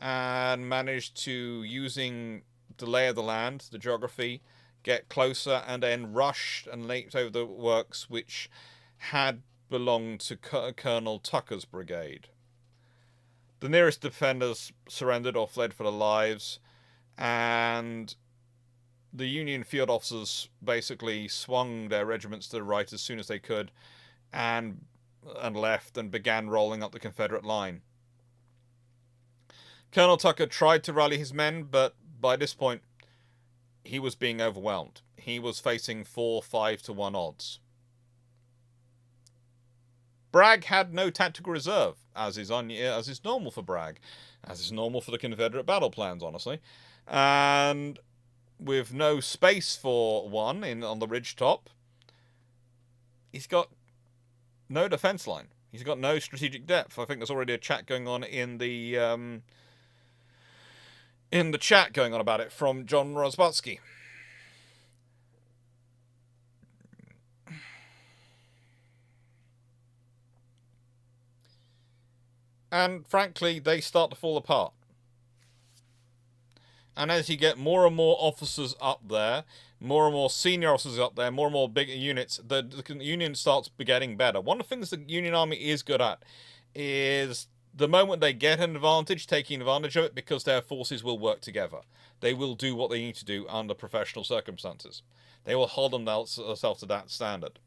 and managed to, using the lay of the land, the geography, get closer, and then rushed and leaped over the works which had belonged to Colonel Tucker's brigade. The nearest defenders surrendered or fled for their lives, and the Union field officers basically swung their regiments to the right as soon as they could, and left and began rolling up the Confederate line. Colonel Tucker tried to rally his men, but by this point he was being overwhelmed. He was facing 4-5 to 1 odds. Bragg had no tactical reserve, as is normal for Bragg, as is normal for the Confederate battle plans, honestly. And with no space for one on the ridge top, he's got no defense line. He's got no strategic depth. I think there's already a chat going on in the chat going on about it from John Rosbatsky. And frankly, they start to fall apart. And as you get more and more officers up there, more and more senior officers up there, more and more bigger units, the Union starts getting better. One of the things the Union Army is good at is the moment they get an advantage, taking advantage of it, because their forces will work together. They will do what they need to do under professional circumstances. They will hold themselves to that standard.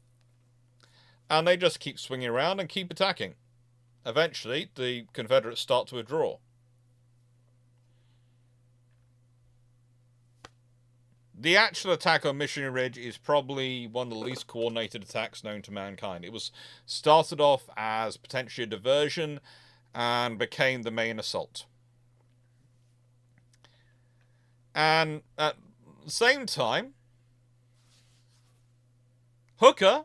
And they just keep swinging around and keep attacking. Eventually, the Confederates start to withdraw. The actual attack on Missionary Ridge is probably one of the least coordinated attacks known to mankind. It was started off as potentially a diversion and became the main assault. And at the same time, Hooker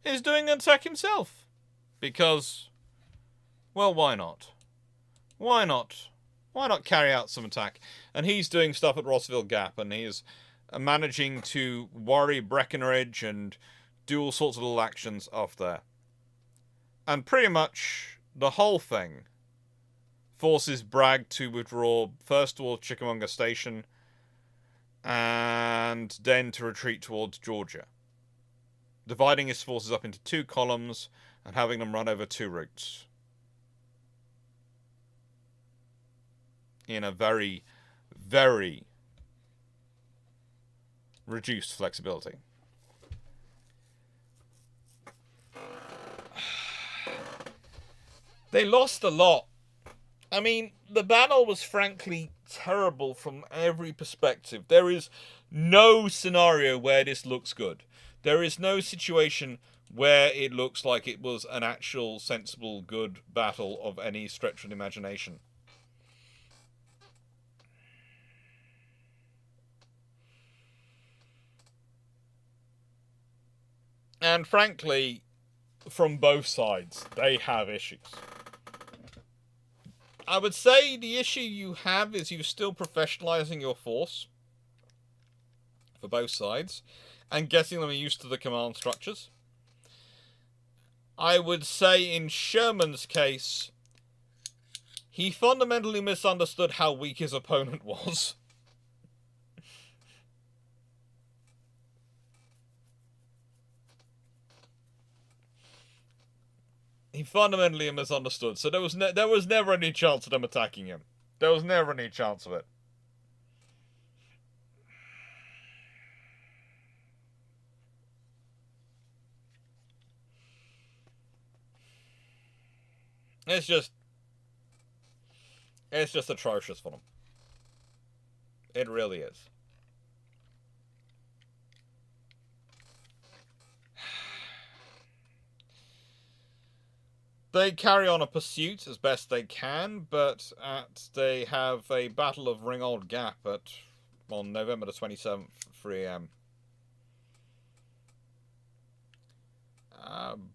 is doing an attack himself. Because, well, why not? Why not? Why not carry out some attack? And he's doing stuff at Rossville Gap, and he's managing to worry Breckinridge and do all sorts of little actions off there. And pretty much the whole thing forces Bragg to withdraw first towards Chickamauga Station and then to retreat towards Georgia, dividing his forces up into 2 columns and having them run over 2 routes. In a very, very reduced flexibility. They lost a lot. I mean, the battle was frankly terrible from every perspective. There is no scenario where this looks good. There is no situation where it looks like it was an actual, sensible, good battle of any stretch of the imagination. And frankly, from both sides, they have issues. I would say the issue you have is you're still professionalizing your force for both sides and getting them used to the command structures. I would say in Sherman's case, He fundamentally misunderstood how weak his opponent was. He fundamentally misunderstood, so there was never any chance of them attacking him. There was never any chance of it. It's just atrocious for them. It really is. They carry on a pursuit as best they can, but they have a Battle of Ringgold Gap on November the 27th, 3 a.m.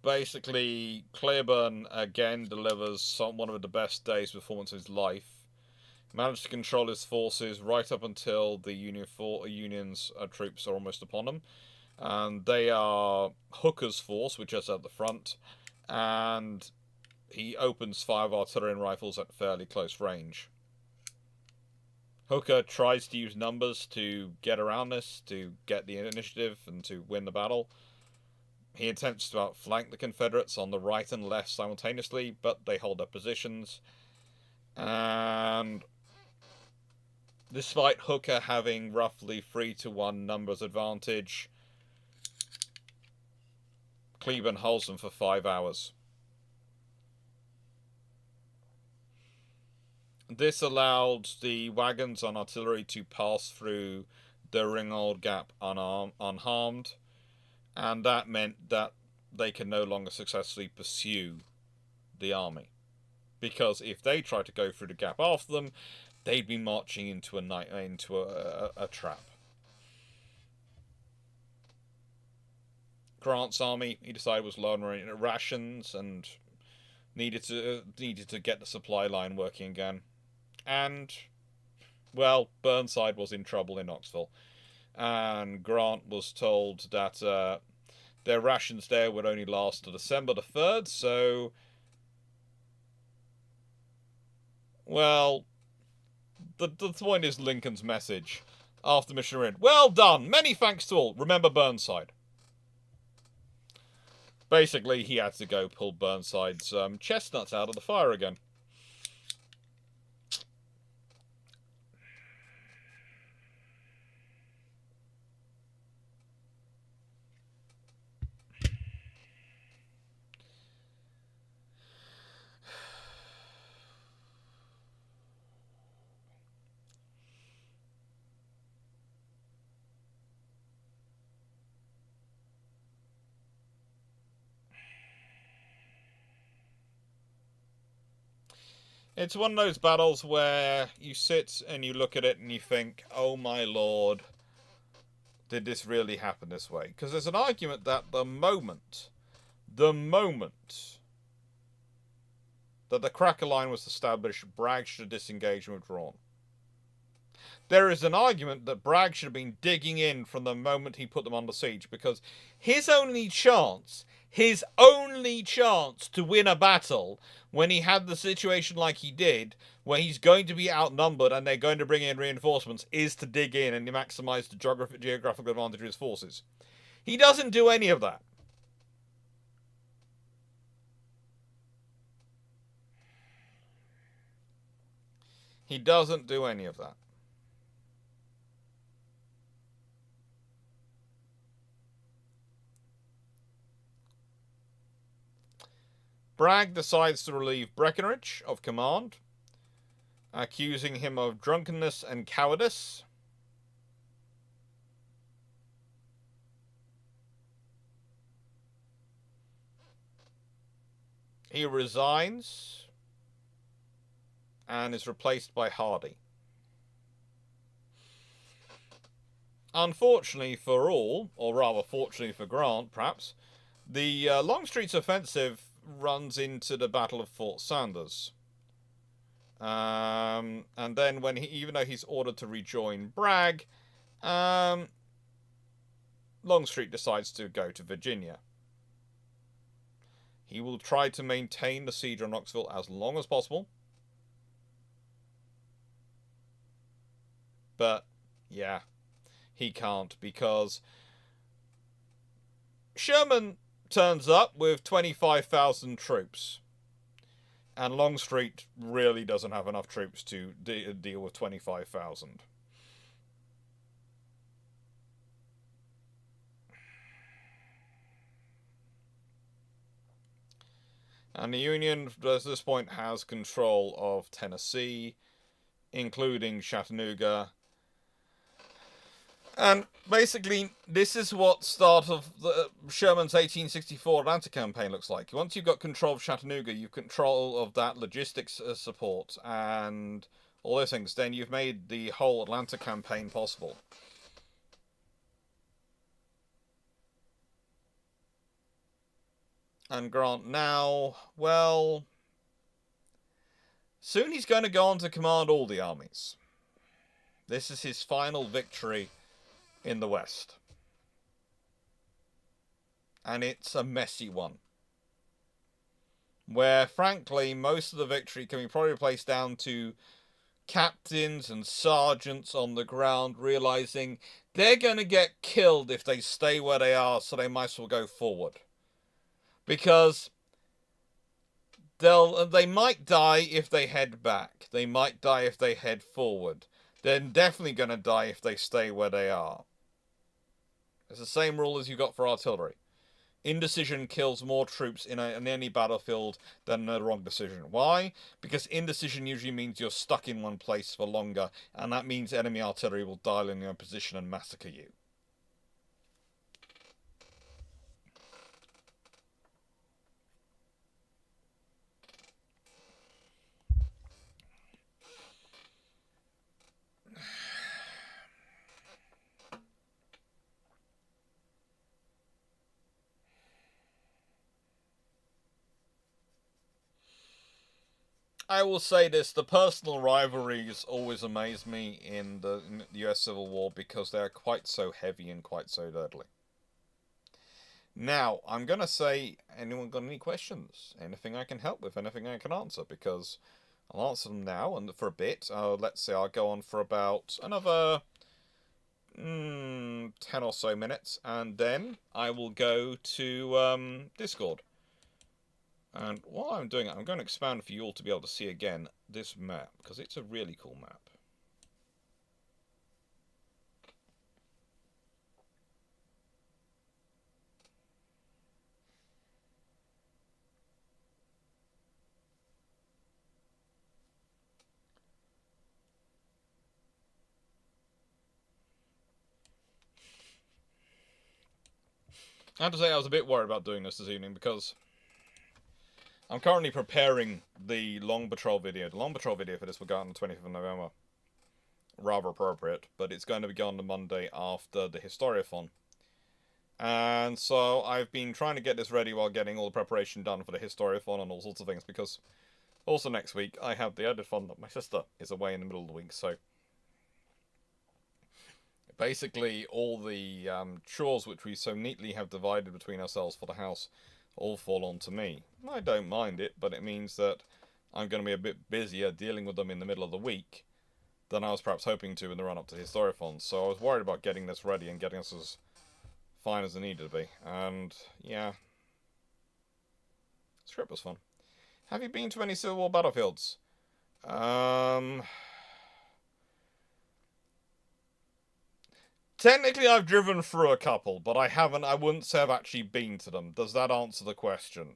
Basically, Cleburne again delivers one of the best days performance of his life. Managed to control his forces right up until the Union's troops are almost upon him. And they are Hooker's force, which is at the front, and he opens fire of artillery and rifles at fairly close range. Hooker tries to use numbers to get around this, to get the initiative, and to win the battle. He attempts to outflank the Confederates on the right and left simultaneously, but they hold their positions. And despite Hooker having roughly 3-1 numbers advantage, Cleburne holds them for 5 hours. This allowed the wagons and artillery to pass through the Ringgold Gap unharmed, and that meant that they could no longer successfully pursue the army. Because if they tried to go through the gap after them, they'd be marching into a trap. Grant's army, he decided, was low on rations and needed to get the supply line working again. And, well, Burnside was in trouble in Knoxville. And Grant was told that their rations there would only last to December the 3rd, so, well, the point is Lincoln's message after Mission Ridge. Well done! Many thanks to all. Remember Burnside. Basically, he had to go pull Burnside's chestnuts out of the fire again. It's one of those battles where you sit and you look at it and you think, oh my lord, did this really happen this way? Because there's an argument that the moment that the Cracker line was established, Bragg should have disengaged and withdrawn. There is an argument that Bragg should have been digging in from the moment he put them under siege, because his only chance to win a battle when he had the situation like he did, where he's going to be outnumbered and they're going to bring in reinforcements, is to dig in and maximize the geographical advantage of his forces. He doesn't do any of that. He doesn't do any of that. Bragg decides to relieve Breckinridge of command, accusing him of drunkenness and cowardice. He resigns and is replaced by Hardee. Unfortunately for all, or rather fortunately for Grant, perhaps, the Longstreet's offensive runs into the Battle of Fort Sanders. And then even though he's ordered to rejoin Bragg, Longstreet decides to go to Virginia. He will try to maintain the siege on Knoxville as long as possible. But, yeah, he can't, because Sherman turns up with 25,000 troops. And Longstreet really doesn't have enough troops to deal with 25,000. And the Union, at this point, has control of Tennessee, including Chattanooga. And basically, this is what start of Sherman's 1864 Atlanta campaign looks like. Once you've got control of Chattanooga, you've control of that logistics support and all those things, then you've made the whole Atlanta campaign possible. And Grant now, well, soon he's going to go on to command all the armies. This is his final victory in the West. And it's a messy one. Where, frankly, most of the victory can be probably placed down to captains and sergeants on the ground realizing they're going to get killed if they stay where they are, so they might as well go forward. Because they might die if they head back. They might die if they head forward. They're definitely going to die if they stay where they are. It's the same rule as you got for artillery. Indecision kills more troops in any battlefield than a wrong decision. Why? Because indecision usually means you're stuck in one place for longer, and that means enemy artillery will dial in your position and massacre you. I will say this, the personal rivalries always amaze me in the US Civil War because they're quite so heavy and quite so deadly. Now, I'm going to say, anyone got any questions? Anything I can help with? Anything I can answer? Because I'll answer them now and for a bit. Let's say I'll go on for about another 10 or so minutes, and then I will go to Discord. And while I'm doing it, I'm going to expand for you all to be able to see again this map, because it's a really cool map. I have to say I was a bit worried about doing this evening, because I'm currently preparing the Long Patrol video. The Long Patrol video for this will go out on the 20th of November. Rather appropriate, but it's going to be on the Monday after the Historiathon. And so I've been trying to get this ready while getting all the preparation done for the Historiathon and all sorts of things, because also next week I have the Editathon that my sister is away in the middle of the week, so basically all the chores which we so neatly have divided between ourselves for the house all fall onto me. I don't mind it, but it means that I'm going to be a bit busier dealing with them in the middle of the week than I was perhaps hoping to in the run-up to Historiathon. So I was worried about getting this ready and getting us as fine as it needed to be. And, yeah. This trip was fun. Have you been to any Civil War battlefields? Technically, I've driven through a couple, but I wouldn't say I've actually been to them. Does that answer the question?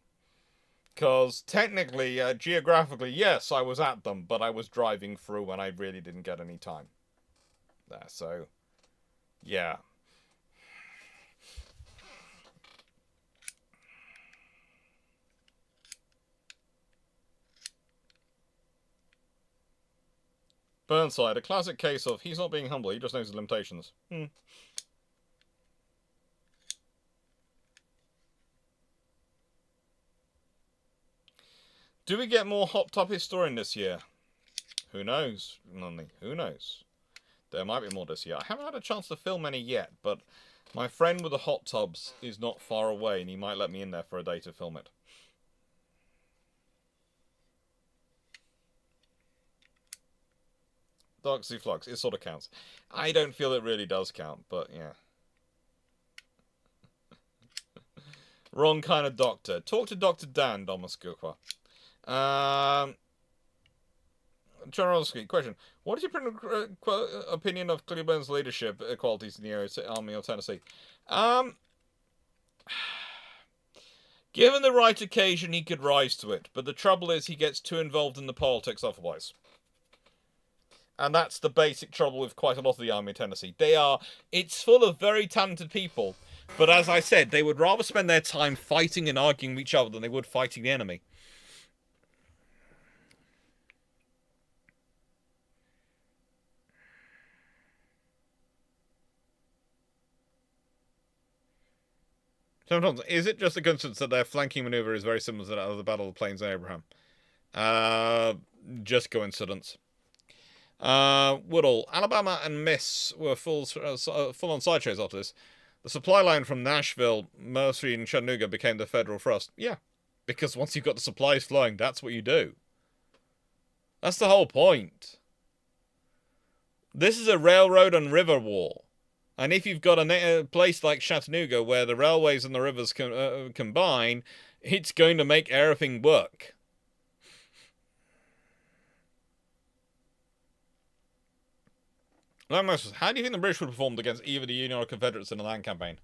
Because technically, geographically, yes, I was at them, but I was driving through when I really didn't get any time. There, so, yeah. Burnside, a classic case of he's not being humble, he just knows his limitations. Do we get more Hot Tub Historian this year? Who knows, Nunny? Who knows? There might be more this year. I haven't had a chance to film any yet, but my friend with the hot tubs is not far away, and he might let me in there for a day to film it. Doxy Flux. It sort of counts. I don't feel it really does count, but yeah. Wrong kind of doctor. Talk to Dr. Dan, Domaskukwa. Chorowski, question. What is your opinion of Cleburne's leadership qualities in the Army of Tennessee? Given the right occasion, he could rise to it. But the trouble is he gets too involved in the politics otherwise. And that's the basic trouble with quite a lot of the Army of Tennessee. It's full of very talented people. But as I said, they would rather spend their time fighting and arguing with each other than they would fighting the enemy. Sometimes, is it just a coincidence that their flanking maneuver is very similar to that of the Battle of the Plains of Abraham? Just coincidence. Woodall, Alabama and Miss were full-on sideshows after this. The supply line from Nashville, Mercy, and Chattanooga became the federal thrust. Yeah, because once you've got the supplies flowing, that's what you do. That's the whole point. This is a railroad and river war. And if you've got a place like Chattanooga where the railways and the rivers combine, it's going to make everything work. How do you think the British would have performed against either the Union or Confederates in the land campaign?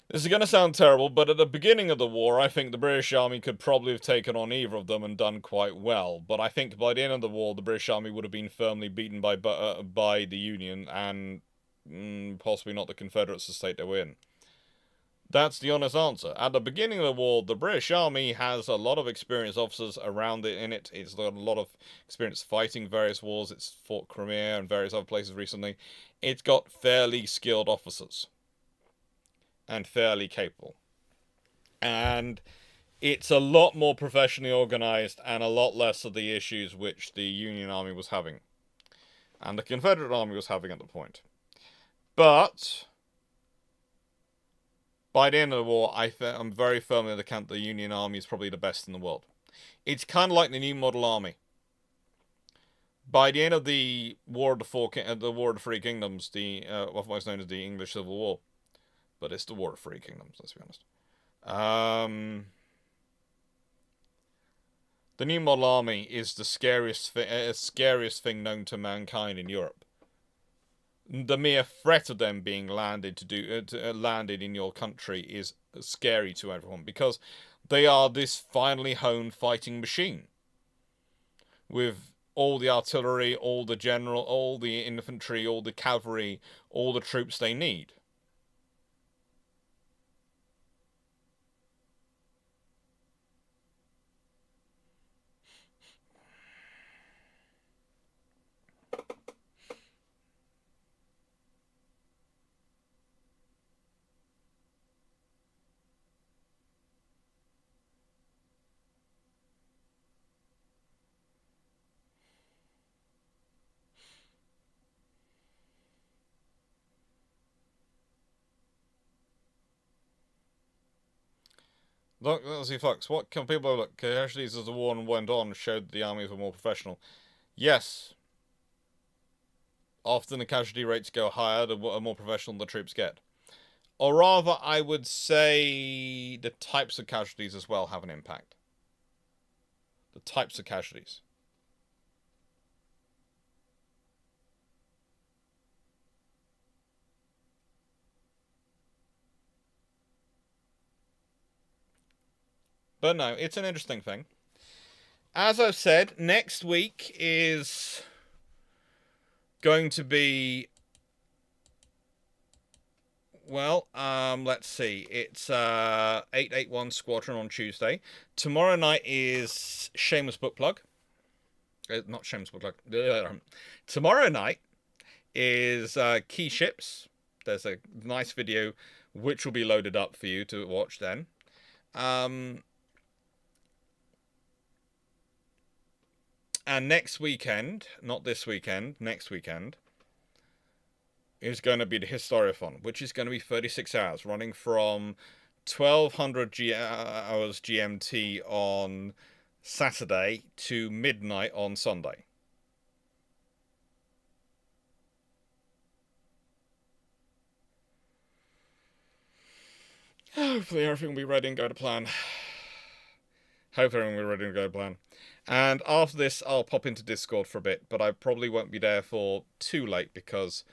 This is going to sound terrible, but at the beginning of the war, I think the British Army could probably have taken on either of them and done quite well. But I think by the end of the war, the British Army would have been firmly beaten by the Union and possibly not the Confederates, the state they were in. That's the honest answer. At the beginning of the war, the British Army has a lot of experienced officers around it in it. It's got a lot of experience fighting various wars. It's fought Crimea and various other places recently. It's got fairly skilled officers. And fairly capable. And it's a lot more professionally organised and a lot less of the issues which the Union Army was having. And the Confederate Army was having at the point. But by the end of the war, I'm very firmly in the camp that the Union Army is probably the best in the world. It's kind of like the New Model Army. By the end of the War of the Three Kingdoms, otherwise known as the English Civil War, but it's the War of Three Kingdoms, let's be honest. The New Model Army is the scariest thing known to mankind in Europe. The mere threat of them being landed in your country is scary to everyone because they are this finely honed fighting machine with all the artillery, all the infantry, all the cavalry, all the troops they need. Look, let's see, Fox. What can people look? Casualties as the war went on showed that the armies were more professional. Yes. Often the casualty rates go higher, the more professional the troops get. Or rather, I would say the types of casualties as well have an impact. The types of casualties. But no, it's an interesting thing. As I've said, next week is going to be... Well, let's see. It's 881 Squadron on Tuesday. Tomorrow night is Shameless Book Plug. Not Shameless Book Plug. Tomorrow night is Key Ships. There's a nice video which will be loaded up for you to watch then. And next weekend, not this weekend, next weekend, is going to be the Historiathon, which is going to be 36 hours, running from 1200 hours GMT on Saturday to midnight on Sunday. Hopefully everything will be ready and go to plan. Hopefully everything will be ready and go to plan. And after this, I'll pop into Discord for a bit, but I probably won't be there for too late because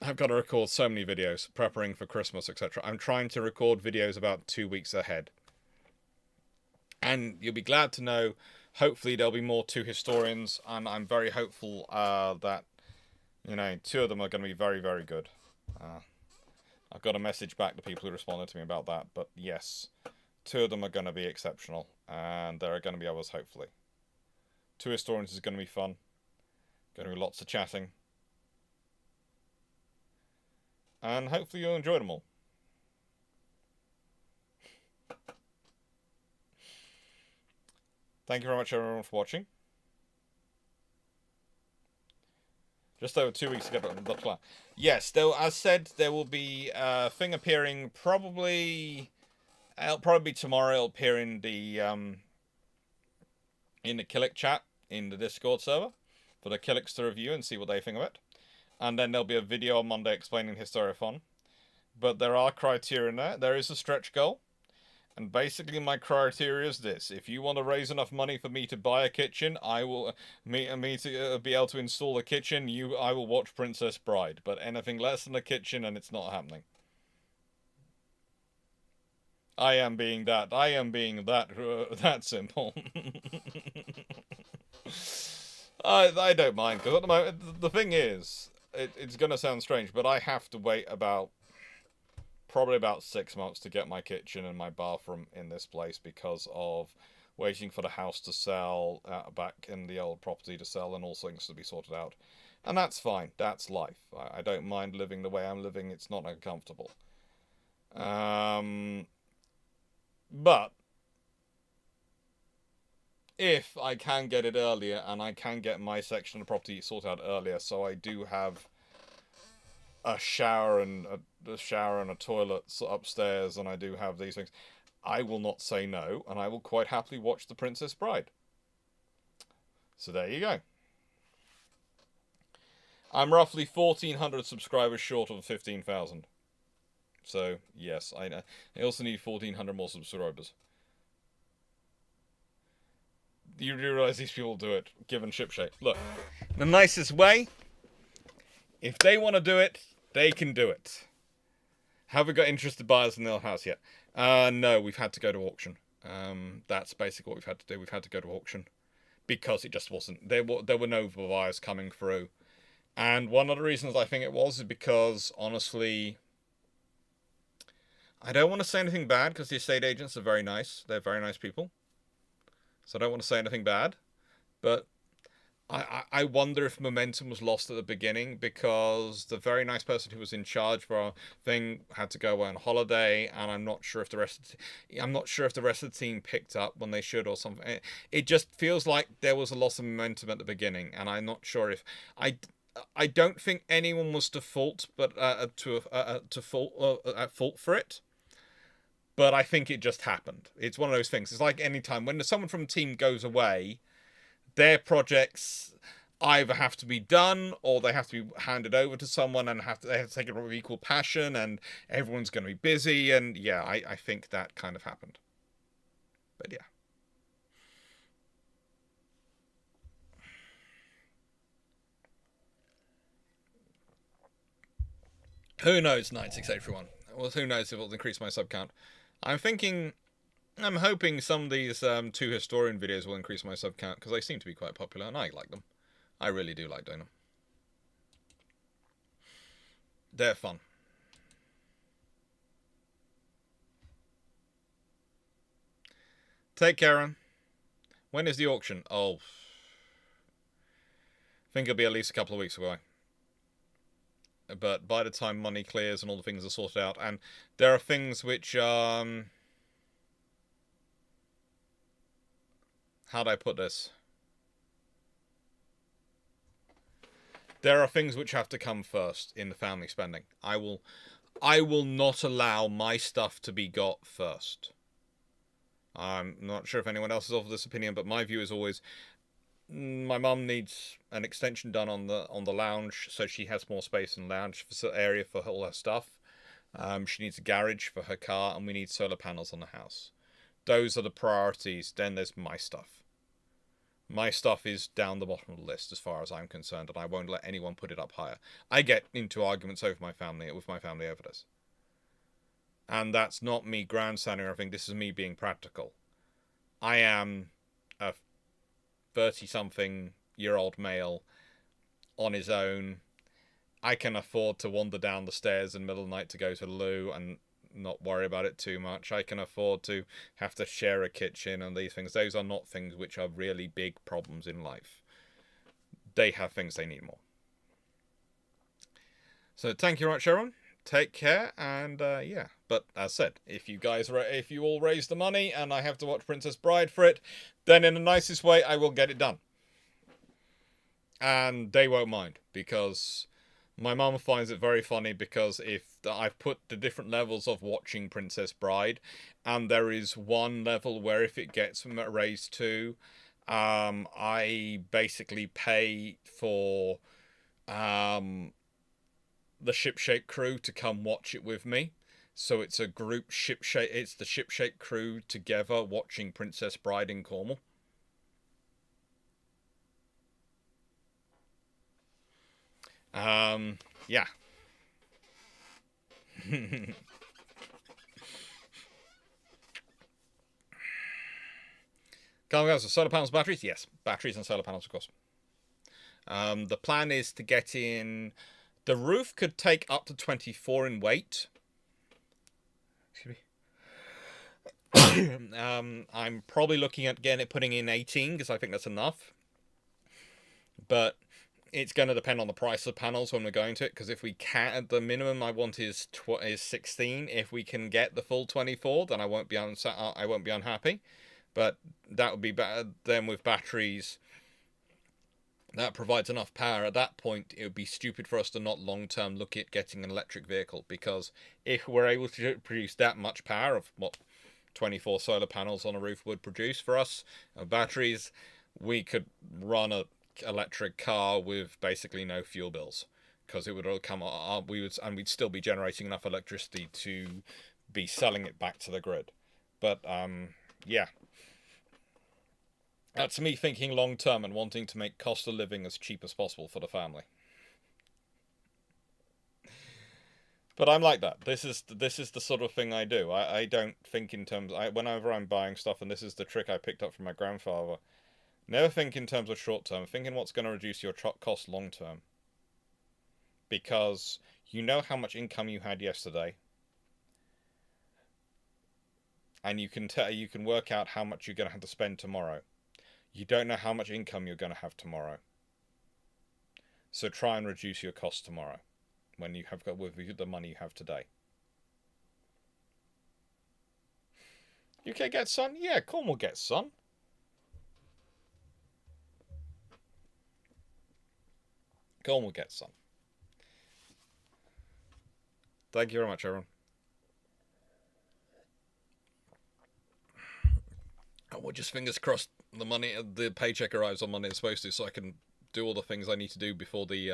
I've got to record so many videos, preparing for Christmas, etc. I'm trying to record videos about 2 weeks ahead. And you'll be glad to know, hopefully there'll be more 2 historians, and I'm very hopeful that, 2 of them are going to be very, very good. I've got a message back to people who responded to me about that, but yes, 2 of them are going to be exceptional, and there are going to be others, hopefully. 2 historians is going to be fun. Going to be lots of chatting. And hopefully you'll enjoy them all. Thank you very much, everyone, for watching. Just over 2 weeks to get the plan. Yes, as said, there will be a thing appearing probably... It'll probably be tomorrow. It'll appear in the Clarke chat in the Discord server for the Clarkes to review and see what they think of it. And then there'll be a video on Monday explaining Historiathon. But there are criteria in there. There is a stretch goal. And basically my criteria is this. If you want to raise enough money for me to buy a kitchen, I will... Me to be able to install a kitchen, I will watch Princess Bride. But anything less than a kitchen, and it's not happening. I am being that simple. I don't mind, because at the moment, the thing is, it's going to sound strange, but I have to wait probably about 6 months to get my kitchen and my bathroom in this place because of waiting for the house to sell, back in the old property to sell, and all things to be sorted out. And that's fine. That's life. I don't mind living the way I'm living. It's not uncomfortable. But if I can get it earlier, and I can get my section of property sorted out earlier, so I do have a shower and a toilet upstairs, and I do have these things, I will not say no, and I will quite happily watch The Princess Bride. So there you go. I'm roughly 1,400 subscribers short of 15,000. So, yes, I know. I also need 1,400 more subscribers. You do realise these people do it, given ship shape. Look, the nicest way, if they want to do it, they can do it. Have we got interested buyers in their house yet? No, we've had to go to auction. That's basically what we've had to do. We've had to go to auction. Because it just wasn't... There were no buyers coming through. And one of the reasons I think it was is because, honestly... I don't want to say anything bad, because the estate agents are very nice. They're very nice people. So I don't want to say anything bad. But I wonder if momentum was lost at the beginning, because the very nice person who was in charge for our thing had to go away on holiday, and I'm not sure if the rest of the team picked up when they should or something. It just feels like there was a loss of momentum at the beginning, and I'm not sure if... I don't think anyone was at fault for it. But I think it just happened. It's one of those things. It's like any time when someone from a team goes away, their projects either have to be done or they have to be handed over to someone, and they have to take it with equal passion, and everyone's going to be busy. And yeah, I think that kind of happened. But yeah. Who knows, 9681. Well, who knows if it'll increase my sub count. I'm hoping some of these 2 historian videos will increase my sub count, because they seem to be quite popular, and I like them. I really do like doing them. They're fun. Take care, Aaron. When is the auction? Oh. I think it'll be at least a couple of weeks away. But by the time money clears and all the things are sorted out, and there are things which, how do I put this? There are things which have to come first in the family spending. I will not allow my stuff to be got first. I'm not sure if anyone else is of this opinion, but my view is always my mum needs an extension done on the lounge so she has more space in the lounge area for all her stuff. She needs a garage for her car, and we need solar panels on the house. Those are the priorities. Then there's my stuff. My stuff is down the bottom of the list as far as I'm concerned, and I won't let anyone put it up higher. I get into arguments with my family over this. And that's not me grandstanding or anything. This is me being practical. I am a 30-something-year-old male on his own. I can afford to wander down the stairs in the middle of the night to go to the loo and not worry about it too much. I can afford to have to share a kitchen and these things. Those are not things which are really big problems in life. They have things they need more. So thank you very much, everyone. Take care, and yeah. But as said, if you all raise the money and I have to watch Princess Bride for it, then in the nicest way I will get it done. And they won't mind, because my mum finds it very funny, because if I've put the different levels of watching Princess Bride, and there is one level where if it gets raised to, I basically pay for the Shipshape crew to come watch it with me. So it's a group it's the Shipshape crew together watching Princess Bride in Cornwall. Yeah. So solar panels, batteries? Yes, batteries and solar panels, of course. The plan is to get in. The roof could take up to 24 in weight. Excuse me. I'm probably looking at putting in 18 because I think that's enough. But it's going to depend on the price of panels when we're going to it. Because if we can, the minimum I want is 16. If we can get the full 24, then I won't be unhappy. But that would be better. Then with batteries, that provides enough power. At that point, it would be stupid for us to not long-term look at getting an electric vehicle, because if we're able to produce that much power of what 24 solar panels on a roof would produce for us, batteries, we could run a electric car with basically no fuel bills, because it would all come up, we'd still be generating enough electricity to be selling it back to the grid. But yeah. That's me thinking long term and wanting to make cost of living as cheap as possible for the family. But I'm like that. This is the sort of thing I do. I don't think in terms. Whenever I'm buying stuff, and this is the trick I picked up from my grandfather. Never think in terms of short term. Think in what's going to reduce your cost long term. Because you know how much income you had yesterday, and you can work out how much you're going to have to spend tomorrow. You don't know how much income you're going to have tomorrow. So try and reduce your costs tomorrow when you have got with the money you have today. UK gets sun? Yeah, Cornwall gets sun. Cornwall gets sun. Thank you very much, everyone. And we'll just fingers crossed the paycheck arrives on Monday it's supposed to, so I can do all the things I need to do before the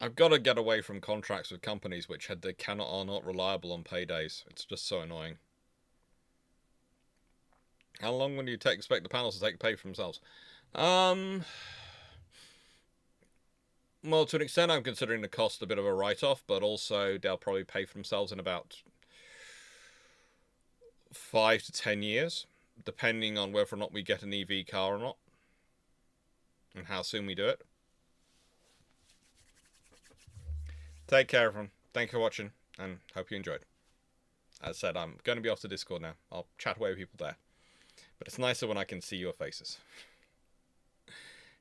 I've got to get away from contracts with companies which are not reliable on paydays. It's just so annoying. How long will you expect the panels to pay for themselves? Well, to an extent, I'm considering the cost a bit of a write-off, but also they'll probably pay for themselves in about 5 to 10 years, depending on whether or not we get an EV car or not, and how soon we do it. Take care, everyone. Thank you for watching, and hope you enjoyed. As I said, I'm going to be off to Discord now. I'll chat away with people there. But it's nicer when I can see your faces.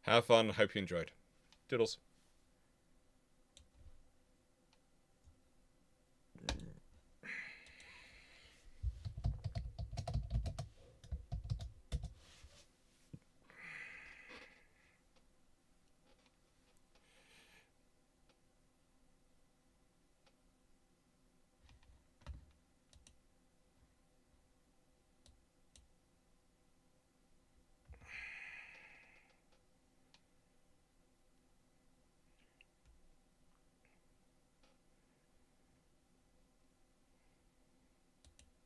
Have fun. Hope you enjoyed. Doodles.